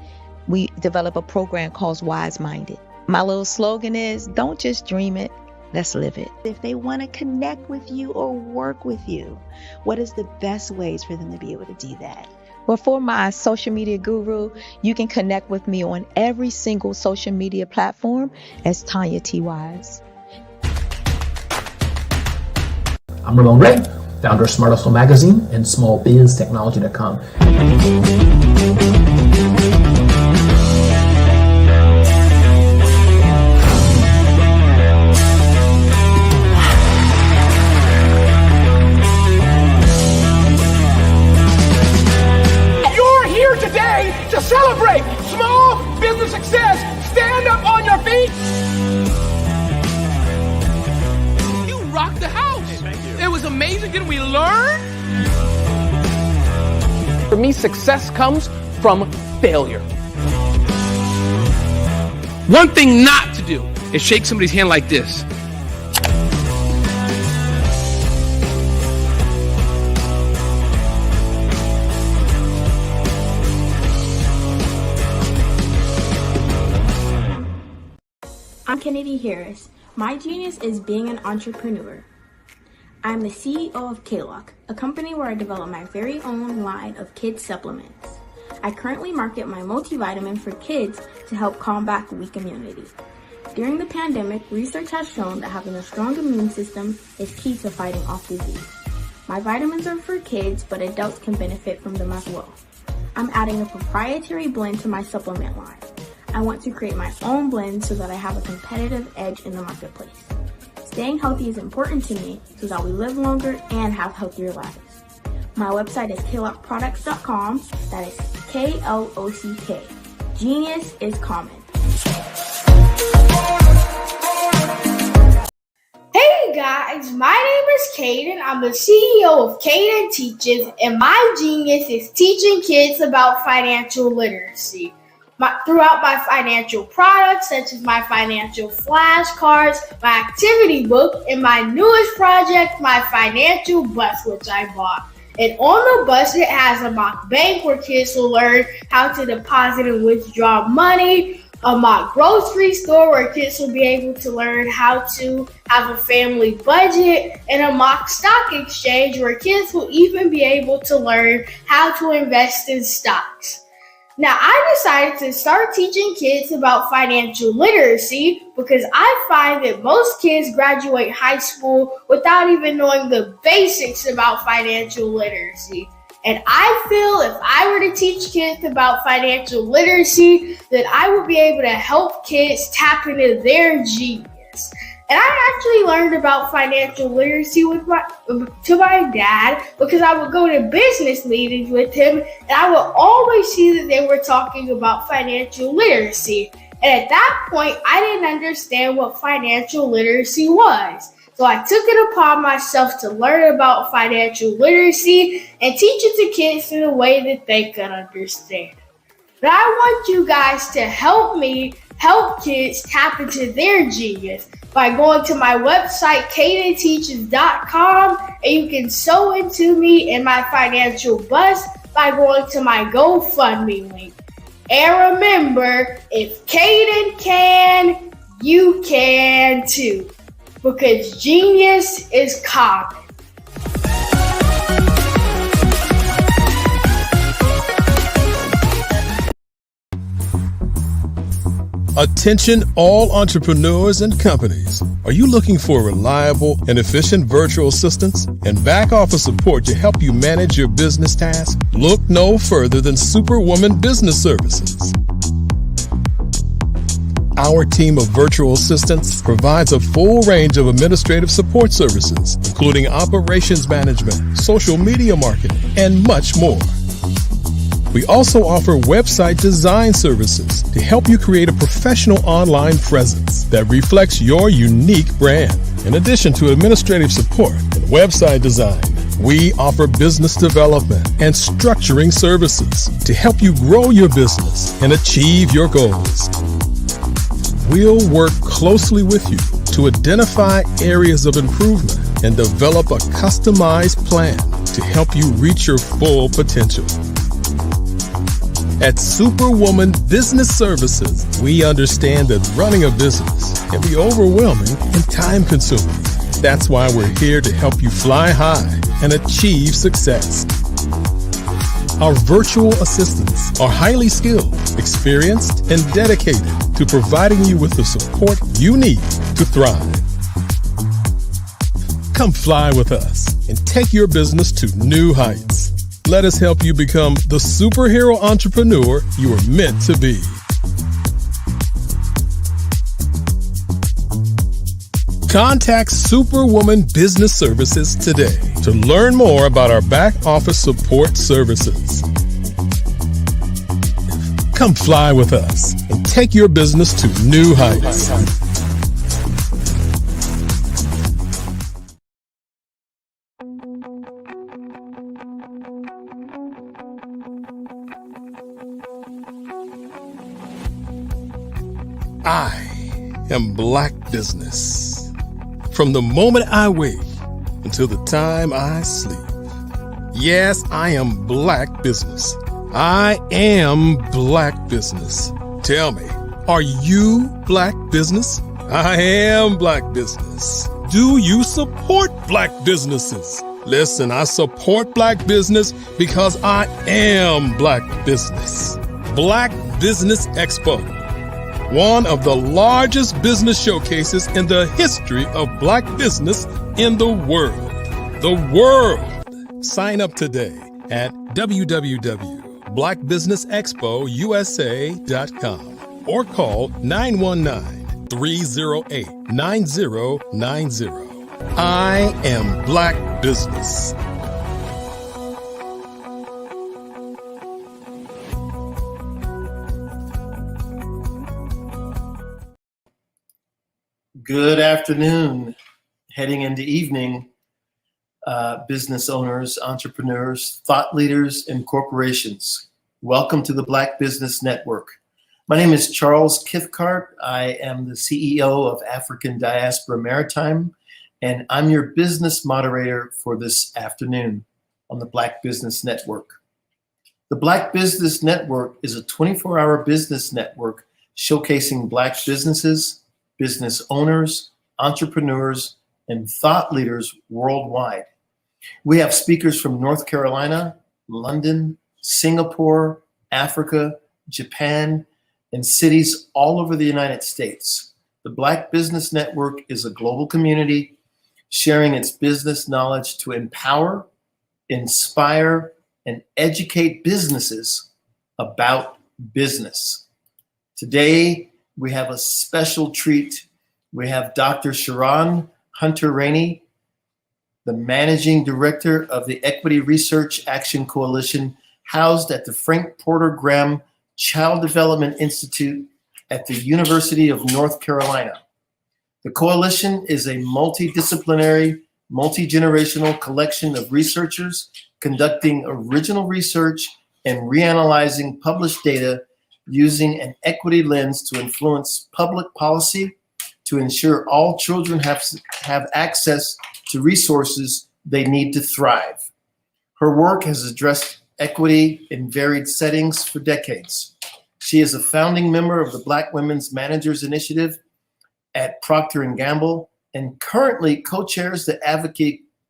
we develop a program called Wise Minded. My little slogan is, don't just dream it, let's live it. If they want to connect with you or work with you, what is the best ways for them to be able to do that? Well, for my social media guru, you can connect with me on every single social media platform as Tanya T. Wise. I'm Ramon Ray, founder of Smart Hustle Magazine and smallbiztechnology.com. You're here today to celebrate small business success. Stand up on your feet. You rocked the house. It was amazing. Didn't we learn? For me, success comes from failure. One thing not to do is shake somebody's hand like this. I'm Kennedy Harris. My genius is being an entrepreneur. I'm the CEO of KLOC, a company where I develop my very own line of kids supplements. I currently market my multivitamin for kids to help combat weak immunity. During the pandemic, research has shown that having a strong immune system is key to fighting off disease. My vitamins are for kids, but adults can benefit from them as well. I'm adding a proprietary blend to my supplement line. I want to create my own blend so that I have a competitive edge in the marketplace. Staying healthy is important to me so that we live longer and have healthier lives. My website is klockproducts.com. That is KLOCK. Genius is common. Hey guys, my name is Caden. I'm the CEO of Caden Teaches, and my genius is teaching kids about financial literacy. Throughout my financial products, such as my financial flashcards, my activity book, and my newest project, my financial bus, which I bought. And on the bus, it has a mock bank where kids will learn how to deposit and withdraw money, a mock grocery store where kids will be able to learn how to have a family budget, and a mock stock exchange where kids will even be able to learn how to invest in stocks. Now, I decided to start teaching kids about financial literacy because I find that most kids graduate high school without even knowing the basics about financial literacy. And I feel if I were to teach kids about financial literacy, that I would be able to help kids tap into their genius. And I actually learned about financial literacy to my dad because I would go to business meetings with him and I would always see that they were talking about financial literacy. And at that point, I didn't understand what financial literacy was. So I took it upon myself to learn about financial literacy and teach it to kids in a way that they could understand. But I want you guys to help me help kids tap into their genius by going to my website, cadenteaches.com, and you can sew into me in my financial bus by going to my GoFundMe link. And remember, if Caden can, you can too, because genius is common. Attention all entrepreneurs and companies. Are you looking for reliable and efficient virtual assistants and back office support to help you manage your business tasks? Look no further than Superwoman Business Services. Our team of virtual assistants provides a full range of administrative support services, including operations management, social media marketing, and much more. We also offer website design services to help you create a professional online presence that reflects your unique brand. In addition to administrative support and website design, we offer business development and structuring services to help you grow your business and achieve your goals. We'll work closely with you to identify areas of improvement and develop a customized plan to help you reach your full potential. At Superwoman Business Services, we understand that running a business can be overwhelming and time-consuming. That's why we're here to help you fly high and achieve success. Our virtual assistants are highly skilled, experienced, and dedicated to providing you with the support you need to thrive. Come fly with us and take your business to new heights. Let us help you become the superhero entrepreneur you are meant to be. Contact Superwoman Business Services today to learn more about our back office support services. Come fly with us and take your business to new heights. I am Black Business. From the moment I wake until the time I sleep. Yes, I am Black Business. I am Black Business. Tell me, are you Black Business? I am Black Business. Do you support Black businesses? Listen, I support Black business because I am Black Business. Black Business Expo, one of the largest business showcases in the history of Black business in the world. The world! Sign up today at www.blackbusinessexpousa.com or call 919-308-9090. I am Black Business. Good afternoon, heading into evening, business owners, entrepreneurs, thought leaders, and corporations. Welcome to the Black Business Network. My name is Charles Cathcart. I am the CEO of African Diaspora Maritime, and I'm your business moderator for this afternoon on the Black Business Network. The Black Business Network is a 24-hour business network showcasing Black businesses, business owners, entrepreneurs, and thought leaders worldwide. We have speakers from North Carolina, London, Singapore, Africa, Japan, and cities all over the United States. The Black Business Network is a global community sharing its business knowledge to empower, inspire, and educate businesses about business. Today, we have a special treat. We have Dr. Sharon Hunter-Rainey, the Managing Director of the Equity Research Action Coalition, housed at the Frank Porter Graham Child Development Institute at the University of North Carolina. The coalition is a multidisciplinary, multi-generational collection of researchers conducting original research and reanalyzing published data using an equity lens to influence public policy to ensure all children have access to resources they need to thrive. Her work has addressed equity in varied settings for decades. She is a founding member of the Black Women's Managers Initiative at Procter & Gamble and currently co-chairs the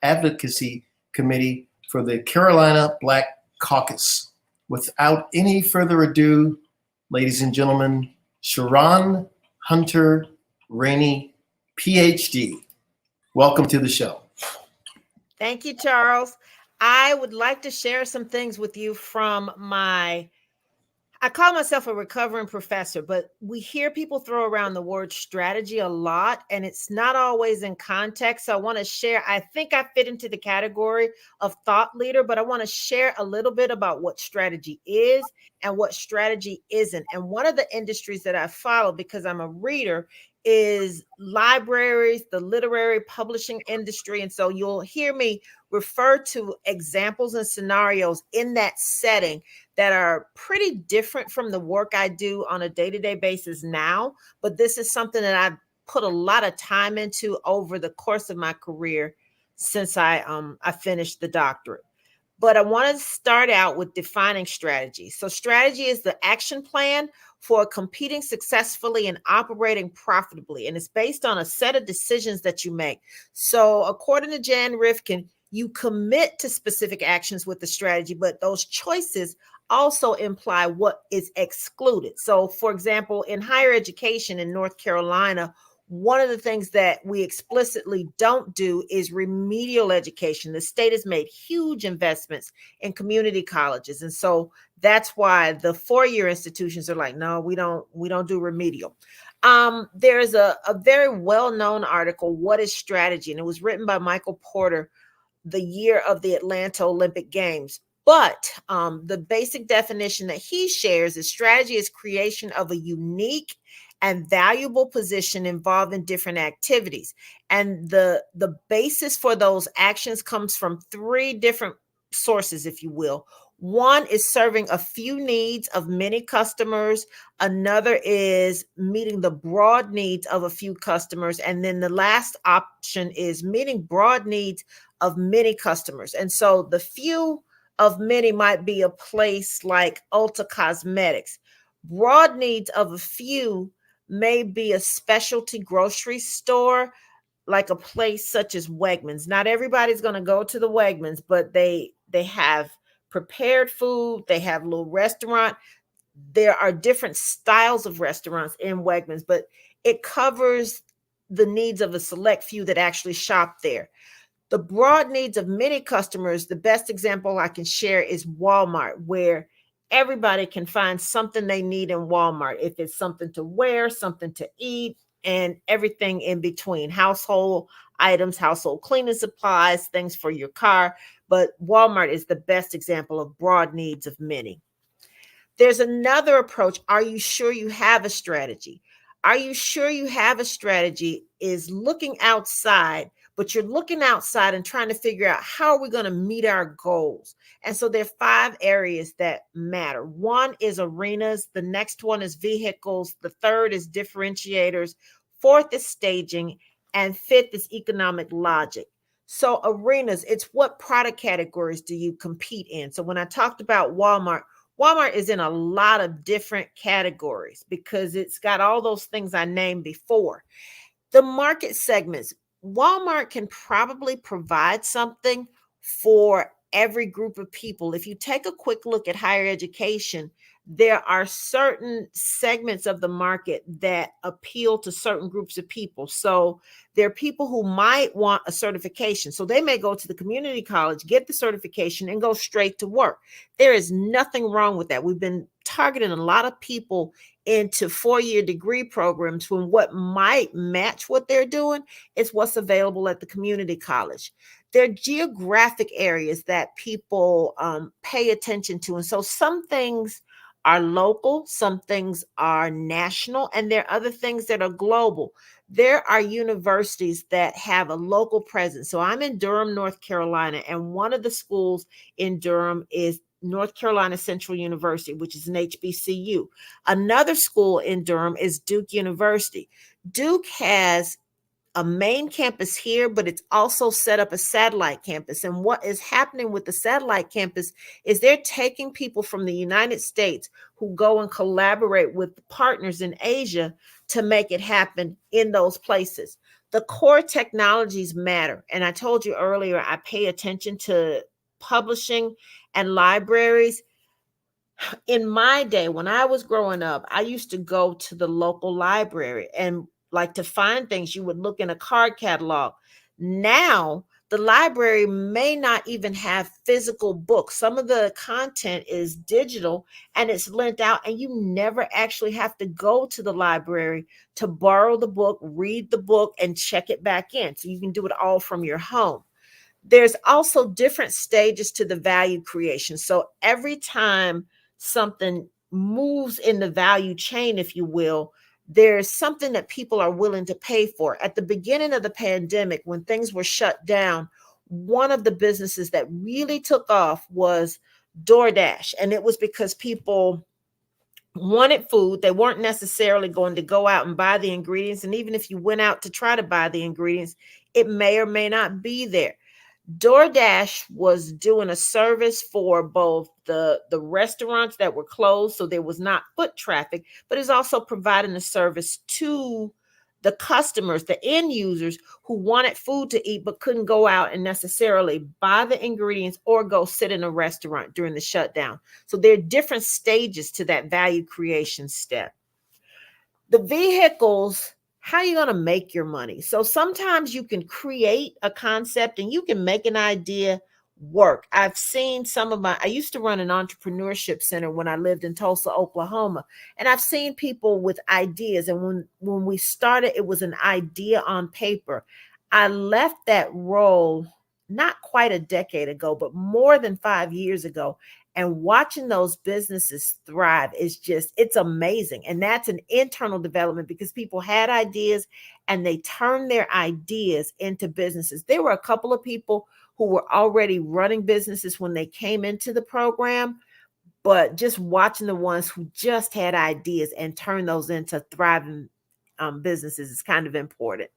Advocacy Committee for the Carolina Black Caucus. Without any further ado, ladies and gentlemen, Sharon Hunter-Rainey, PhD. Welcome to the show. Thank you, Charles. I would like to share some things with you from I call myself a recovering professor, but we hear people throw around the word strategy a lot, and it's not always in context. So I want to share, I think I fit into the category of thought leader, but I want to share a little bit about what strategy is and what strategy isn't. And one of the industries that I follow, because I'm a reader, is libraries, the literary publishing industry. And so you'll hear me refer to examples and scenarios in that setting that are pretty different from the work I do on a day-to-day basis now. But this is something that I've put a lot of time into over the course of my career since I finished the doctorate. But I want to start out with defining strategy. So strategy is the action plan for competing successfully and operating profitably. And it's based on a set of decisions that you make. So according to Jan Rifkin, You commit to specific actions with the strategy, but those choices also imply what is excluded. So, for example, in higher education in North Carolina, one of the things that we explicitly don't do is remedial education. The state has made huge investments in community colleges. And so that's why the four-year institutions are like, no, we don't do remedial. There's a very well-known article, What is Strategy? And it was written by Michael Porter the year of the Atlanta Olympic Games. But the basic definition that he shares is strategy is creation of a unique and valuable position involved in different activities. And the basis for those actions comes from three different sources, if you will. One is serving a few needs of many customers. Another is meeting the broad needs of a few customers. And then the last option is meeting broad needs of many customers. And so the few of many might be a place like Ulta Cosmetics. Broad needs of a few may be a specialty grocery store, like a place such as Wegmans. Not everybody's going to go to the Wegmans, but they have prepared food, they have a little restaurant. There are different styles of restaurants in Wegmans, but it covers the needs of a select few that actually shop there. The broad needs of many customers, the best example I can share is Walmart, where everybody can find something they need in Walmart. If it's something to wear, something to eat, and everything in between, household items, household cleaning supplies, things for your car. But Walmart is the best example of broad needs of many. There's another approach. Are you sure you have a strategy? Are you sure you have a strategy is looking outside, but you're looking outside and trying to figure out how are we going to meet our goals. And so there are 5 areas that matter. One is arenas. The next one is vehicles. The third is differentiators. Fourth is staging. And fifth is economic logic. So arenas, it's what product categories do you compete in? So when I talked about Walmart is in a lot of different categories because it's got all those things I named before. The market segments, Walmart can probably provide something for every group of people. If you take a quick look at higher education, there are certain segments of the market that appeal to certain groups of people. So there are people who might want a certification. So they may go to the community college, get the certification, and go straight to work. There is nothing wrong with that. We've been targeting a lot of people into 4-year degree programs when what might match what they're doing is what's available at the community college. There are geographic areas that people pay attention to. And so some things are local, some things are national, and there are other things that are global. There are universities that have a local presence. So I'm in Durham, North Carolina, and one of the schools in Durham is North Carolina Central University, which is an HBCU. Another school in Durham is Duke University. Duke has a main campus here, but it's also set up a satellite campus. And what is happening with the satellite campus is they're taking people from the United States who go and collaborate with partners in Asia to make it happen in those places. The core technologies matter. And I told you earlier, I pay attention to publishing and libraries. In my day, when I was growing up, I used to go to the local library and like to find things. You would look in a card catalog. Now, the library may not even have physical books. Some of the content is digital and it's lent out, and you never actually have to go to the library to borrow the book, read the book, and check it back in. So you can do it all from your home. There's also different stages to the value creation. So every time something moves in the value chain, if you will, there's something that people are willing to pay for. At the beginning of the pandemic, when things were shut down, one of the businesses that really took off was DoorDash. And it was because people wanted food. They weren't necessarily going to go out and buy the ingredients. And even if you went out to try to buy the ingredients, it may or may not be there. DoorDash was doing a service for both the restaurants that were closed, so there was not foot traffic, but is also providing a service to the customers, the end users who wanted food to eat but couldn't go out and necessarily buy the ingredients or go sit in a restaurant during the shutdown. So there are different stages to that value creation step. The vehicles, how are you going to make your money? So sometimes you can create a concept and you can make an idea work. I've seen I used to run an entrepreneurship center when I lived in Tulsa, Oklahoma, and I've seen people with ideas. And when we started, it was an idea on paper. I left that role not quite a decade ago, but more than 5 years ago. And watching those businesses thrive it's amazing. And that's an internal development because people had ideas and they turned their ideas into businesses. There were a couple of people who were already running businesses when they came into the program, but just watching the ones who just had ideas and turn those into thriving businesses is kind of important.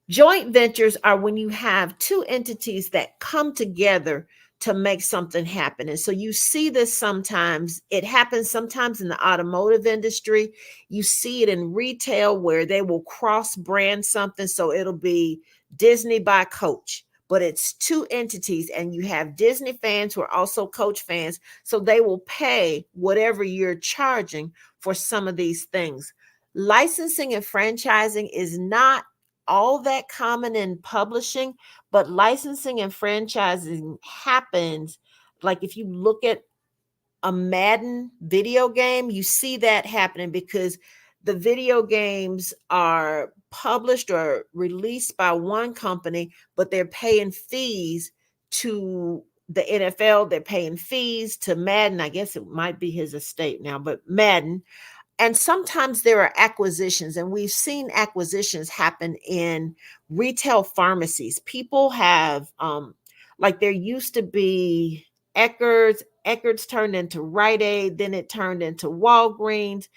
Joint ventures are when you have two entities that come together to make something happen. And so you see this sometimes. It happens sometimes in the automotive industry. You see it in retail where they will cross-brand something. So it'll be Disney by Coach, but it's two entities, and you have Disney fans who are also Coach fans. So they will pay whatever you're charging for some of these things. Licensing and franchising is not all that common in publishing, but licensing and franchising happens. Like if you look at a Madden video game, you see that happening because the video games are published or released by one company, but they're paying fees to the NFL. They're paying fees to Madden. I guess it might be his estate now, but Madden. And sometimes there are acquisitions, and we've seen acquisitions happen in retail pharmacies. People have, like there used to be Eckerd's turned into Rite Aid, then it turned into Walgreens,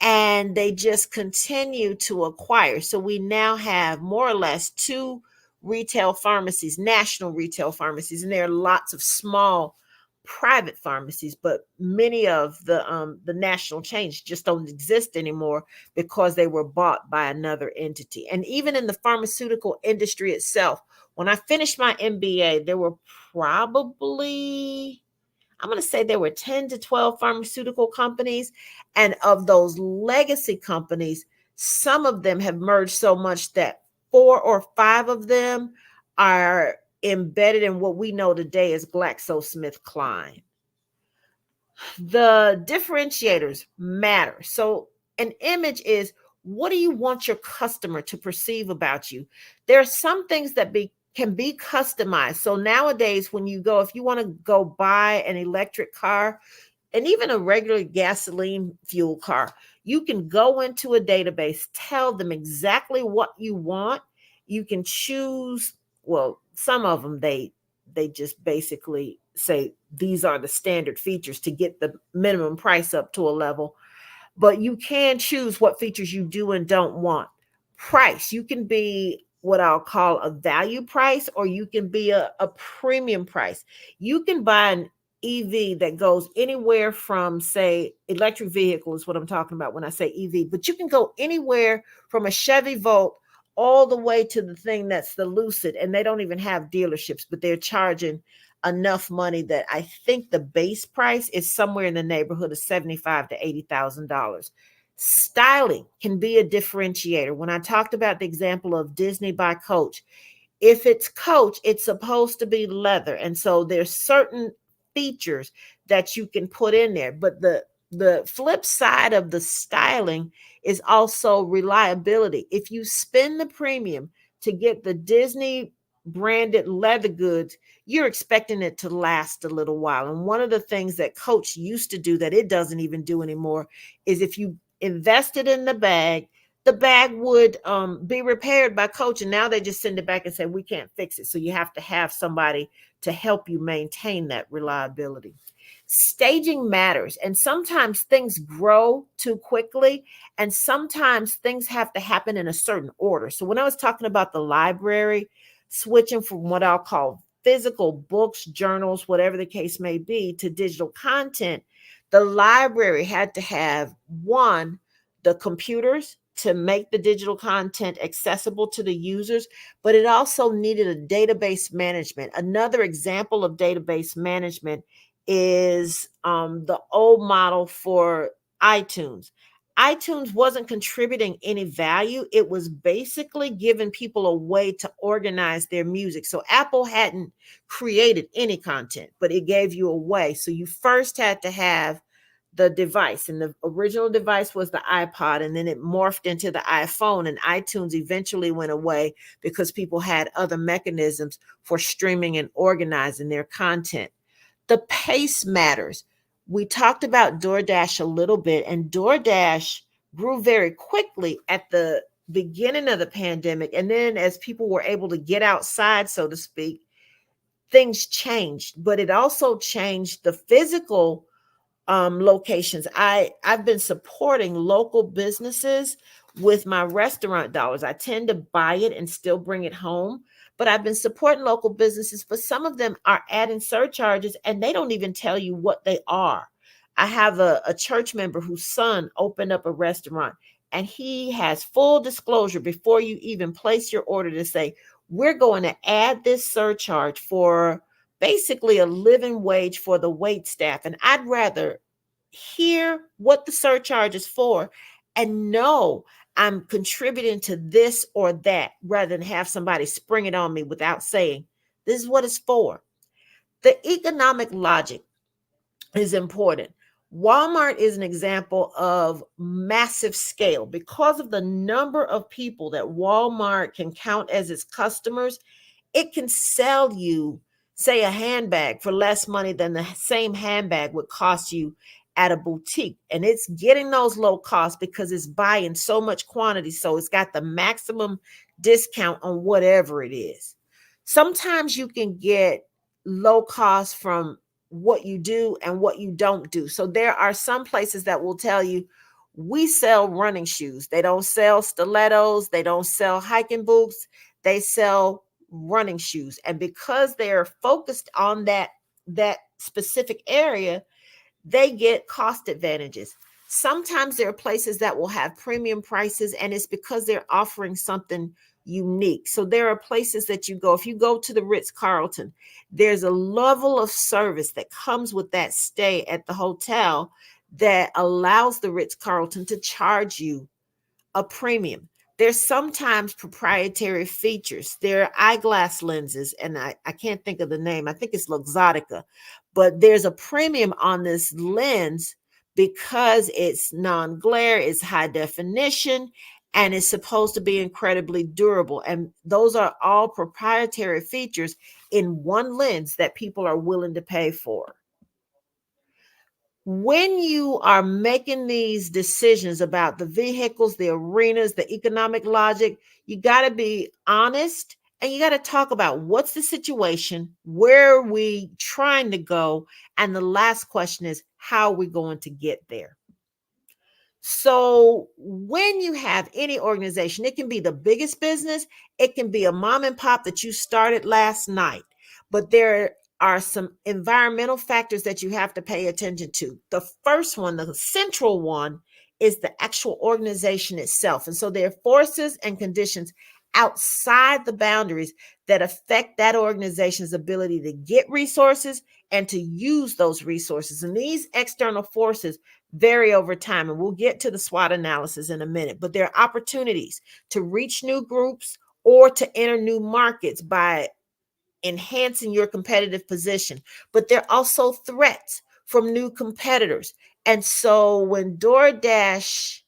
and they just continue to acquire. So we now have more or less two retail pharmacies, national retail pharmacies, and there are lots of small private pharmacies, but many of the national chains just don't exist anymore because they were bought by another entity. And even in the pharmaceutical industry itself, when I finished my MBA, there were probably, I'm going to say there were 10 to 12 pharmaceutical companies. And of those legacy companies, some of them have merged so much that 4 or 5 of them are embedded in what we know today as GlaxoSmithKline. The differentiators matter. So an image is, what do you want your customer to perceive about you? There are some things that can be customized. So nowadays, when you go, if you want to go buy an electric car and even a regular gasoline fuel car, you can go into a database, tell them exactly what you want. You can choose, well, some of them, they just basically say these are the standard features to get the minimum price up to a level, but you can choose what features you do and don't want. Price, you can be what I'll call a value price, or you can be a premium price. You can buy an EV that goes anywhere from, say, electric vehicle is what I'm talking about when I say EV, but you can go anywhere from a Chevy Volt all the way to the thing that's the Lucid, and they don't even have dealerships, but they're charging enough money that I think the base price is somewhere in the neighborhood of $75,000 to $80,000. Styling can be a differentiator. When I talked about the example of Disney by Coach, if it's Coach, it's supposed to be leather, and so there's certain features that you can put in there, but the flip side of the styling is also reliability. If you spend the premium to get the Disney branded leather goods, you're expecting it to last a little while. And one of the things that Coach used to do that it doesn't even do anymore is if you invested in the bag would be repaired by Coach, and now they just send it back and say, we can't fix it. So you have to have somebody to help you maintain that reliability. Staging matters, and sometimes things grow too quickly, and sometimes things have to happen in a certain order. So when I was talking about the library, switching from what I'll call physical books, journals, whatever the case may be, to digital content, the library had to have, one, the computers to make the digital content accessible to the users, but it also needed a database management. Another example of database management is the old model for iTunes. iTunes wasn't contributing any value. It was basically giving people a way to organize their music. So Apple hadn't created any content, but it gave you a way. So you first had to have the device, and the original device was the iPod, and then it morphed into the iPhone, and iTunes eventually went away because people had other mechanisms for streaming and organizing their content. The pace matters. We talked about DoorDash a little bit, and DoorDash grew very quickly at the beginning of the pandemic. And then as people were able to get outside, so to speak, things changed, but it also changed the physical locations. I've been supporting local businesses with my restaurant dollars. I tend to buy it and still bring it home, but I've been supporting local businesses, but some of them are adding surcharges and they don't even tell you what they are. I have a church member whose son opened up a restaurant, and he has full disclosure before you even place your order to say, we're going to add this surcharge for basically a living wage for the wait staff. And I'd rather hear what the surcharge is for and know I'm contributing to this or that rather than have somebody spring it on me without saying, this is what it's for. The economic logic is important. Walmart is an example of massive scale. Because of the number of people that Walmart can count as its customers, it can sell you, say, a handbag for less money than the same handbag would cost you at a boutique. And it's getting those low costs because it's buying so much quantity. So it's got the maximum discount on whatever it is. Sometimes you can get low cost from what you do and what you don't do. So there are some places that will tell you, we sell running shoes. They don't sell stilettos. They don't sell hiking boots. They sell running shoes. And because they're focused on that specific area, they get cost advantages. Sometimes there are places that will have premium prices, and it's because they're offering something unique. So there are places that you go. If you go to the Ritz-Carlton, there's a level of service that comes with that stay at the hotel that allows the Ritz-Carlton to charge you a premium. There's sometimes proprietary features. There are eyeglass lenses, and I can't think of the name. I think it's Luxottica, but there's a premium on this lens because it's non-glare, it's high definition, and it's supposed to be incredibly durable. And those are all proprietary features in one lens that people are willing to pay for. When you are making these decisions about the vehicles, the arenas, the economic logic, you got to be honest and you got to talk about what's the situation, where are we trying to go, and the last question is, how are we going to get there? So when you have any organization, it can be the biggest business, it can be a mom and pop that you started last night, but there are some environmental factors that you have to pay attention to. The first one, the central one, is the actual organization itself. And so there are forces and conditions outside the boundaries that affect that organization's ability to get resources and to use those resources. And these external forces vary over time. And we'll get to the SWOT analysis in a minute, but there are opportunities to reach new groups or to enter new markets by enhancing your competitive position. But there are also threats from new competitors. And so when DoorDash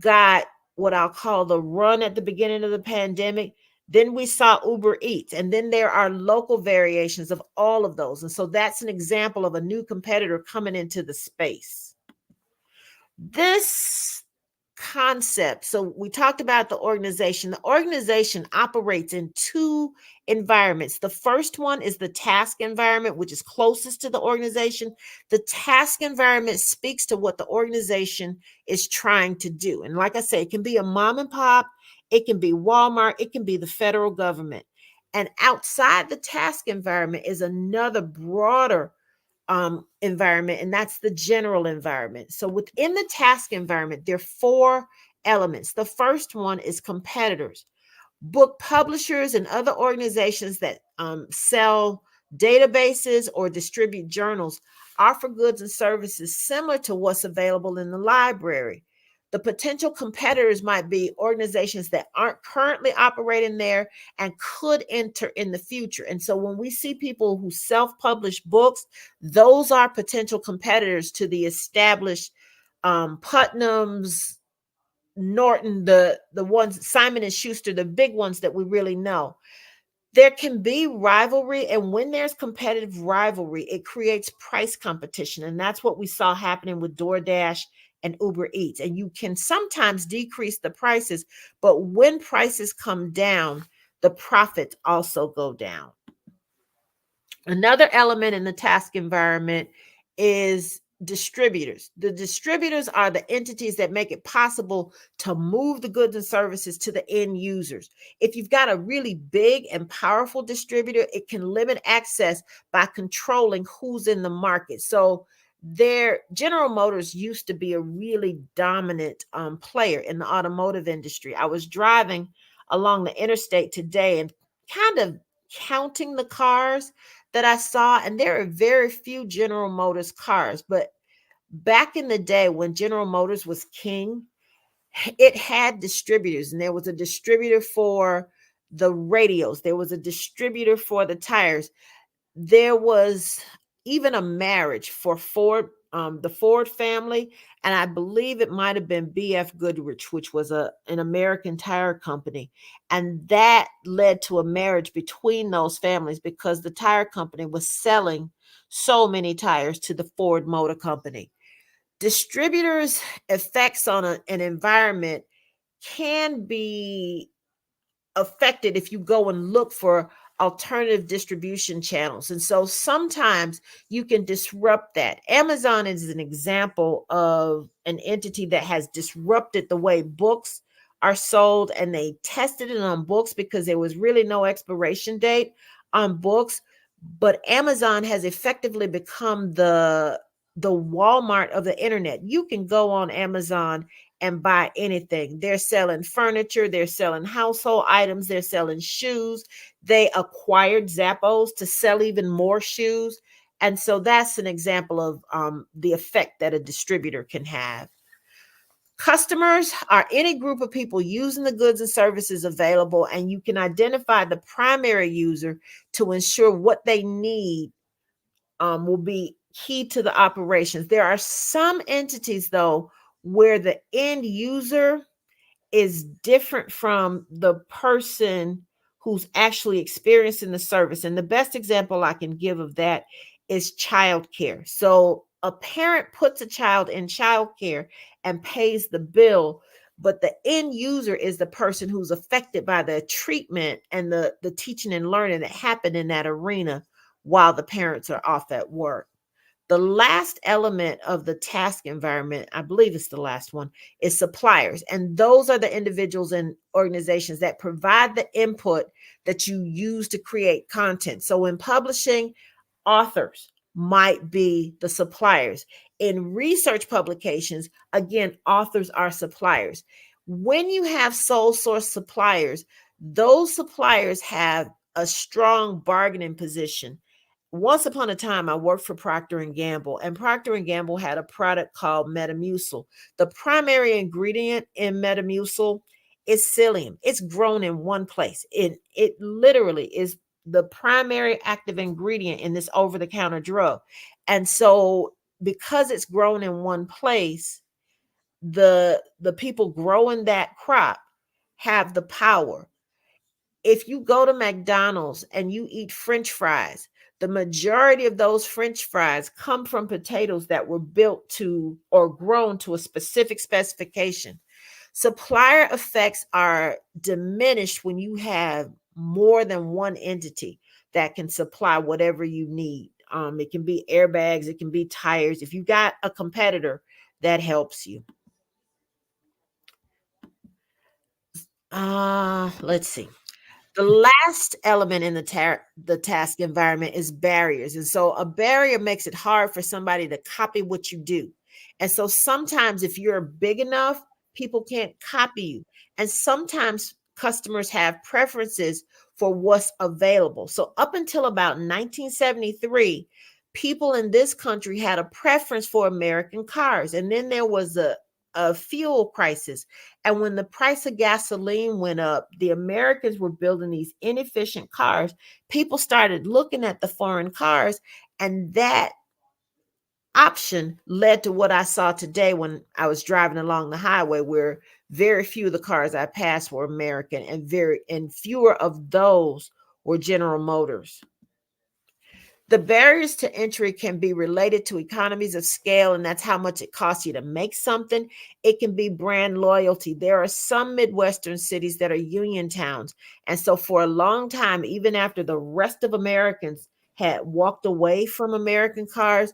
got what I'll call the run at the beginning of the pandemic, then we saw Uber Eats, and then there are local variations of all of those. And so that's an example of a new competitor coming into the space. This concept, so we talked about the organization. The organization operates in two environments. The first one is the task environment, which is closest to the organization. The task environment speaks to what the organization is trying to do. And like I say, it can be a mom and pop, it can be Walmart, it can be the federal government. And outside the task environment is another broader environment, and that's the general environment. So within the task environment, there are four elements. The first one is competitors. Book publishers and other organizations that sell databases or distribute journals offer goods and services similar to what's available in the library. The potential competitors might be organizations that aren't currently operating there and could enter in the future. And so when we see people who self-publish books, those are potential competitors to the established Putnam's, Norton, the ones, Simon and Schuster, the big ones that we really know. There can be rivalry, and when there's competitive rivalry, it creates price competition, and that's what we saw happening with DoorDash and Uber Eats. And you can sometimes decrease the prices, but when prices come down, the profits also go down. Another element in the task environment is distributors. The distributors are the entities that make it possible to move the goods and services to the end users. If you've got a really big and powerful distributor, it can limit access by controlling who's in the market. So General Motors used to be a really dominant player in the automotive industry. I was driving along the interstate today and kind of counting the cars that I saw, and there are very few General Motors cars. But back in the day when General Motors was king, it had distributors, and there was a distributor for the radios. There was a distributor for the tires. There was even a marriage for Ford, the Ford family, and I believe it might have been BF Goodrich, which was an American tire company. And that led to a marriage between those families because the tire company was selling so many tires to the Ford Motor Company. Distributors' effects on an environment can be affected if you go and look for alternative distribution channels. And so sometimes you can disrupt that. Amazon is an example of an entity that has disrupted the way books are sold, and they tested it on books because there was really no expiration date on books. But Amazon has effectively become the Walmart of the internet. You can go on Amazon and buy anything. They're selling furniture, they're selling household items, they're selling shoes. They acquired Zappos to sell even more shoes. And so that's an example of the effect that a distributor can have. Customers are any group of people using the goods and services available, and you can identify the primary user to ensure what they need will be key to the operations. There are some entities, though, where the end user is different from the person who's actually experiencing the service. And the best example I can give of that is childcare. So a parent puts a child in childcare and pays the bill, but the end user is the person who's affected by the treatment and the teaching and learning that happened in that arena while the parents are off at work. The last element of the task environment, I believe it's the last one, is suppliers. And those are the individuals and organizations that provide the input that you use to create content. So in publishing, authors might be the suppliers. In research publications, again, authors are suppliers. When you have sole source suppliers, those suppliers have a strong bargaining position. Once upon a time, I worked for Procter & Gamble, and Procter & Gamble had a product called Metamucil. The primary ingredient in Metamucil is psyllium. It's grown in one place. It literally is the primary active ingredient in this over-the-counter drug. And so because it's grown in one place, the people growing that crop have the power. If you go to McDonald's and you eat French fries, the majority of those French fries come from potatoes that were built to or grown to a specific specification. Supplier effects are diminished when you have more than one entity that can supply whatever you need. It can be airbags, it can be tires. If you got a competitor, that helps you. Let's see. The last element in the task environment is barriers. And so a barrier makes it hard for somebody to copy what you do. And so sometimes if you're big enough, people can't copy you. And sometimes customers have preferences for what's available. So up until about 1973, people in this country had a preference for American cars. And then there was a fuel crisis. And when the price of gasoline went up, the Americans were building these inefficient cars. People started looking at the foreign cars, and that option led to what I saw today when I was driving along the highway, where very few of the cars I passed were American, and fewer of those were General Motors. The barriers to entry can be related to economies of scale, and that's how much it costs you to make something. It can be brand loyalty. There are some Midwestern cities that are union towns. And so for a long time, even after the rest of Americans had walked away from American cars,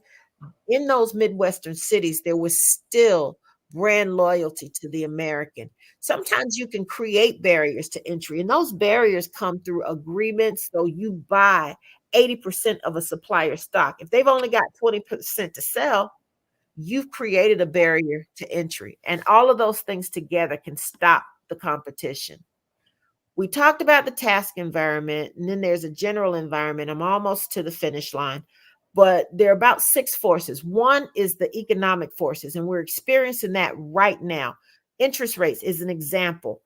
in those Midwestern cities, there was still brand loyalty to the American. Sometimes you can create barriers to entry, and those barriers come through agreements. So you buy 80% of a supplier's stock. If they've only got 20% to sell, you've created a barrier to entry. And all of those things together can stop the competition. We talked about the task environment, and then there's a general environment. I'm almost to the finish line, but there are about 6 forces. One is the economic forces, and we're experiencing that right now. Interest rates is an example.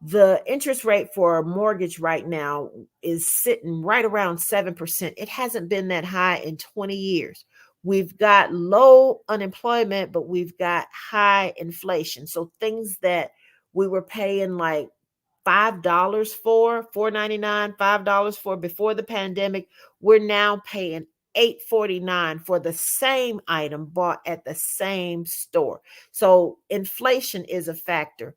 The interest rate for a mortgage right now is sitting right around 7%. It hasn't been that high in 20 years. We've got low unemployment, but we've got high inflation. So things that we were paying like $5 for, $4.99, $5 for before the pandemic, we're now paying $8.49 for the same item bought at the same store. So inflation is a factor.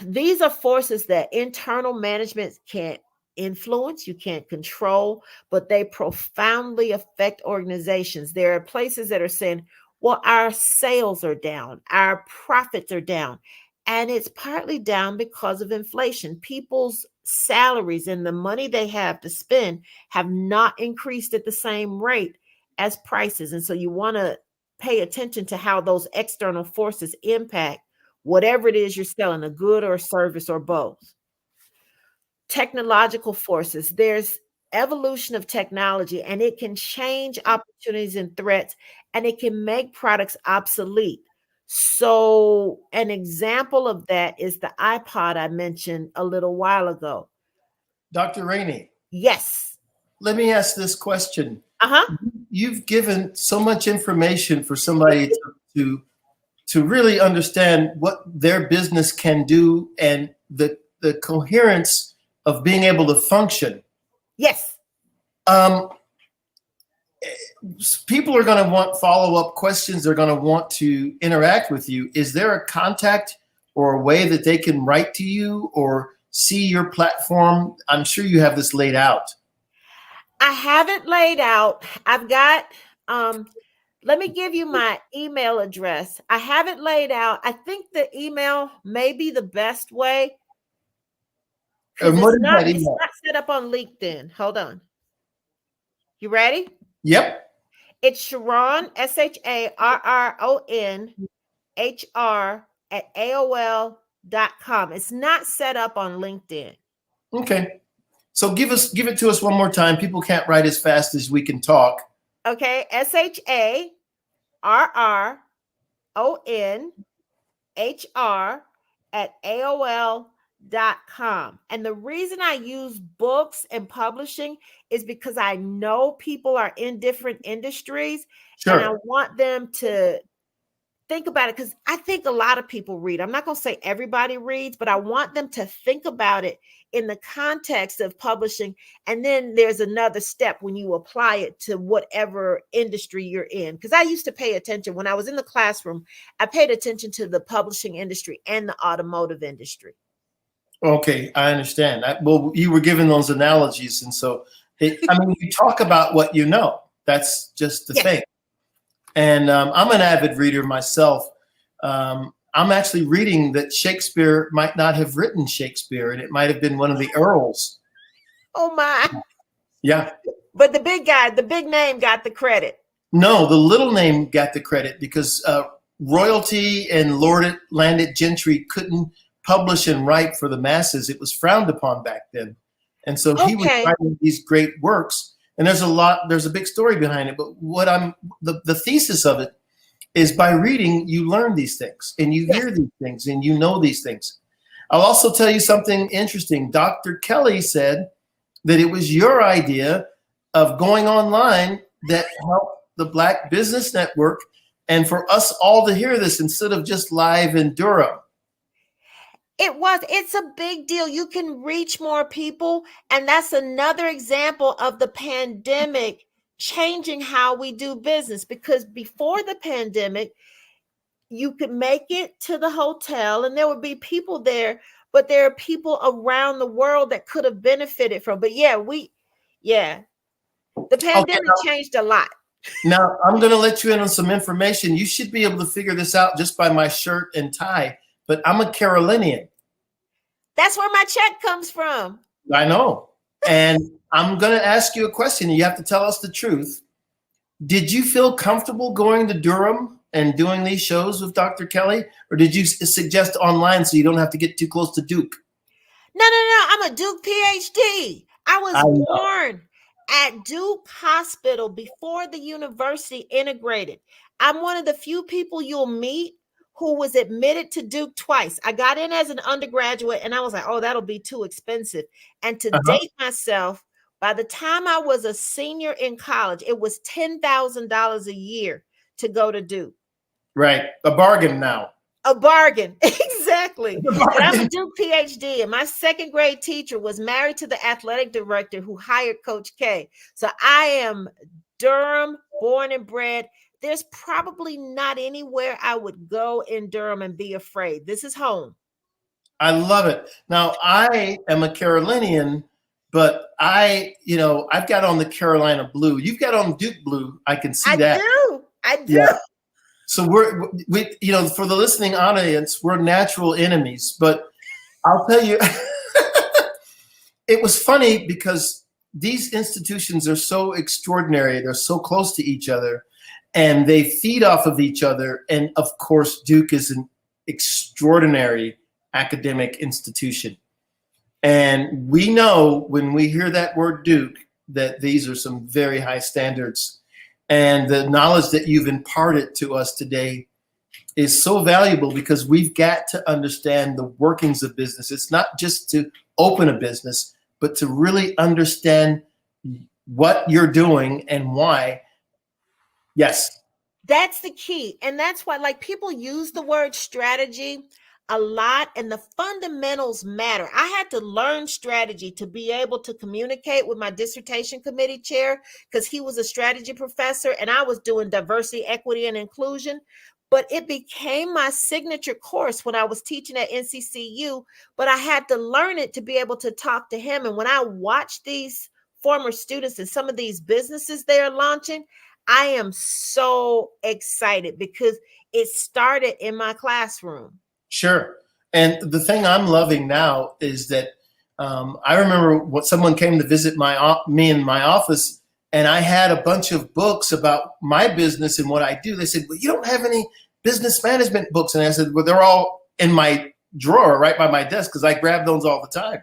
These are forces that internal management can't influence, you can't control, but they profoundly affect organizations. There are places that are saying, well, our sales are down, our profits are down. And it's partly down because of inflation. People's salaries and the money they have to spend have not increased at the same rate as prices. And so you want to pay attention to how those external forces impact whatever it is you're selling, a good or a service or both. Technological forces. There's evolution of technology, and it can change opportunities and threats, and it can make products obsolete. So an example of that is the iPod I mentioned a little while ago. Dr. Rainey. Yes. Let me ask this question. You've given so much information for somebody to really understand what their business can do and the coherence of being able to function. Yes. People are going to want follow-up questions. They're going to want to interact with you. Is there a contact or a way that they can write to you or see your platform? I'm sure you have this laid out. I have it laid out. I've got, let me give you my email address. I have it laid out. I think the email may be the best way. It's not set up on LinkedIn. Hold on. You ready? Yep. It's Sharon, SHARRON HR at AOL.com. It's not set up on LinkedIn. Okay. So give it to us one more time. People can't write as fast as we can talk. Okay. SHARRON HR at AOL.com. And the reason I use books and publishing is because I know people are in different industries. Sure. And I want them to think about it, because I think a lot of people read. I'm not going to say everybody reads, but I want them to think about it in the context of publishing. And then there's another step when you apply it to whatever industry you're in. Because I used to pay attention when I was in the classroom. I paid attention to the publishing industry and the automotive industry. Okay, I understand. Well, you were given those analogies. And so, you talk about what you know. That's just the thing. And I'm an avid reader myself. I'm actually reading that Shakespeare might not have written Shakespeare, and it might have been one of the earls. Oh, my. Yeah. But the big guy, the big name got the credit. No, the little name got the credit because royalty and landed gentry couldn't publish and write for the masses. It was frowned upon back then. And so he was writing these great works. And there's a big story behind it. But the thesis of it is by reading, you learn these things and you hear these things and you know these things. I'll also tell you something interesting. Dr. Kelly said that it was your idea of going online that helped the Black Business Network and for us all to hear this instead of just live in Durham. It's a big deal. You can reach more people. And that's another example of the pandemic changing how we do business, because before the pandemic, you could make it to the hotel and there would be people there, but there are people around the world that could have benefited from. But the pandemic changed a lot. Now, I'm going to let you in on some information. You should be able to figure this out just by my shirt and tie, but I'm a Carolinian. That's where my check comes from. I know. And I'm going to ask you a question. You have to tell us the truth. Did you feel comfortable going to Durham and doing these shows with Dr. Kelly? Or did you suggest online so you don't have to get too close to Duke? No. I'm a Duke PhD. I was born at Duke Hospital before the university integrated. I'm one of the few people you'll meet who was admitted to Duke twice. I got in as an undergraduate and I was like, oh, that'll be too expensive. And to date myself, by the time I was a senior in college, it was $10,000 a year to go to Duke. Right. A bargain now. A bargain. Exactly. But I'm a Duke PhD, and my second grade teacher was married to the athletic director who hired Coach K. So I am Durham, born and bred. There's probably not anywhere I would go in Durham and be afraid. This is home. I love it. Now, I am a Carolinian, but I've got on the Carolina blue. You've got on Duke blue. I can see that. I do. Yeah. So we for the listening audience, we're natural enemies. But I'll tell you, it was funny because these institutions are so extraordinary. They're so close to each other. And they feed off of each other. And of course, Duke is an extraordinary academic institution. And we know when we hear that word Duke, that these are some very high standards. And the knowledge that you've imparted to us today is so valuable because we've got to understand the workings of business. It's not just to open a business, but to really understand what you're doing and why. Yes. That's the key. And that's why people use the word strategy a lot, and the fundamentals matter. I had to learn strategy to be able to communicate with my dissertation committee chair because he was a strategy professor and I was doing diversity, equity, and inclusion. But it became my signature course when I was teaching at NCCU, but I had to learn it to be able to talk to him. And when I watch these former students and some of these businesses they are launching, I am so excited because it started in my classroom. Sure. And the thing I'm loving now is that I remember when someone came to visit me in my office, and I had a bunch of books about my business and what I do. They said, well, you don't have any business management books. And I said, well, they're all in my drawer right by my desk because I grab those all the time.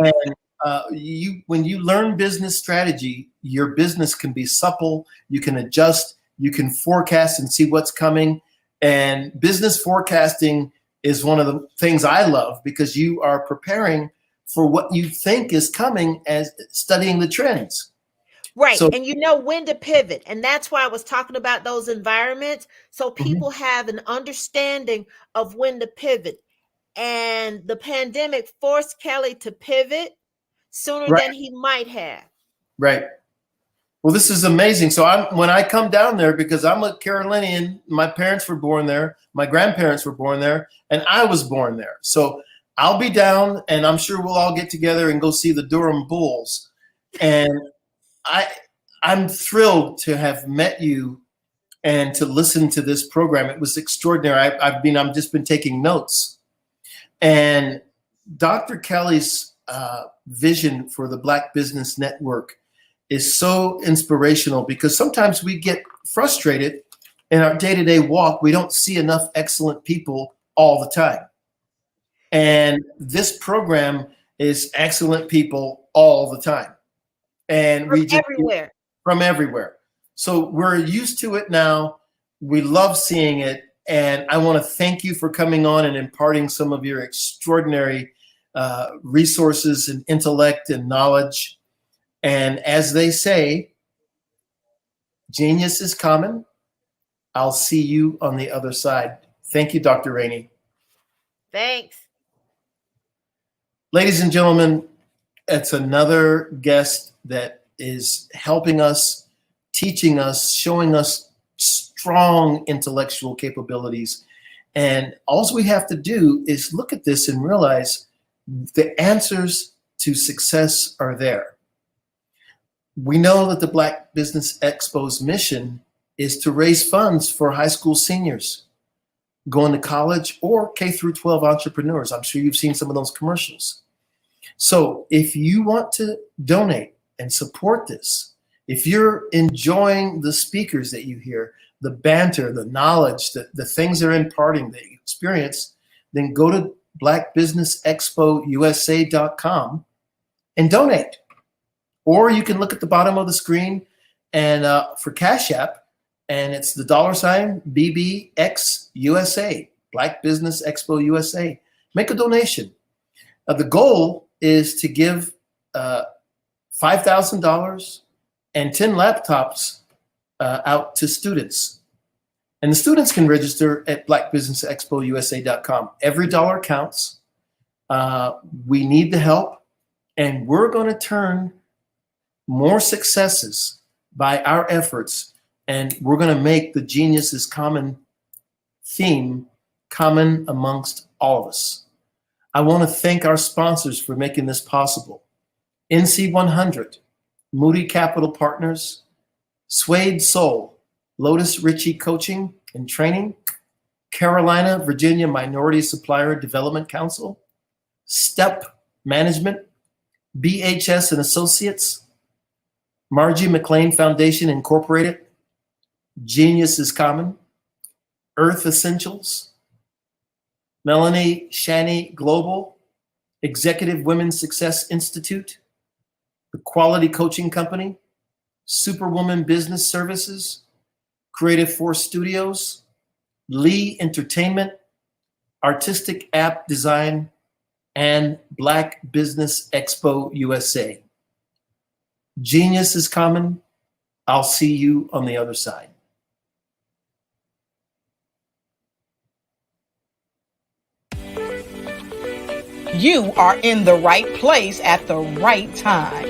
And when you learn business strategy, your business can be supple. You can adjust. You can forecast and see what's coming. And business forecasting is one of the things I love because you are preparing for what you think is coming as studying the trends. Right. So, and you know when to pivot. And that's why I was talking about those environments. So people have an understanding of when to pivot. And the pandemic forced Kelly to pivot sooner than he might have. Right. Well, this is amazing. So when I come down there, because I'm a Carolinian, my parents were born there, my grandparents were born there, and I was born there. So I'll be down, and I'm sure we'll all get together and go see the Durham Bulls. And I'm thrilled to have met you and to listen to this program. It was extraordinary. I've just been taking notes. And Dr. Kelly's vision for the Black Business Network is so inspirational because sometimes we get frustrated in our day-to-day walk, we don't see enough excellent people all the time. And this program is excellent people all the time. And we just everywhere. From everywhere. So we're used to it now. We love seeing it. And I want to thank you for coming on and imparting some of your extraordinary resources and intellect and knowledge. And as they say, genius is common. I'll see you on the other side. Thank you, Dr. Rainey. Thanks. Ladies and gentlemen, it's another guest that is helping us, teaching us, showing us strong intellectual capabilities. And all we have to do is look at this and realize the answers to success are there. We know that the Black Business Expo's mission is to raise funds for high school seniors going to college or K through 12 entrepreneurs. I'm sure you've seen some of those commercials. So if you want to donate and support this, if you're enjoying the speakers that you hear, the banter, the knowledge, the things they're imparting that you experience, then go to blackbusinessexpousa.com and donate. Or you can look at the bottom of the screen and for Cash App, and it's the $sign BBXUSA, Black Business Expo USA. Make a donation. The goal is to give $5,000 and 10 laptops out to students. And the students can register at blackbusinessexpousa.com. Every dollar counts. We need the help, and we're going to turn more successes by our efforts, and we're going to make the Genius is Common theme common amongst all of us. I want to thank our sponsors for making this possible. NC100, Moody Capital Partners, Suede Soul, Lotus Ritchie Coaching and Training, Carolina, Virginia Minority Supplier Development Council, STEP Management, BHS and Associates, Margie McLean Foundation Incorporated, Genius is Common, Earth Essentials, Melanie Shani Global, Executive Women's Success Institute, The Quality Coaching Company, Superwoman Business Services, Creative Force Studios, Lee Entertainment, Artistic App Design, and Black Business Expo USA. Genius is Common. I'll see you on the other side. You are in the right place at the right time.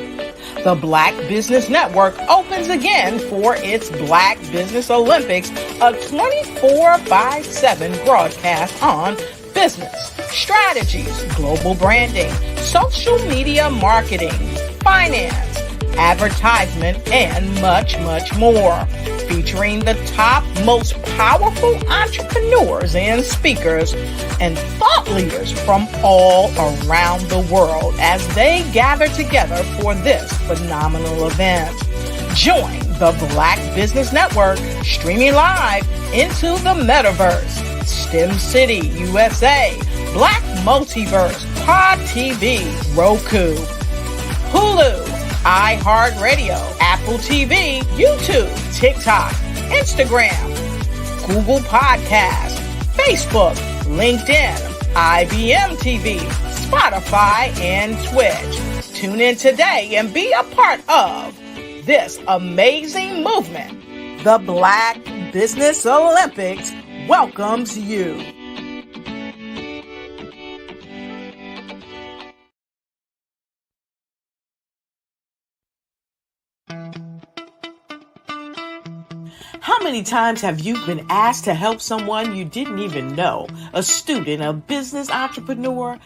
The Black Business Network opens again for its Black Business Olympics, a 24/7 broadcast on business, strategies, global branding, social media marketing, finance, advertisement, and much, much more. Featuring the top, most powerful entrepreneurs and speakers and thought leaders from all around the world as they gather together for this phenomenal event. Join the Black Business Network streaming live into the metaverse, STEM City USA, Black Multiverse, Pod TV, Roku, Hulu, iHeartRadio, Apple TV, YouTube, TikTok, Instagram, Google Podcasts, Facebook, LinkedIn, IBM TV, Spotify, and Twitch. Tune in today and be a part of this amazing movement. The Black Business Olympics welcomes you. How many times have you been asked to help someone you didn't even know, a student, a business entrepreneur,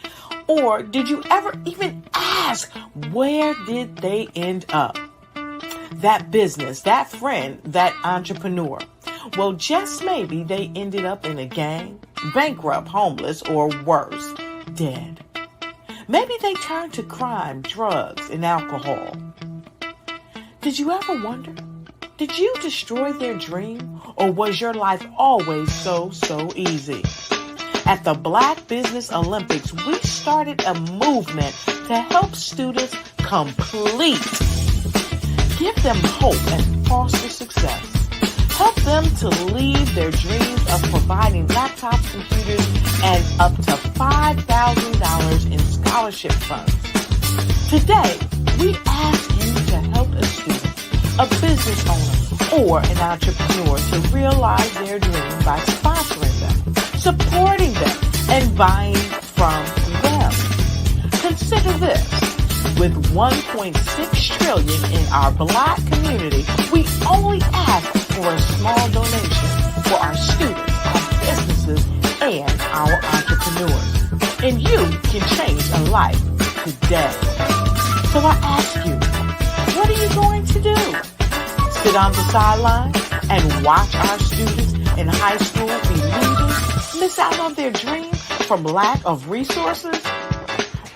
or did you ever even ask, where did they end up? That business, that friend, that entrepreneur. Well, just maybe they ended up in a gang, bankrupt, homeless, or worse, dead. Maybe they turned to crime, drugs, and alcohol. Did you ever wonder? Did you destroy their dream, or was your life always so easy? At the Black Business Olympics, we started a movement to help students complete. Give them hope and foster success. Help them to leave their dreams of providing laptops, computers, and up to $5,000 in scholarship funds. Today, we ask you to help a student, a business owner, or an entrepreneur to realize their dream by sponsoring them, supporting them, and buying from them. Consider this. With $1.6 trillion in our Black community, we only ask for a small donation for our students, our businesses, and our entrepreneurs. And you can change a life today. So I ask you, what are you going to do? Sit on the sideline and watch our students in high school be losers, miss out on their dream from lack of resources?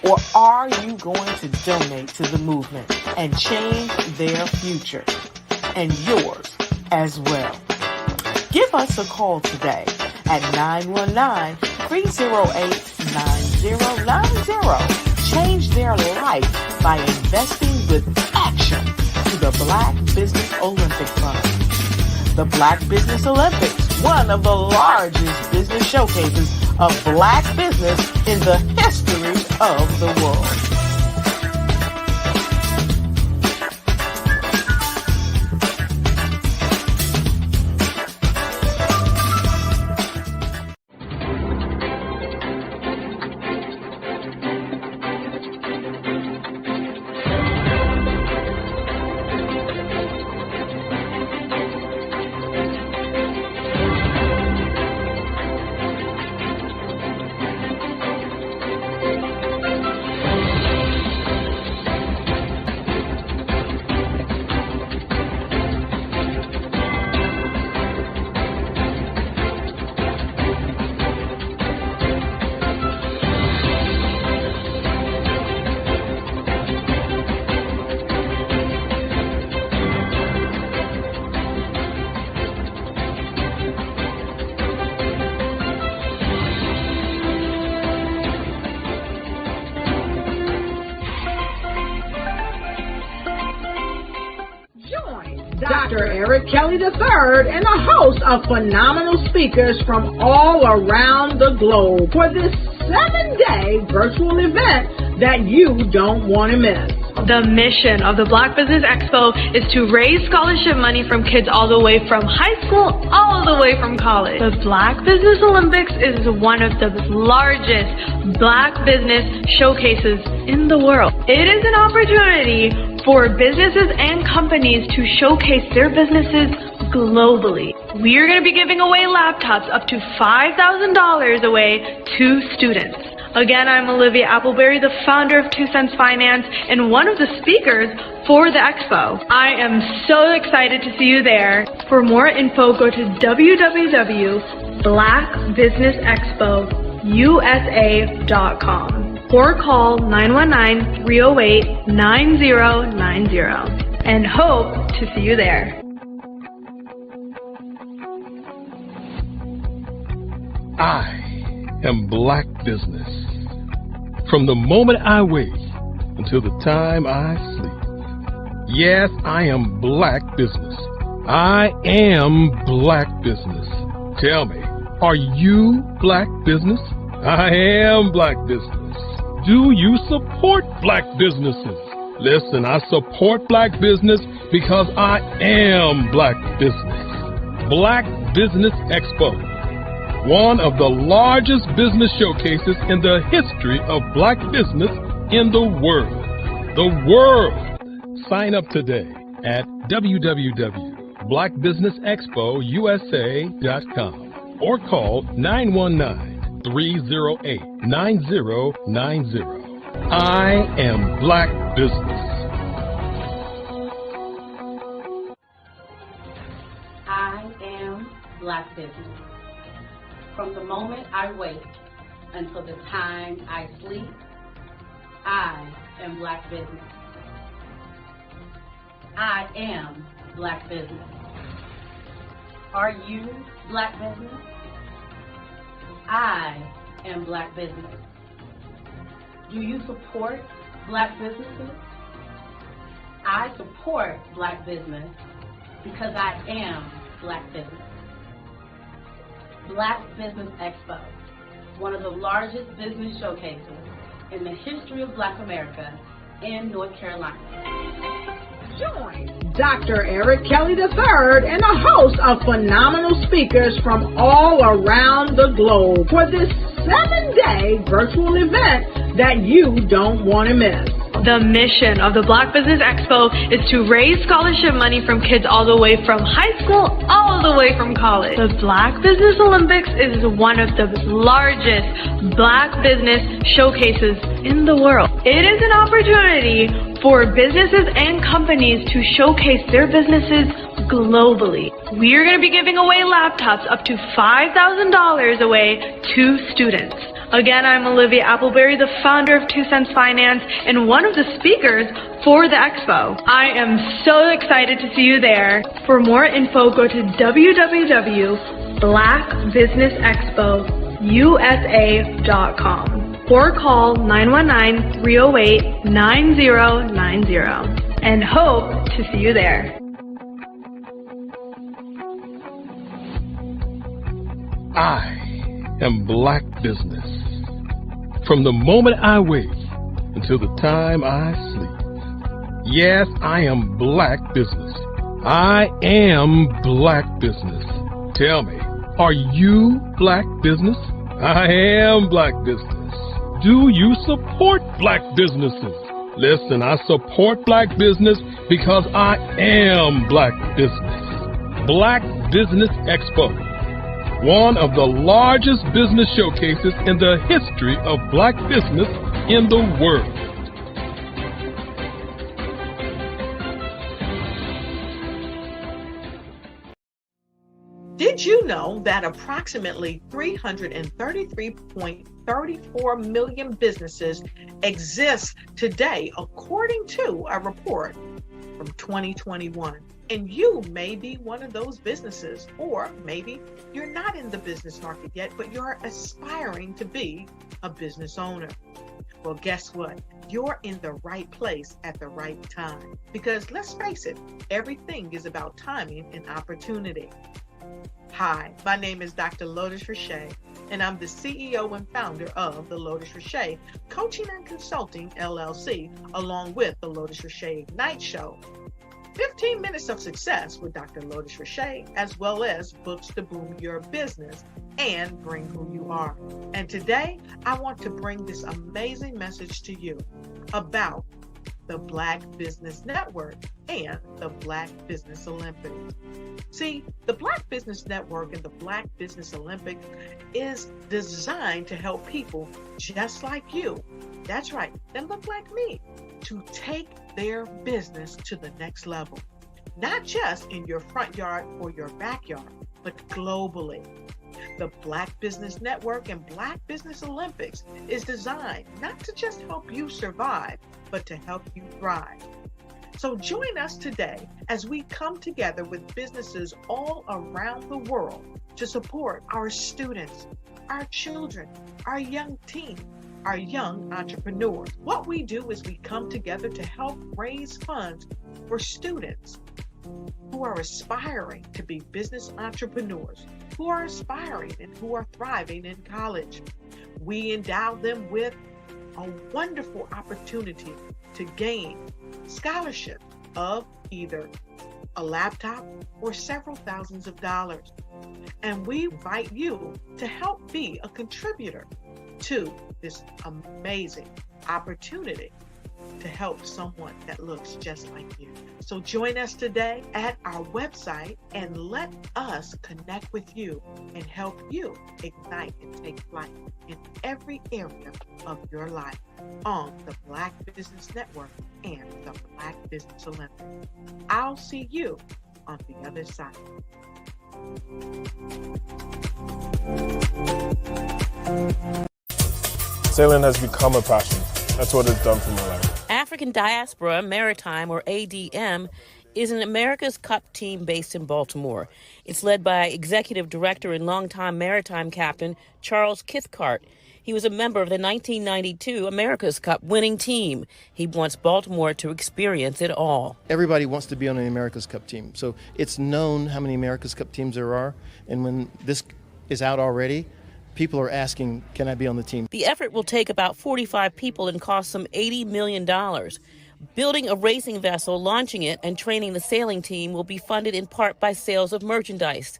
Or are you going to donate to the movement and change their future and yours as well? Give us a call today at 919-308-9090. Change their life by investing with action to the Black Business Olympic Fund. The Black Business Olympics, one of the largest business showcases of Black business in the history of the world. Dr. Eric Kelly III and a host of phenomenal speakers from all around the globe for this 7-day virtual event that you don't want to miss. The mission of the Black Business Expo is to raise scholarship money from kids all the way from high school, all the way from college. The Black Business Olympics is one of the largest Black business showcases in the world. It is an opportunity for businesses and companies to showcase their businesses globally. We are going to be giving away laptops up to $5,000 away to students. Again, I'm Olivia Appleberry, the founder of 2 Cents Finance and one of the speakers for the expo. I am so excited to see you there. For more info, go to www.blackbusinessexpousa.com or call 919-308-9090 and hope to see you there. I am Black Business. From the moment I wake until the time I sleep. Yes, I am Black Business. I am Black Business. Tell me, are you Black Business? I am Black Business. Do you support Black businesses? Listen, I support Black business because I am Black Business. Black Business Expo, one of the largest business showcases in the history of Black business in the world. The world! Sign up today at www.blackbusinessexpousa.com or call 919-308-9090. I am Black Business. I am Black Business. From the moment I wake until the time I sleep, I am Black Business. I am Black Business. Are you Black business? I am Black business. Do you support Black businesses? I support Black business because I am Black business. Black Business Expo, one of the largest business showcases in the history of Black America in North Carolina. Join Dr. Eric Kelly III and a host of phenomenal speakers from all around the globe for this 7-day virtual event that you don't want to miss. The mission of the Black Business Expo is to raise scholarship money from kids all the way from high school, all the way from college. The Black Business Olympics is one of the largest Black business showcases in the world. It is an opportunity for businesses and companies to showcase their businesses globally. We are going to be giving away laptops up to $5,000 away to students. Again, I'm Olivia Appleberry, the founder of 2 Cents Finance and one of the speakers for the expo. I am so excited to see you there. For more info, go to www.blackbusinessexpousa.com or call 919-308-9090 and hope to see you there. I am Black business. From the moment I wake until the time I sleep. Yes, I am Black business. I am Black business. Tell me, are you Black business? I am Black business. Do you support Black businesses? Listen, I support Black business because I am Black business. Black Business Expo, one of the largest business showcases in the history of Black business in the world. Did you know that approximately 333.34 million businesses exist today, according to a report from 2021? And you may be one of those businesses, or maybe you're not in the business market yet, but you're aspiring to be a business owner. Well, guess what? You're in the right place at the right time. Because let's face it, everything is about timing and opportunity. Hi, my name is Dr. Lotus Richey, and I'm the CEO and founder of the Lotus Richey Coaching and Consulting LLC, along with the Lotus Richey Ignite Show. 15 minutes of success with Dr. Lotus Richey, as well as books to boom your business and bring who you are. And today, I want to bring this amazing message to you about the Black Business Network and the Black Business Olympics. See, the Black Business Network and the Black Business Olympics is designed to help people just like you, that's right, that look like me, to take their business to the next level. Not just in your front yard or your backyard, but globally. The Black Business Network and Black Business Olympics is designed not to just help you survive, but to help you thrive. So join us today as we come together with businesses all around the world to support our students, our children, our young teens, our young entrepreneurs. What we do is we come together to help raise funds for students who are aspiring to be business entrepreneurs, who are aspiring and who are thriving in college. We endow them with a wonderful opportunity to gain scholarship of either a laptop or several thousands of dollars. And we invite you to help be a contributor to this amazing opportunity to help someone that looks just like you. So join us today at our website and let us connect with you and help you ignite and take flight in every area of your life on the Black Business Network and the Black Business Olympics. I'll see you on the other side. Sailing has become a passion. That's what it's done for my life. African Diaspora Maritime, or ADM, is an America's Cup team based in Baltimore. It's led by Executive Director and longtime maritime captain Charles Cathcart. He was a member of the 1992 America's Cup winning team. He wants Baltimore to experience it all. Everybody wants to be on an America's Cup team. So it's known how many America's Cup teams there are. And when this is out already, people are asking, can I be on the team? The effort will take about 45 people and cost some $80 million. Building a racing vessel, launching it, and training the sailing team will be funded in part by sales of merchandise.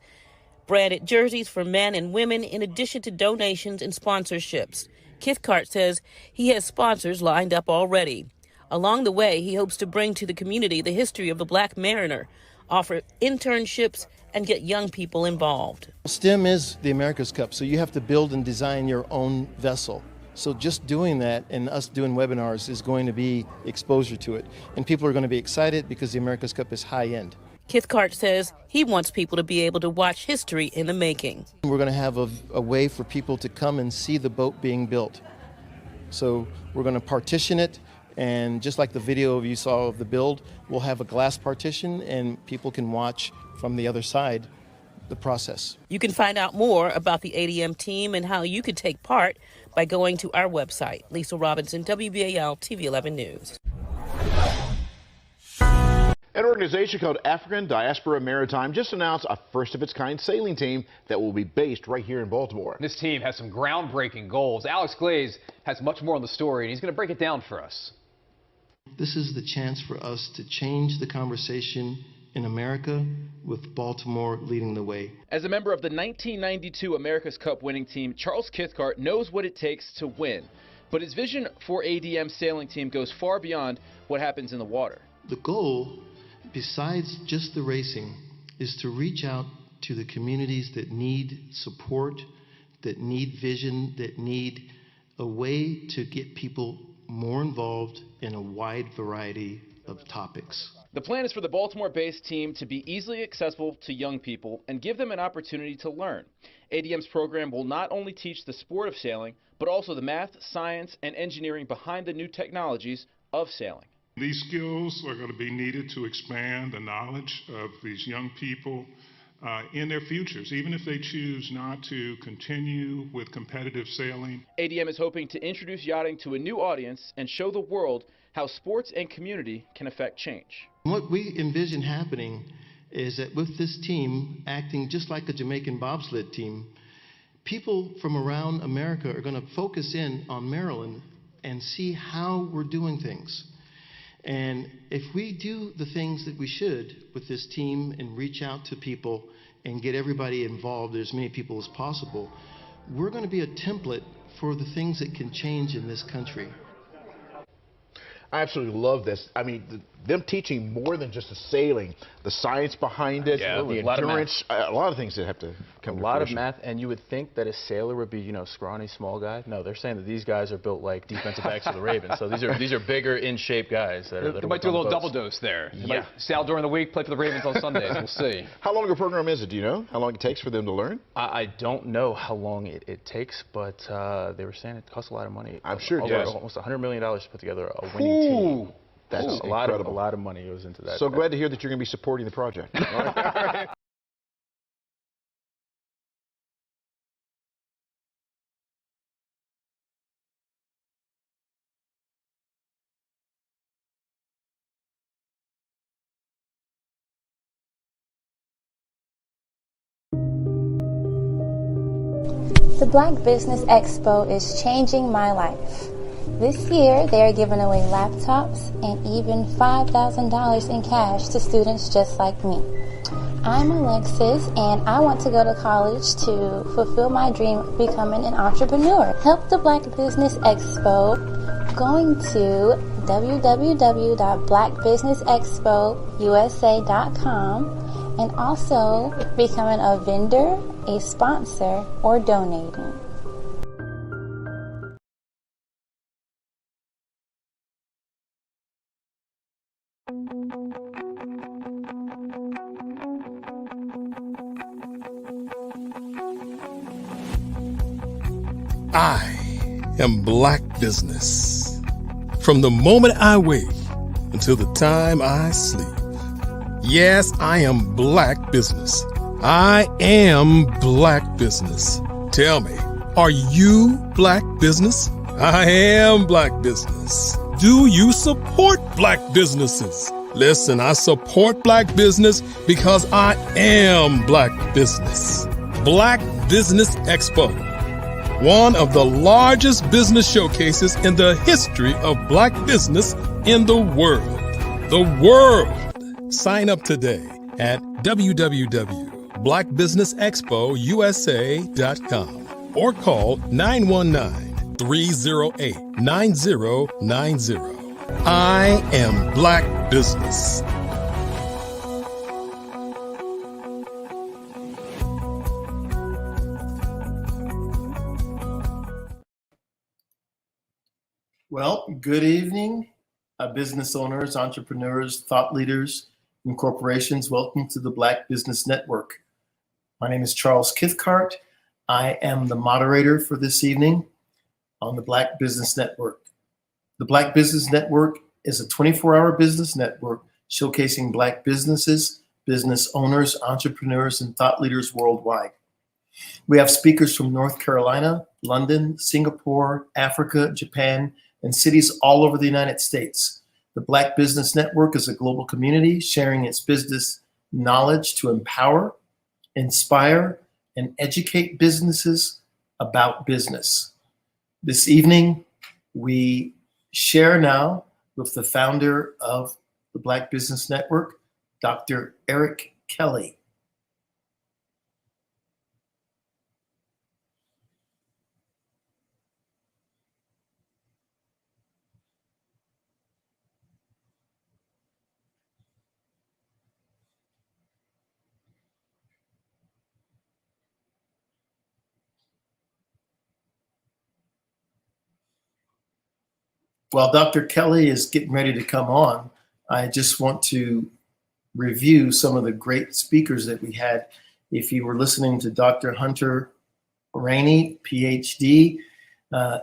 Branded jerseys for men and women, in addition to donations and sponsorships. Cathcart says he has sponsors lined up already. Along the way, he hopes to bring to the community the history of the Black mariner, offer internships, and get young people involved. STEM is the America's Cup, so you have to build and design your own vessel. So just doing that and us doing webinars is going to be exposure to it. And people are going to be excited because the America's Cup is high end. Cathcart says he wants people to be able to watch history in the making. We're going to have a way for people to come and see the boat being built. So we're going to partition it, and just like the video you saw of the build, we'll have a glass partition and people can watch from the other side the process. You can find out more about the ADM team and how you could take part by going to our website. Lisa Robinson, WBAL TV 11 News. An organization called African Diaspora Maritime just announced a first-of-its-kind sailing team that will be based right here in Baltimore. This team has some groundbreaking goals. Alex Glaze has much more on the story, and he's going to break it down for us. This is the chance for us to change the conversation in America, with Baltimore leading the way. As a member of the 1992 America's Cup winning team, Charles Cathcart knows what it takes to win. But his vision for ADM's sailing team goes far beyond what happens in the water. The goal, besides just the racing, is to reach out to the communities that need support, that need vision, that need a way to get people more involved in a wide variety of topics. The plan is for the Baltimore-based team to be easily accessible to young people and give them an opportunity to learn. ADM's program will not only teach the sport of sailing, but also the math, science, and engineering behind the new technologies of sailing. These skills are going to be needed to expand the knowledge of these young people in their futures, even if they choose not to continue with competitive sailing. ADM is hoping to introduce yachting to a new audience and show the world how sports and community can affect change. What we envision happening is that with this team acting just like a Jamaican bobsled team, people from around America are going to focus in on Maryland and see how we're doing things. And if we do the things that we should with this team and reach out to people and get everybody involved, as many people as possible, we're going to be a template for the things that can change in this country. I absolutely love this. I mean, them teaching more than just the sailing, the science behind it, the endurance, a lot of things that have to come to fruition. A lot of math, and you would think that a sailor would be, you know, scrawny, small guy. No, they're saying that these guys are built like defensive backs for the Ravens. So these are bigger, in shape guys. That they might do a little double dose there. They might sail during the week, play for the Ravens on Sundays. We'll see. How long a program is it? Do you know how long it takes for them to learn? I don't know how long it takes, but they were saying it costs a lot of money. I'm sure it does. Almost $100 million to put together a winning team. That's a lot of money goes into that. So glad to hear that you're going to be supporting the project. The Black Business Expo is changing my life. This year, they are giving away laptops and even $5,000 in cash to students just like me. I'm Alexis, and I want to go to college to fulfill my dream of becoming an entrepreneur. Help the Black Business Expo going to www.blackbusinessexpousa.com and also becoming a vendor, a sponsor, or donating. I am Black Business. From the moment I wake until the time I sleep, Yes, I am Black Business. I am Black Business. Tell me, are you Black Business? I am Black Business. Do you support Black businesses? Listen, I support Black business because I am Black Business. Black Business Expo, one of the largest business showcases in the history of Black business in the world. The world! Sign up today at www.blackbusinessexpousa.com or call 919-308-9090. I am Black Business. Well, good evening, business owners, entrepreneurs, thought leaders, and corporations. Welcome to the Black Business Network. My name is Charles Cathcart. I am the moderator for this evening on the Black Business Network. The Black Business Network is a 24-hour business network showcasing Black businesses, business owners, entrepreneurs, and thought leaders worldwide. We have speakers from North Carolina, London, Singapore, Africa, Japan, and cities all over the United States. The Black Business Network is a global community sharing its business knowledge to empower, inspire, and educate businesses about business. This evening, we share now with the founder of the Black Business Network, Dr. Eric Kelly. While Dr. Kelly is getting ready to come on, I just want to review some of the great speakers that we had. If you were listening to Dr. Hunter Rainey, PhD,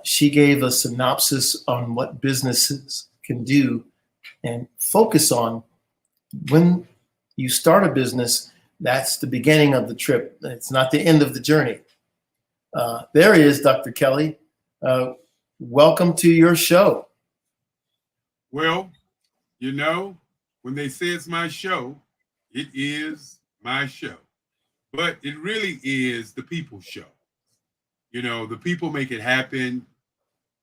she gave a synopsis on what businesses can do and focus on. When you start a business, that's the beginning of the trip. It's not the end of the journey. There he is, Dr. Kelly. Welcome to your show. Well, you know, when they say it's my show, it is my show. But it really is the people's show. You know, the people make it happen.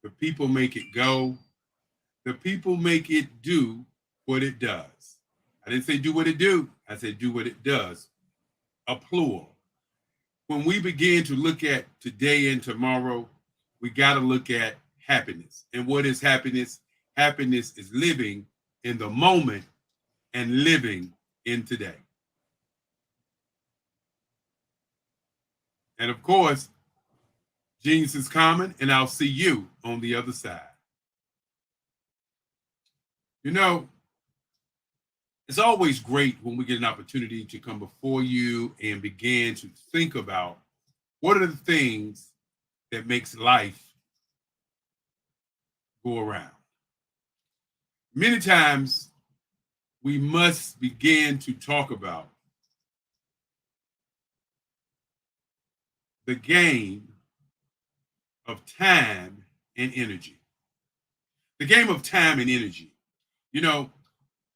The people make it go. The people make it do what it does. I didn't say do what it do. I said do what it does. A plural. When we begin to look at today and tomorrow, we got to look at happiness. And what is happiness? Happiness is living in the moment and living in today. And of course, genius is common, and I'll see you on the other side. You know, it's always great when we get an opportunity to come before you and begin to think about what are the things that makes life go around. Many times we must begin to talk about the game of time and energy. The game of time and energy. You know,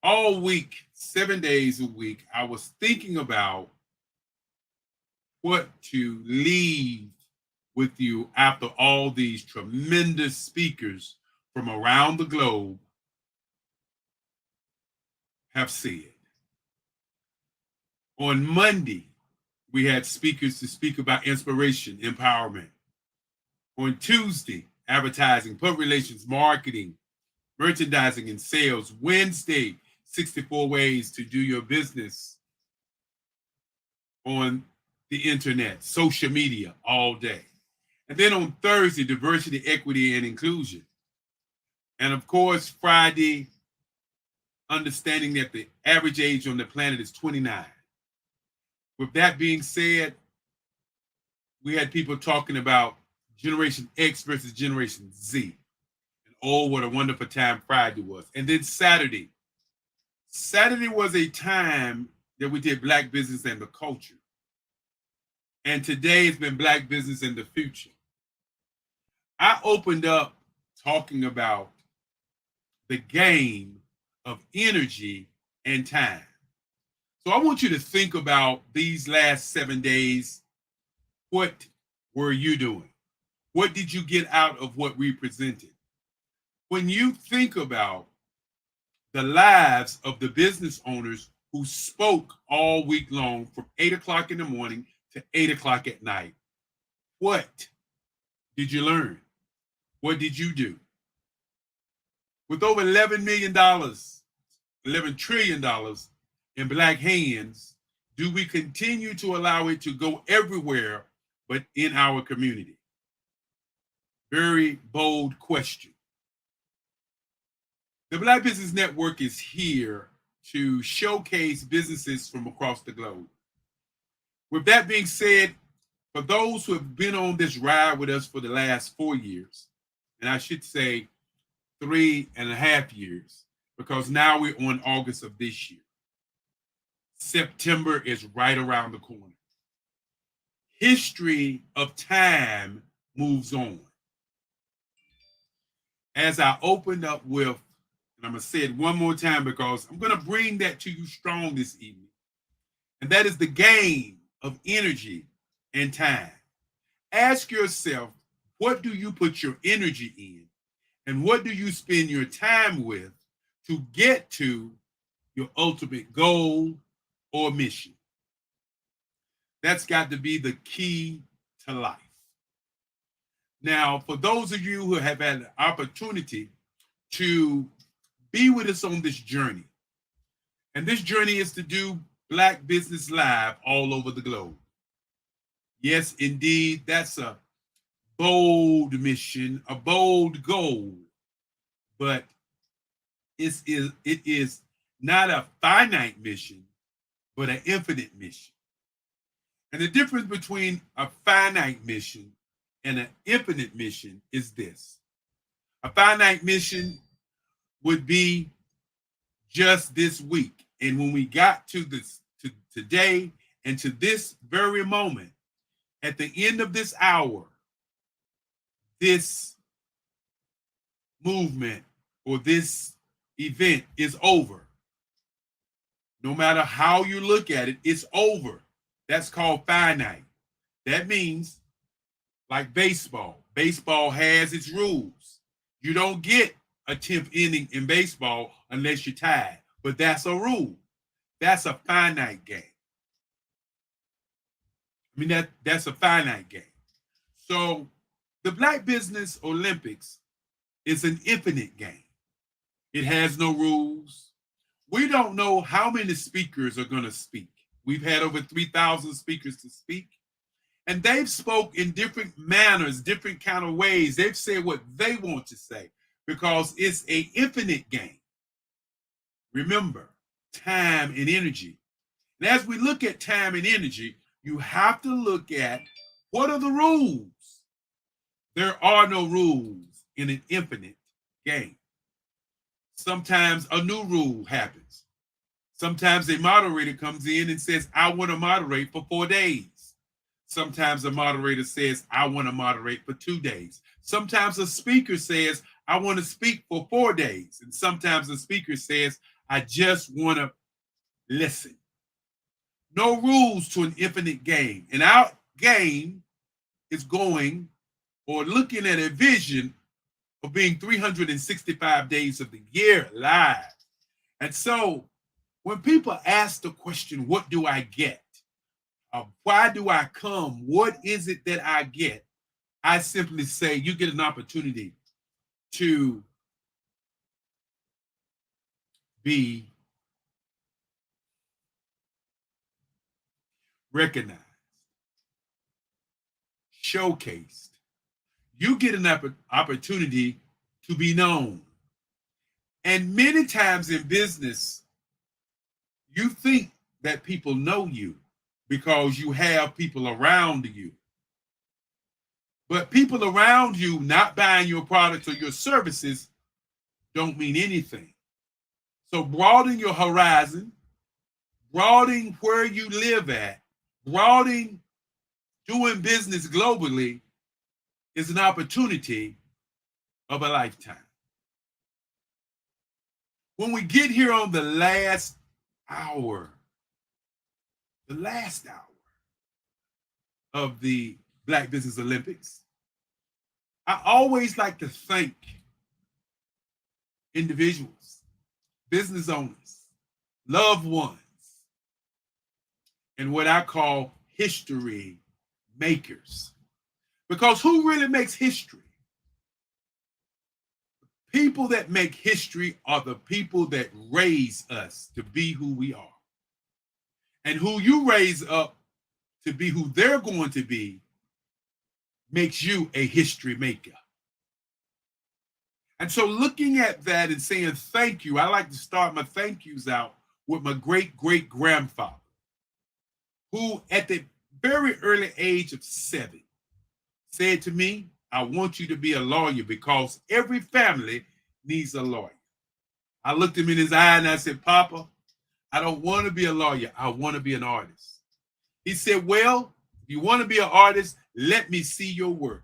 all week, 7 days a week, I was thinking about what to leave with you after all these tremendous speakers from around the globe have said. On Monday, we had speakers to speak about inspiration, empowerment. On Tuesday, advertising, public relations, marketing, merchandising, and sales. Wednesday, 64 ways to do your business on the internet, social media, all day. And then on Thursday, diversity, equity, and inclusion. And of course, Friday, understanding that the average age on the planet is 29. With that being said, we had people talking about Generation X versus Generation Z. And oh, what a wonderful time Friday was. And then Saturday, Saturday was a time that we did Black business and the culture. And today has been Black business and the future. I opened up talking about the game of energy and time. So I want you to think about these last 7 days. What were you doing? What did you get out of what we presented? When you think about the lives of the business owners who spoke all week long from 8 o'clock in the morning to 8 o'clock at night, what did you learn? What did you do? With over $11 million, $11 trillion in Black hands, do we continue to allow it to go everywhere but in our community? Very bold question. The Black Business Network is here to showcase businesses from across the globe. With that being said, for those who have been on this ride with us for the last 4 years, and I should say 3.5 years, because now we're on August of this year. September is right around the corner. History of time moves on. As I opened up with, and I'm going to say it one more time because I'm going to bring that to you strong this evening, and that is the game of energy and time. Ask yourself, what do you put your energy in, and what do you spend your time with to get to your ultimate goal or mission? That's got to be the key to life. Now, for those of you who have had an opportunity to be with us on this journey, and this journey is to do Black Business Live all over the globe. Yes, indeed, that's a bold mission, a bold goal, but it is not a finite mission, but an infinite mission. And the difference between a finite mission and an infinite mission is this. A finite mission would be just this week. And when we got to this, to today and to this very moment, at the end of this hour, this movement or this event is over. No matter how you look at it, it's over. That's called finite. That means, like baseball. Baseball has its rules. You don't get a 10th inning in baseball unless you're tied. But that's a rule. That's a finite game. I mean, that's a finite game. So the Black Business Olympics is an infinite game. It has no rules. We don't know how many speakers are going to speak. We've had over 3,000 speakers to speak. And they've spoke in different manners, different kind of ways. They've said what they want to say because it's an infinite game. Remember, time and energy. And as we look at time and energy, you have to look at what are the rules. There are no rules in an infinite game. Sometimes a new rule happens. Sometimes a moderator comes in and says, I want to moderate for 4 days. Sometimes a moderator says, I want to moderate for 2 days. Sometimes a speaker says, I want to speak for 4 days. And sometimes a speaker says, I just want to listen. No rules to an infinite game. And our game is going or looking at a vision of being 365 days of the year live. And so when people ask the question, what do I get? Why do I come? What is it that I get? I simply say you get an opportunity to be recognized, showcased. You get an opportunity to be known. And many times in business, you think that people know you because you have people around you. But people around you not buying your products or your services don't mean anything. So broaden your horizon, broaden where you live at, broaden doing business globally is an opportunity of a lifetime. When we get here on the last hour of the Black Business Olympics, I always like to thank individuals, business owners, loved ones, and what I call history makers. Because who really makes history? People that make history are the people that raise us to be who we are. And who you raise up to be who they're going to be makes you a history maker. And so looking at that and saying thank you, I like to start my thank yous out with my great-great-grandfather, who at the very early age of 7 said to me, I want you to be a lawyer because every family needs a lawyer. I looked him in his eye and I said, Papa, I don't want to be a lawyer. I want to be an artist. He said, well, if you want to be an artist, let me see your work.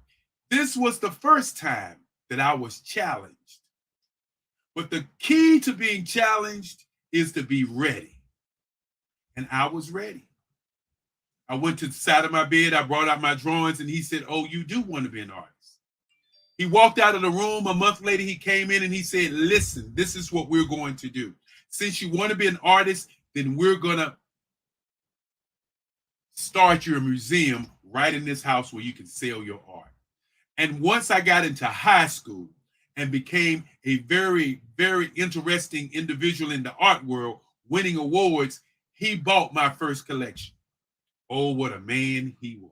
This was the first time that I was challenged. But the key to being challenged is to be ready. And I was ready. I went to the side of my bed, I brought out my drawings, and he said, oh, you do want to be an artist. He walked out of the room. A month later, he came in and he said, listen, this is what we're going to do. Since you want to be an artist, then we're going to start your museum right in this house where you can sell your art. And once I got into high school and became a very, very interesting individual in the art world, winning awards, he bought my first collection. Oh, what a man he was.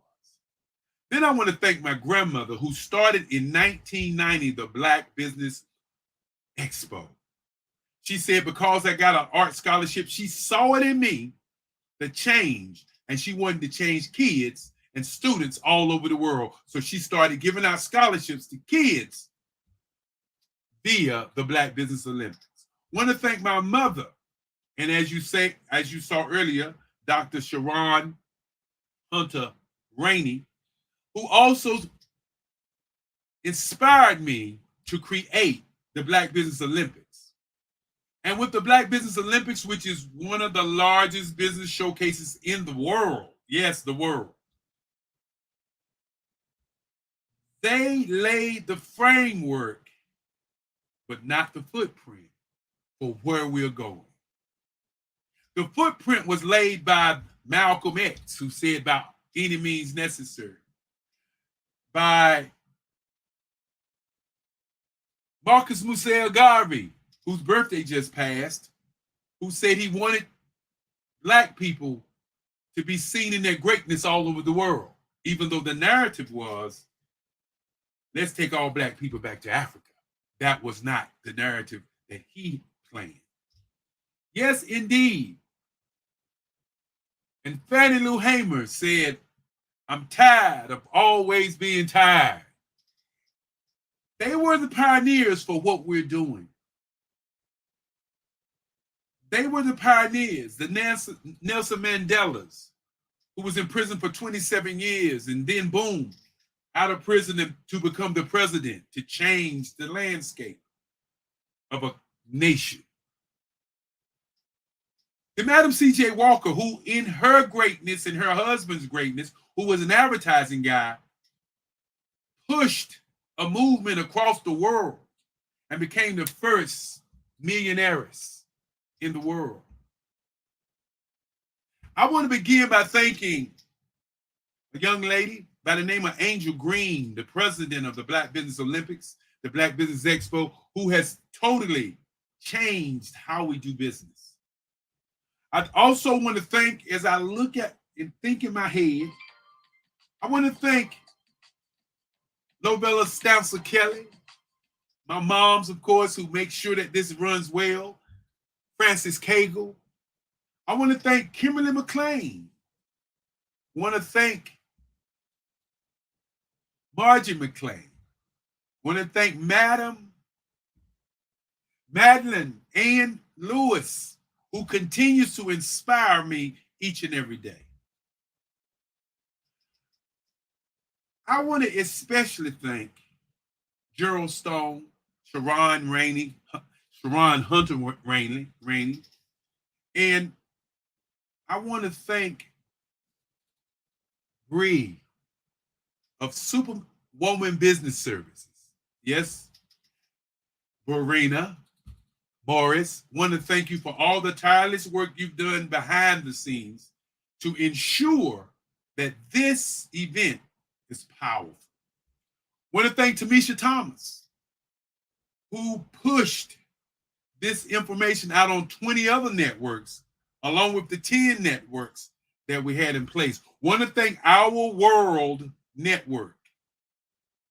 Then I want to thank my grandmother who started in 1990 the Black Business Expo. She said because I got an art scholarship, she saw it in me, the change, and she wanted to change kids and students all over the world. So she started giving out scholarships to kids via the Black Business Olympics. I want to thank my mother, and as you saw earlier, Dr. Sharon Hunter Rainey, who also inspired me to create the Black Business Olympics. And with the Black Business Olympics, which is one of the largest business showcases in the world, yes, the world, they laid the framework, but not the footprint for where we're going. The footprint was laid by Malcolm X, who said by any means necessary, by Marcus Musel Garvey, whose birthday just passed, who said he wanted Black people to be seen in their greatness all over the world, even though the narrative was, let's take all Black people back to Africa. That was not the narrative that he planned. Yes, indeed. And Fannie Lou Hamer said, I'm tired of always being tired. They were the pioneers for what we're doing. They were the pioneers, the Nelson Mandelas, who was in prison for 27 years and then boom, out of prison to become the president, to change the landscape of a nation. The Madam C.J. Walker, who in her greatness and her husband's greatness, who was an advertising guy, pushed a movement across the world and became the first millionaires in the world. I want to begin by thanking a young lady by the name of Angel Green, the president of the Black Business Olympics, the Black Business Expo, who has totally changed how we do business. I also want to thank, as I look at and think in my head, I want to thank Lovella Stancer Kelly, my moms, of course, who make sure that this runs well, Francis Cagle. I want to thank Kimberly McLean. I want to thank Margie McLean. I want to thank Madam Madeline Ann Lewis, who continues to inspire me each and every day. I want to especially thank Gerald Stone, Sharon Hunter Rainey, and I want to thank Bree of Superwoman Business Services. Yes, Verena Morris, want to thank you for all the tireless work you've done behind the scenes to ensure that this event is powerful. Want to thank Tamisha Thomas, who pushed this information out on 20 other networks, along with the 10 networks that we had in place. Want to thank Our World Network,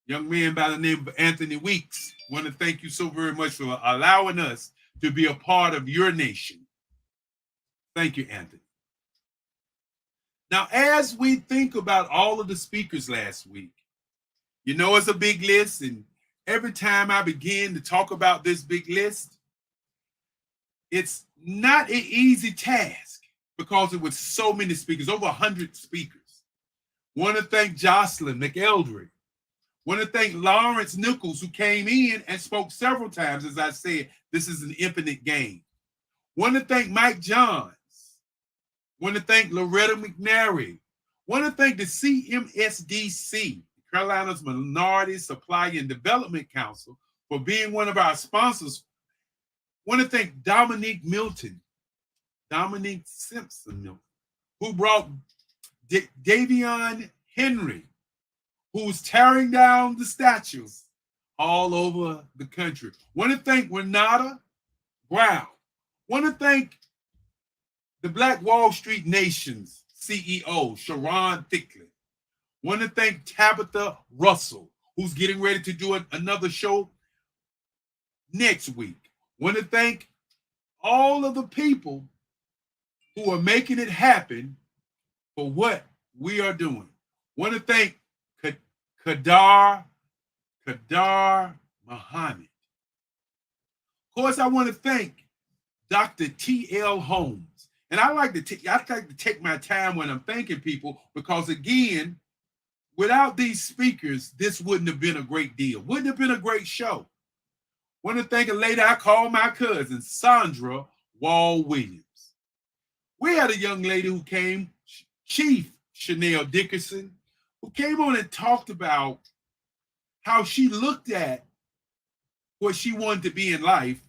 young man by the name of Anthony Weeks. Want to thank you so very much for allowing us to be a part of your nation. Thank you, Anthony. Now, as we think about all of the speakers last week, you know it's a big list, and every time I begin to talk about this big list, it's not an easy task because it was so many speakers, over 100 speakers. Want to thank Jocelyn McEldry. Want to thank Lawrence Nichols, who came in and spoke several times. As I said, this is an infinite game. Want to thank Mike Johns. Want to thank Loretta McNary. Want to thank the CMSDC, Carolina's Minority Supply and Development Council, for being one of our sponsors. Want to thank Dominique Simpson Milton, who brought Davion Henry, who's tearing down the statues all over the country. Want to thank Renata Brown. Want to thank the Black Wall Street Nation's CEO, Sharon Thickley. Want to thank Tabitha Russell, who's getting ready to do another show next week. Want to thank all of the people who are making it happen for what we are doing. Want to thank Kadar Muhammad. Of course, I want to thank Dr. T.L. Holmes. And I like to take my time when I'm thanking people because, again, without these speakers, this wouldn't have been a great deal. Wouldn't have been a great show. Want to thank a lady I call my cousin, Sandra Wall Williams. We had a young lady who came, Chief Chanel Dickerson, who came on and talked about how she looked at what she wanted to be in life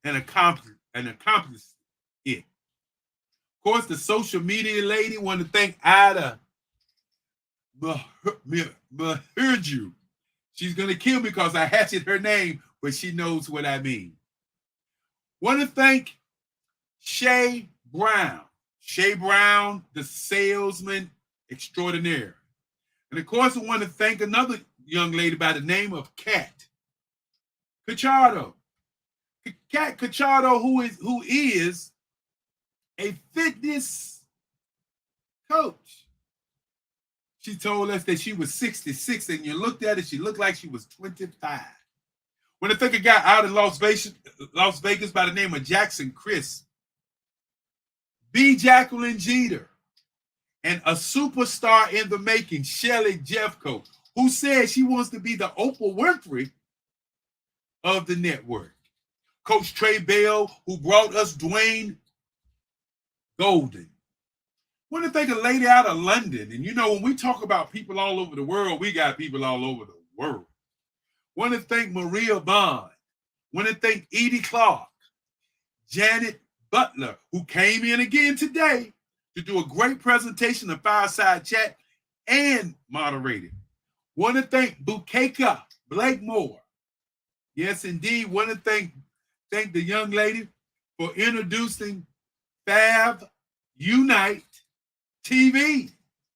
and accomplished it. Of course, the social media lady, want to thank Ida Mahurju. She's going to kill me because I hatchet her name, but she knows what I mean. Want to thank Shay Brown. Shay Brown, the salesman extraordinaire. And of course, I want to thank another young lady by the name of Kat Cacciardo. Kat Cacciardo, who is a fitness coach. She told us that she was 66, and you looked at her, she looked like she was 25. When I think a guy out in Las Vegas by the name of Jackson Chris, B. Jacqueline Jeter, and a superstar in the making, Shelly Jeffco, who said she wants to be the Oprah Winfrey of the network. Coach Trey Bell, who brought us Dwayne Golden. I want to thank a lady out of London. And you know, when we talk about people all over the world, we got people all over the world. I want to thank Maria Bond. I want to thank Edie Clark, Janet Butler, who came in again today to do a great presentation of Fireside Chat and moderated. Want to thank Bukeka Blakemore. Yes, indeed. Want to thank the young lady for introducing Fab Unite TV.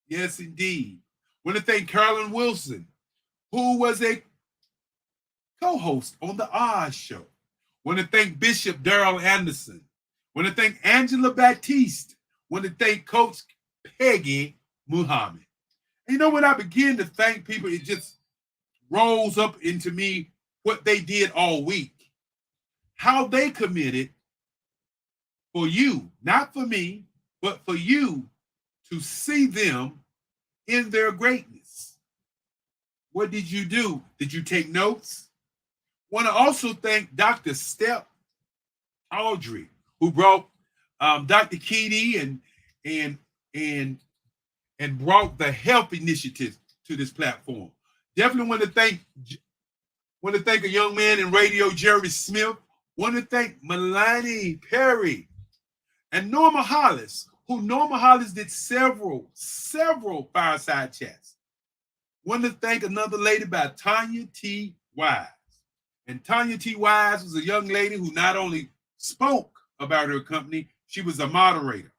Yes, indeed. Want to thank Carolyn Wilson, who was a co-host on the Oz Show. Want to thank Bishop Darrell Anderson. Want to thank Angela Baptiste. Want to thank Coach Peggy Muhammad. And you know, when I begin to thank people, it just rolls up into me what they did all week, how they committed for you, not for me, but for you to see them in their greatness. What did you do? Did you take notes? Want to also thank Dr. Step Audrey, who brought Dr. Keedy and brought the health initiative to this platform. Definitely want to thank a young man in radio, Jerry Smith. Want to thank Melanie Perry and Norma Hollis, who Norma Hollis did several fireside chats. Want to thank another lady by Tanya T. Wise. And Tanya T. Wise was a young lady who not only spoke about her company, she was a moderator.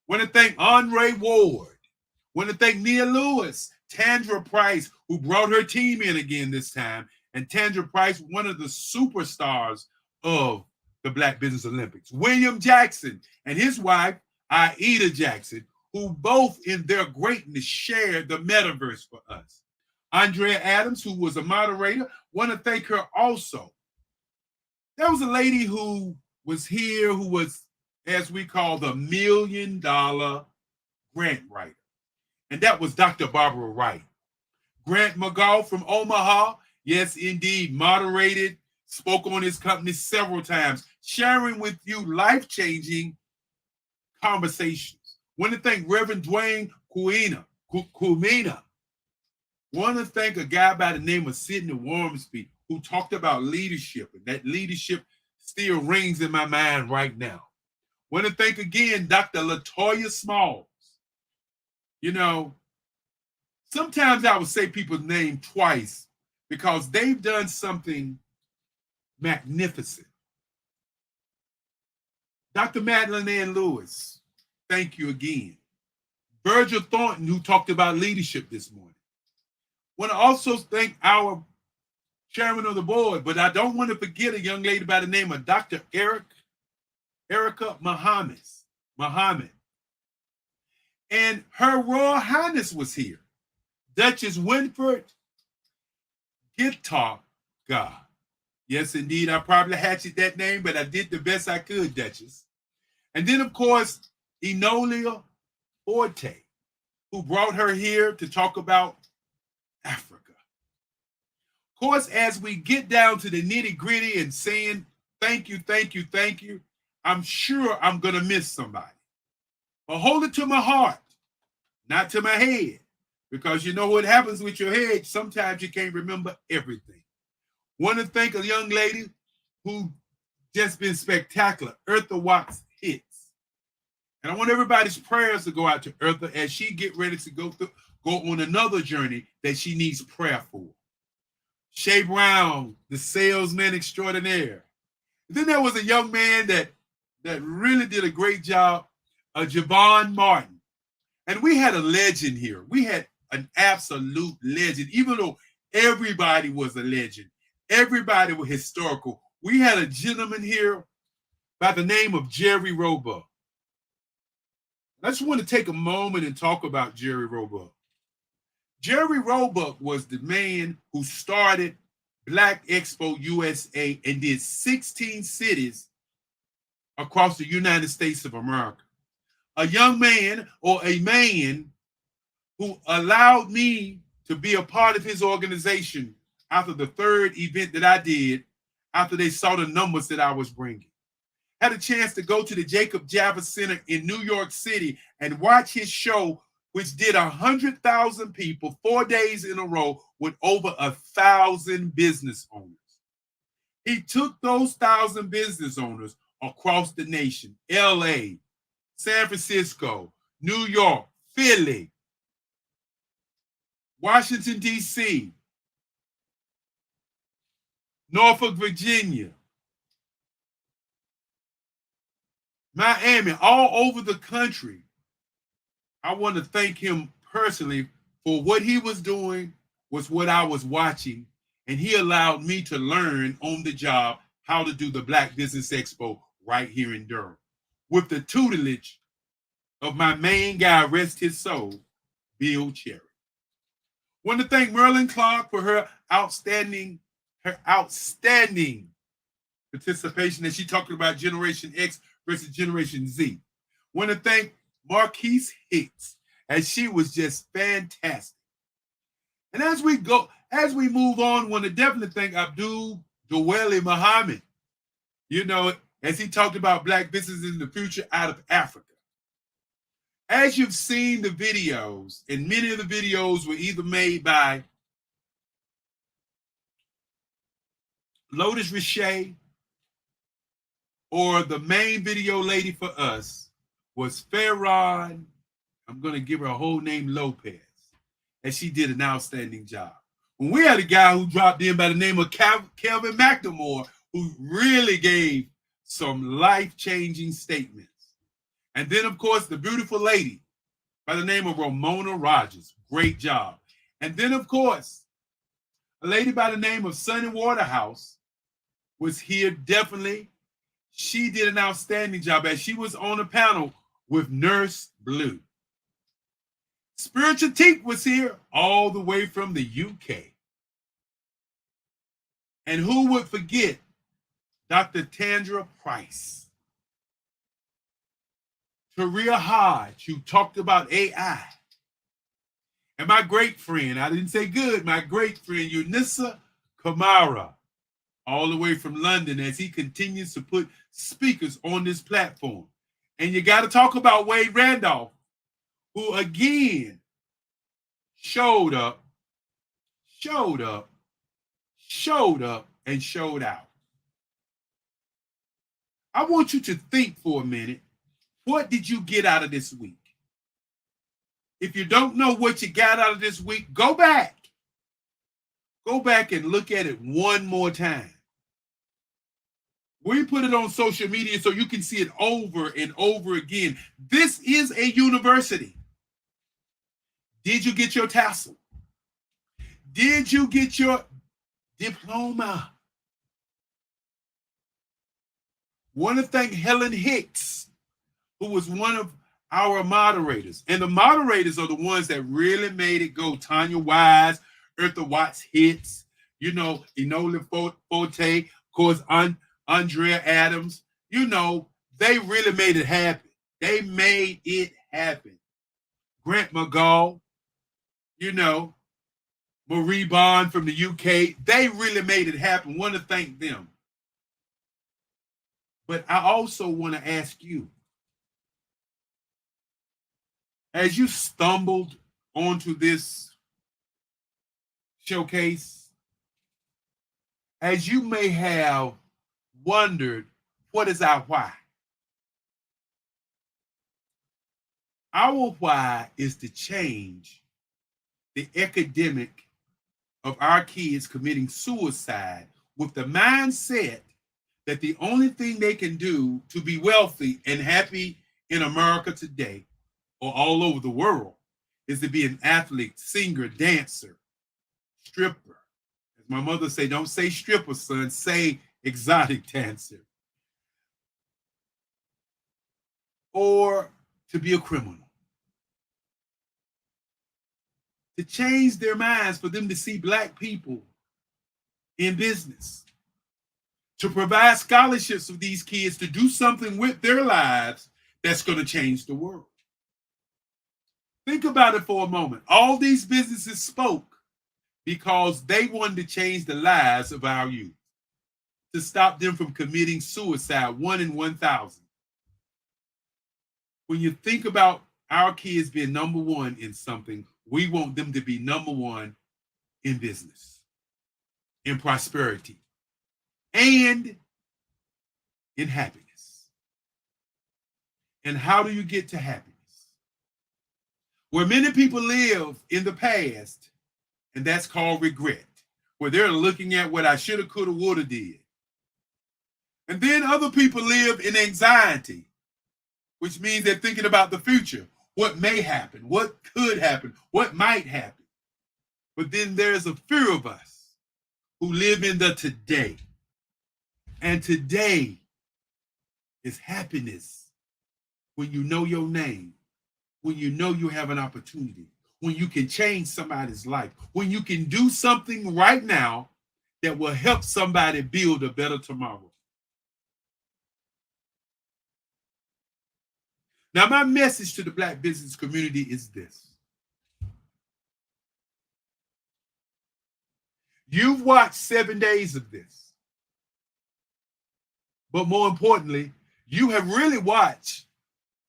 Want to thank Andre Ward. Want to thank Nia Lewis, Tandra Price, who brought her team in again this time. And Tandra Price, one of the superstars of the Black Business Olympics. William Jackson and his wife, Aida Jackson, who both in their greatness shared the metaverse for us. Andrea Adams, who was a moderator, want to thank her also. There was a lady who was here who was, as we call, the $1 million grant writer. And that was Dr. Barbara Wright. Grant McGaugh from Omaha, yes, indeed, moderated, spoke on his company several times, sharing with you life-changing conversations. Want to thank Reverend Dwayne Kumina. Want to thank a guy by the name of Sidney Wormsby, who talked about leadership, and that leadership still rings in my mind right now. Want to thank again Dr. LaToya Smalls. You know, sometimes I would say people's name twice because they've done something magnificent. Dr. Madeline Ann Lewis, thank you again. Virgil Thornton, who talked about leadership this morning. Want to also thank our chairman of the board, but I don't want to forget a young lady by the name of Dr. Erica Muhammad. And Her Royal Highness was here. Duchess Winford Guitar God. Yes, indeed, I probably hatched that name, but I did the best I could, Duchess. And then, of course, Enolia Forte, who brought her here to talk about Africa. Of course, as we get down to the nitty-gritty and saying thank you, I'm sure I'm going to miss somebody. But hold it to my heart, not to my head, because you know what happens with your head. Sometimes you can't remember everything. Want to thank a young lady who just been spectacular, Eartha Watts Hicks. And I want everybody's prayers to go out to Eartha as she get ready to go on another journey that she needs prayer for. Shay Brown, the salesman extraordinaire. Then there was a young man that really did a great job, Javon Martin. And we had a legend here. We had an absolute legend, even though everybody was a legend. Everybody was historical. We had a gentleman here by the name of Jerry Roebuck. I just want to take a moment and talk about Jerry Roebuck. Jerry Roebuck was the man who started Black Expo USA and did 16 cities across the United States of America. A young man, or a man, who allowed me to be a part of his organization after the third event that I did, after they saw the numbers that I was bringing. Had a chance to go to the Jacob Javits Center in New York City and watch his show, which did 100,000 people 4 days in a row with over 1,000 business owners. He took those 1,000 business owners across the nation, LA, San Francisco, New York, Philly, Washington, D.C., Norfolk, Virginia, Miami, all over the country. I want to thank him personally for what he was doing was what I was watching, and he allowed me to learn on the job how to do the Black Business Expo right here in Durham with the tutelage of my main guy, rest his soul, Bill Cherry. Want to thank Merlin Clark for her outstanding participation as she talked about Generation X versus Generation Z. Want to thank Marquise Hicks, as she was just fantastic. And as we move on, want to definitely thank Abdul Dwele Muhammad, you know, as he talked about black businesses in the future out of Africa. As you've seen the videos, and many of the videos were either made by Lotus Richey, or the main video lady for us was Farron, I'm going to give her a whole name, Lopez, and she did an outstanding job. When we had a guy who dropped in by the name of Kelvin McNamara, who really gave some life-changing statements. And then, of course, the beautiful lady by the name of Ramona Rogers. Great job. And then, of course, a lady by the name of Sunny Waterhouse was here definitely. She did an outstanding job as she was on a panel with Nurse Blue. Spiritual Teak was here all the way from the UK. And who would forget Dr. Tandra Price? Taria Hodge, who talked about AI. And my great friend, I didn't say good, my great friend, Yunisa Kamara, all the way from London, as he continues to put speakers on this platform. And you got to talk about Wade Randolph, who again showed up, and showed out. I want you to think for a minute, what did you get out of this week? If you don't know what you got out of this week, go back. Go back and look at it one more time. We put it on social media so you can see it over and over again. This is a university. Did you get your tassel? Did you get your diploma? Want to thank Helen Hicks, who was one of our moderators. And the moderators are the ones that really made it go. Tanya Wise, Eartha Watts Hits, you know, Enola Forte, of course, Andrea Adams. You know, they really made it happen. They made it happen. Grant McGall, you know, Marie Bond from the UK. They really made it happen. Want to thank them. But I also want to ask you, as you stumbled onto this showcase, as you may have wondered, what is our why? Our why is to change the epidemic of our kids committing suicide with the mindset that the only thing they can do to be wealthy and happy in America today or all over the world is to be an athlete, singer, dancer, stripper. As my mother say, don't say stripper, son, say exotic dancer. Or to be a criminal. To change their minds for them to see Black people in business. To provide scholarships for these kids to do something with their lives that's going to change the world. Think about it for a moment. All these businesses spoke because they wanted to change the lives of our youth, to stop them from committing suicide, 1 in 1,000. When you think about our kids being number one in something, we want them to be number one in business, in prosperity, and in happiness. And how do you get to happiness? Where many people live in the past, and that's called regret, where they're looking at what I shoulda, coulda, woulda did. And then other people live in anxiety, which means they're thinking about the future, what may happen, what could happen, what might happen. But then there's a few of us who live in the today. And today is happiness when you know your name, when you know you have an opportunity, when you can change somebody's life, when you can do something right now that will help somebody build a better tomorrow. Now, my message to the Black business community is this. You've watched 7 days of this. But more importantly, you have really watched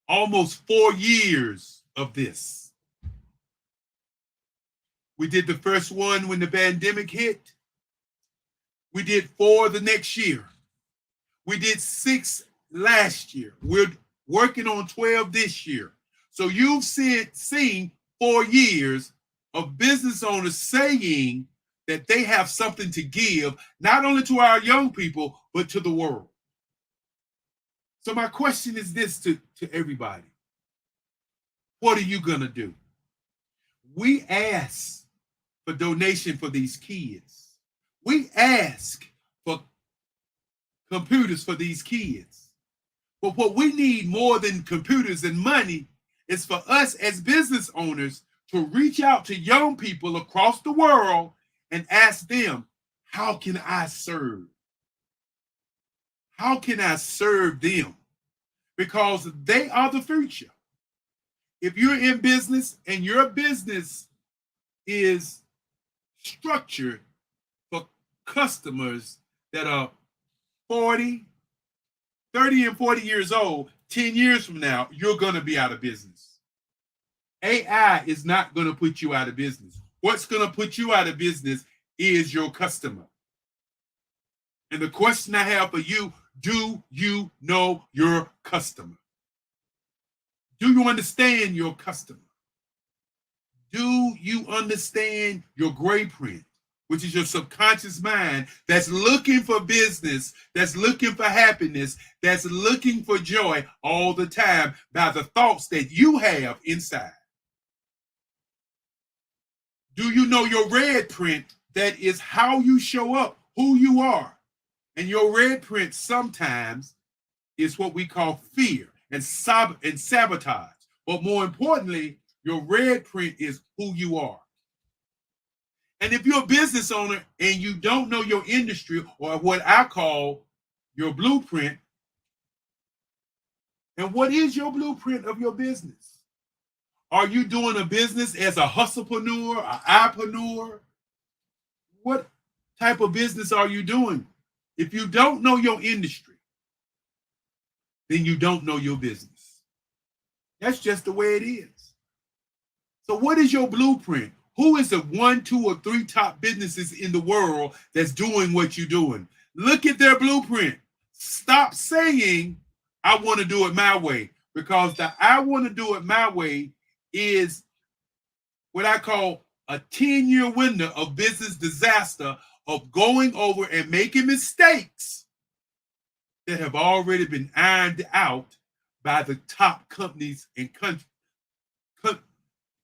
almost 4 years of this. We did the first one when the pandemic hit. We did 4 the next year. We did 6 last year. We're working on 12 this year. So you've seen 4 years of business owners saying that they have something to give, not only to our young people, but to the world. So my question is this to everybody. What are you going to do? We ask for donation for these kids. We ask for computers for these kids. But what we need more than computers and money is for us as business owners to reach out to young people across the world and ask them, how can I serve? How can I serve them? Because they are the future. If you're in business and your business is structured for customers that are 30 and 40 years old, 10 years from now, you're going to be out of business. AI is not going to put you out of business. What's going to put you out of business is your customer. And the question I have for you, do you know your customer? Do you understand your customer? Do you understand your gray print, which is your subconscious mind that's looking for business, that's looking for happiness, that's looking for joy all the time by the thoughts that you have inside? Do you know your red print that is how you show up, who you are? And your red print sometimes is what we call fear and sabotage. But more importantly, your red print is who you are. And if you're a business owner and you don't know your industry, or what I call your blueprint, and what is your blueprint of your business? Are you doing a business as a hustlepreneur, an iPreneur? What type of business are you doing? If you don't know your industry, then you don't know your business. That's just the way it is. So what is your blueprint? Who is the 1, 2, or 3 top businesses in the world that's doing what you're doing? Look at their blueprint. Stop saying, I want to do it my way, because the I want to do it my way is what I call a 10-year window of business disaster, of going over and making mistakes that have already been ironed out by the top companies and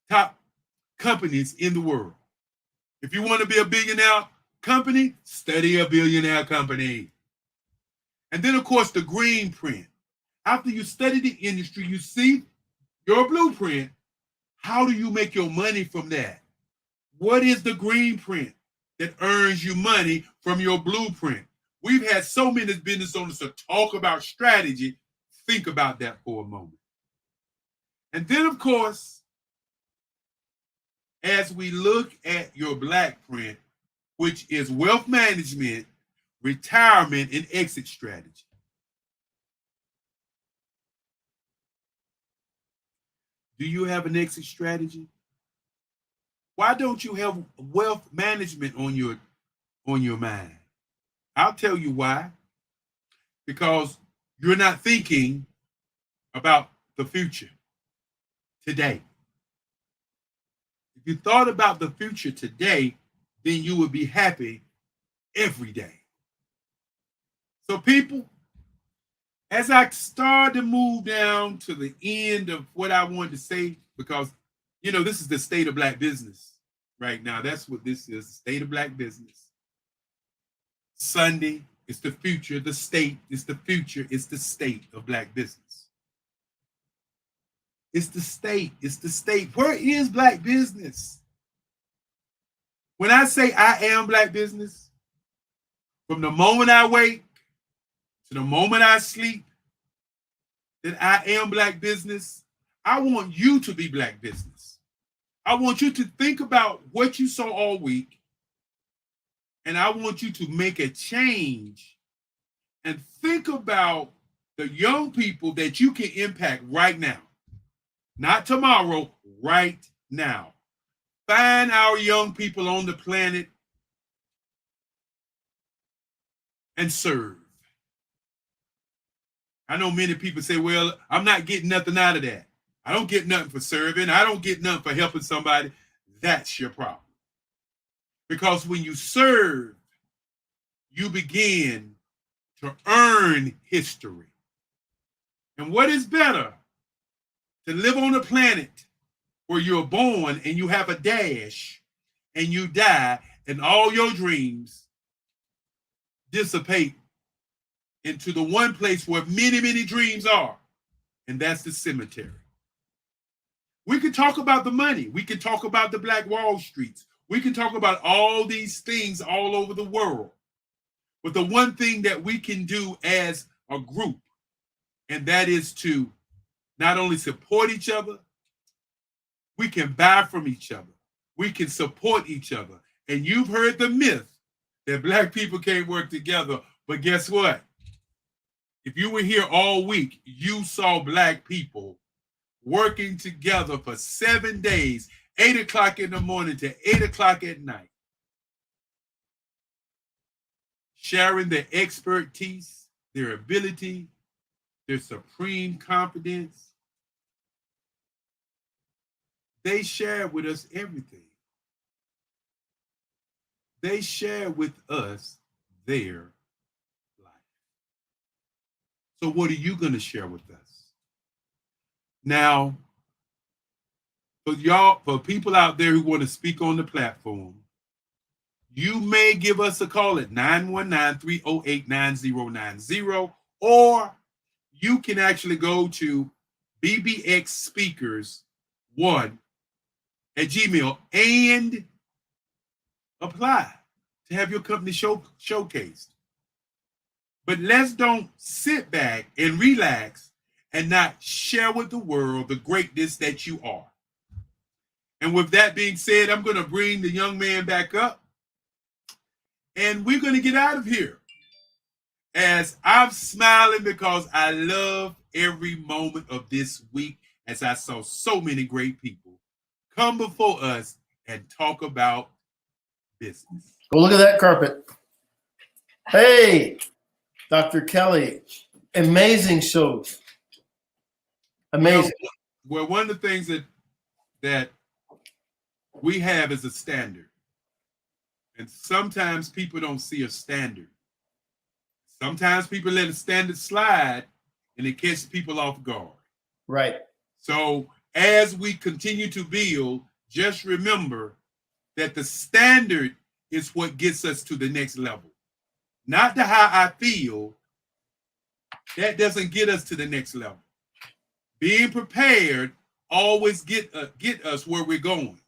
top companies in the world. If you want to be a billionaire company, study a billionaire company. And then, of course, the green print. After you study the industry, you see your blueprint. How do you make your money from that? What is the green print that earns you money from your blueprint? We've had so many business owners to talk about strategy. Think about that for a moment. And then, of course, as we look at your black print, which is wealth management, retirement, and exit strategy. Do you have an exit strategy? Why don't you have wealth management on your mind? I'll tell you why. Because you're not thinking about the future today. If you thought about the future today, then you would be happy every day. So people, as I start to move down to the end of what I wanted to say, because, you know, this is the state of black business right now. That's what this is, the state of black business. Sunday is the future. The state is the future. It's the state of black business. It's the state. It's the state. Where is black business? When I say I am black business, from the moment I wake to the moment I sleep, that I am Black business, I want you to be Black business. I want you to think about what you saw all week, and I want you to make a change and think about the young people that you can impact right now. Not tomorrow, right now. Find our young people on the planet and serve. I know many people say, well, I'm not getting nothing out of that. I don't get nothing for serving. I don't get nothing for helping somebody. That's your problem. Because when you serve, you begin to earn history. And what is better to live on a planet where you're born and you have a dash and you die and all your dreams dissipate into the one place where many, many dreams are, and that's the cemetery. We can talk about the money. We can talk about the Black Wall Streets. We can talk about all these things all over the world. But the one thing that we can do as a group, and that is to not only support each other, we can buy from each other. We can support each other. And you've heard the myth that Black people can't work together. But guess what? If you were here all week, you saw Black people working together for 7 days, 8 o'clock in the morning to 8 o'clock at night, sharing their expertise, their ability, their supreme confidence. They share with us everything. They share with us their life. So what are you going to share with us? Now, for people out there who want to speak on the platform, you may give us a call at 919-308-9090, or you can actually go to bbxspeakers1@gmail and apply to have your company showcased. But let's don't sit back and relax and not share with the world the greatness that you are. And with that being said, I'm going to bring the young man back up, and we're going to get out of here. As I'm smiling because I love every moment of this week, as I saw so many great people come before us and talk about business. Go look at that carpet. Hey, Dr. Kelly, amazing shows. Amazing. Well, one of the things that we have is a standard. And sometimes people don't see a standard. Sometimes people let a standard slide and it catches people off guard. Right. So as we continue to build, just remember that the standard is what gets us to the next level. Not the how I feel. That doesn't get us to the next level. Being prepared always get us where we're going.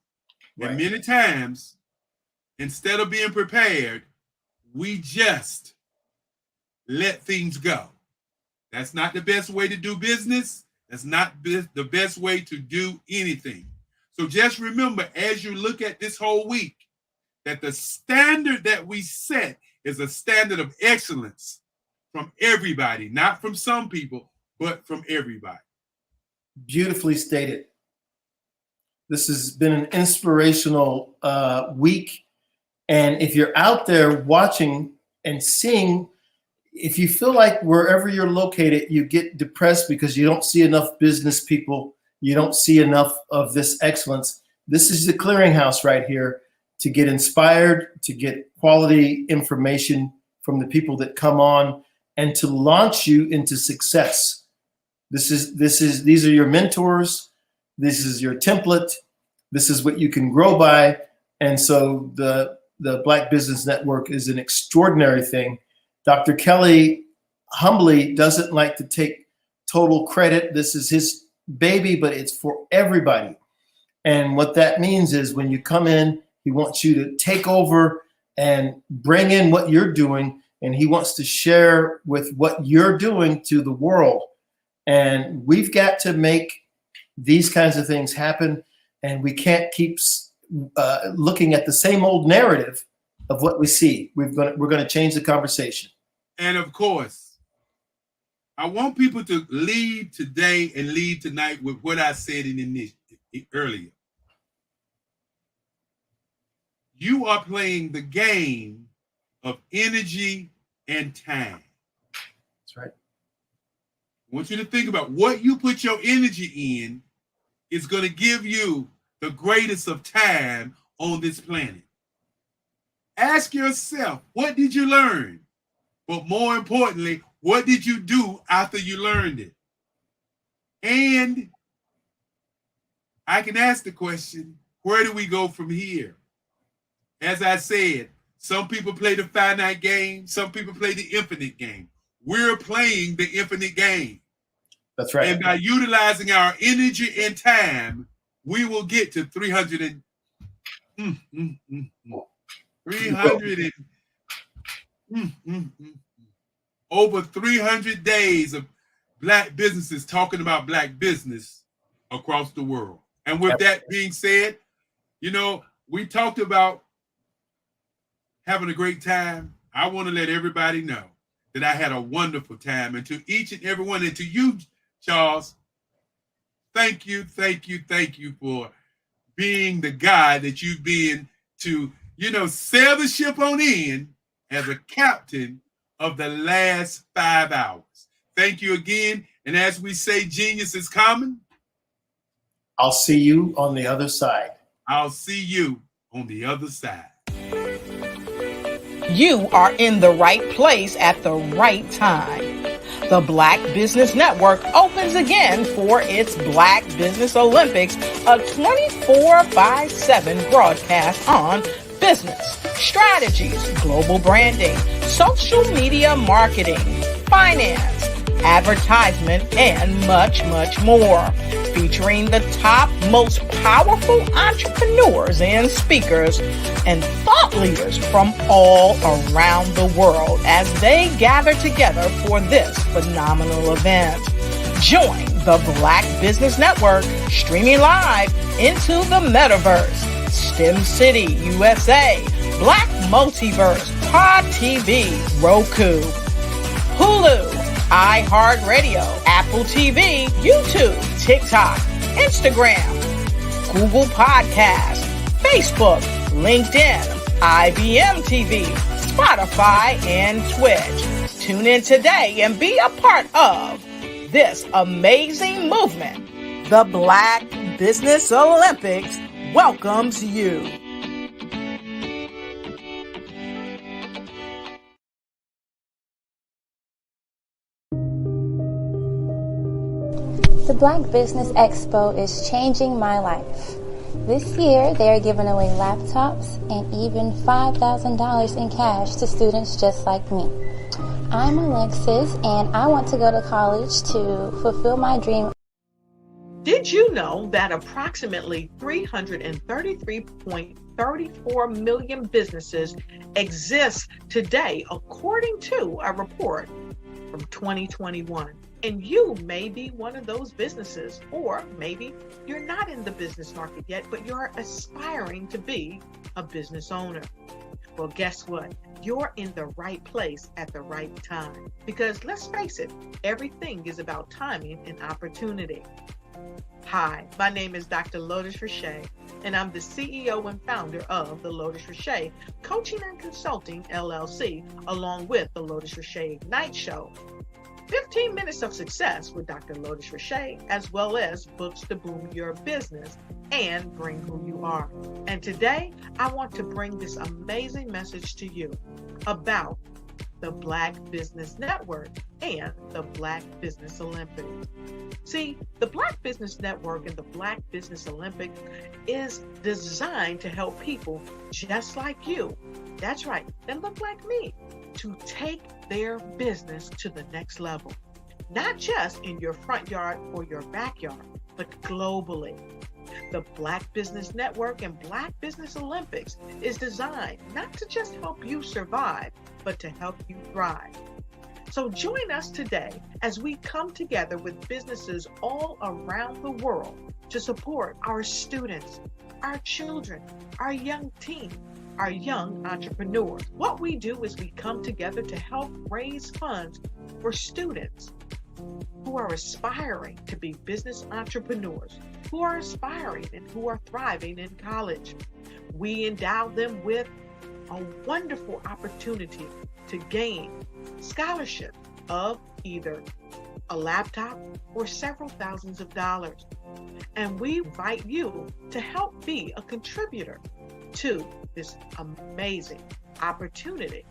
Right. And many times, instead of being prepared, we just let things go. That's not the best way to do business. That's not the best way to do anything. So just remember, as you look at this whole week, that the standard that we set is a standard of excellence from everybody, not from some people, but from everybody. Beautifully stated. This has been an inspirational week. And if you're out there watching and seeing, if you feel like wherever you're located, you get depressed because you don't see enough business people, you don't see enough of this excellence, this is the clearinghouse right here to get inspired, to get quality information from the people that come on, and to launch you into success. These are your mentors. This is your template. This is what you can grow by. And so the Black Business Network is an extraordinary thing. Dr. Kelly humbly doesn't like to take total credit. This is his baby, but it's for everybody. And what that means is when you come in, he wants you to take over and bring in what you're doing, and he wants to share with what you're doing to the world. And we've got to make these kinds of things happen. And we can't keep looking at the same old narrative of what we see. We're going to change the conversation. And of course, I want people to leave today and leave tonight with what I said earlier. You are playing the game of energy and time. That's right. I want you to think about what you put your energy in is going to give you the greatest of time on this planet. Ask yourself, what did you learn? But more importantly, what did you do after you learned it? And I can ask the question, where do we go from here? As I said, some people play the finite game, some people play the infinite game. We're playing the infinite game. That's right. And by utilizing our energy and time, we will get to 300 over 300 days of Black businesses talking about Black business across the world. And with that being said, you know, we talked about having a great time. I want to let everybody know that I had a wonderful time. And to each and every one, and to you, Charles, thank you for being the guy that you've been to, you know, sail the ship on in as a captain of the last 5 hours. Thank you again. And as we say, genius is coming. I'll see you on the other side. I'll see you on the other side. You are in the right place at the right time. The Black Business Network opens again for its Black Business Olympics, a 24/7 broadcast on business, strategies, global branding, social media marketing, finance, advertisement, and much, much more. Featuring the top, most powerful entrepreneurs and speakers and thought leaders from all around the world as they gather together for this phenomenal event. Join the Black Business Network streaming live into the metaverse, STEM City, USA, Black Multiverse, Pod TV, Roku, Hulu, iHeartRadio, Apple TV, YouTube, TikTok, Instagram, Google Podcasts, Facebook, LinkedIn, IBM TV, Spotify, and Twitch. Tune in today and be a part of this amazing movement. The Black Business Olympics welcomes you. The Black Business Expo is changing my life. This year, they are giving away laptops and even $5,000 in cash to students just like me. I'm Alexis, and I want to go to college to fulfill my dream. Did you know that approximately 333.34 million businesses exist today, according to a report from 2021? And you may be one of those businesses, or maybe you're not in the business market yet, but you're aspiring to be a business owner. Well, guess what? You're in the right place at the right time. Because let's face it, everything is about timing and opportunity. Hi, my name is Dr. Lotus Richey, and I'm the CEO and founder of the Lotus Richey Coaching and Consulting LLC, along with the Lotus Richey Ignite Show. 15 minutes of success with Dr. Lotus Richey, as well as books to boom your business and bring who you are. And today, I want to bring this amazing message to you about the Black Business Network and the Black Business Olympics. See, the Black Business Network and the Black Business Olympics is designed to help people just like you, that's right, that look like me, to take their business to the next level. Not just in your front yard or your backyard, but globally. The Black Business Network and Black Business Olympics is designed not to just help you survive, but to help you thrive. So join us today as we come together with businesses all around the world to support our students, our children, our young teens, our young entrepreneurs. What we do is we come together to help raise funds for students who are aspiring to be business entrepreneurs, who are aspiring and who are thriving in college. We endow them with a wonderful opportunity to gain scholarship of either a laptop or several thousands of dollars. And we invite you to help be a contributor to this amazing opportunity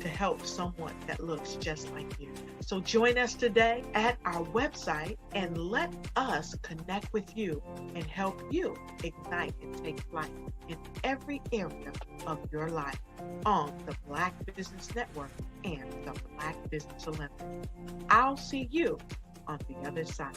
to help someone that looks just like you. So join us today at our website and let us connect with you and help you ignite and take flight in every area of your life on the Black Business Network and the Black Business Olympics. I'll see you on the other side.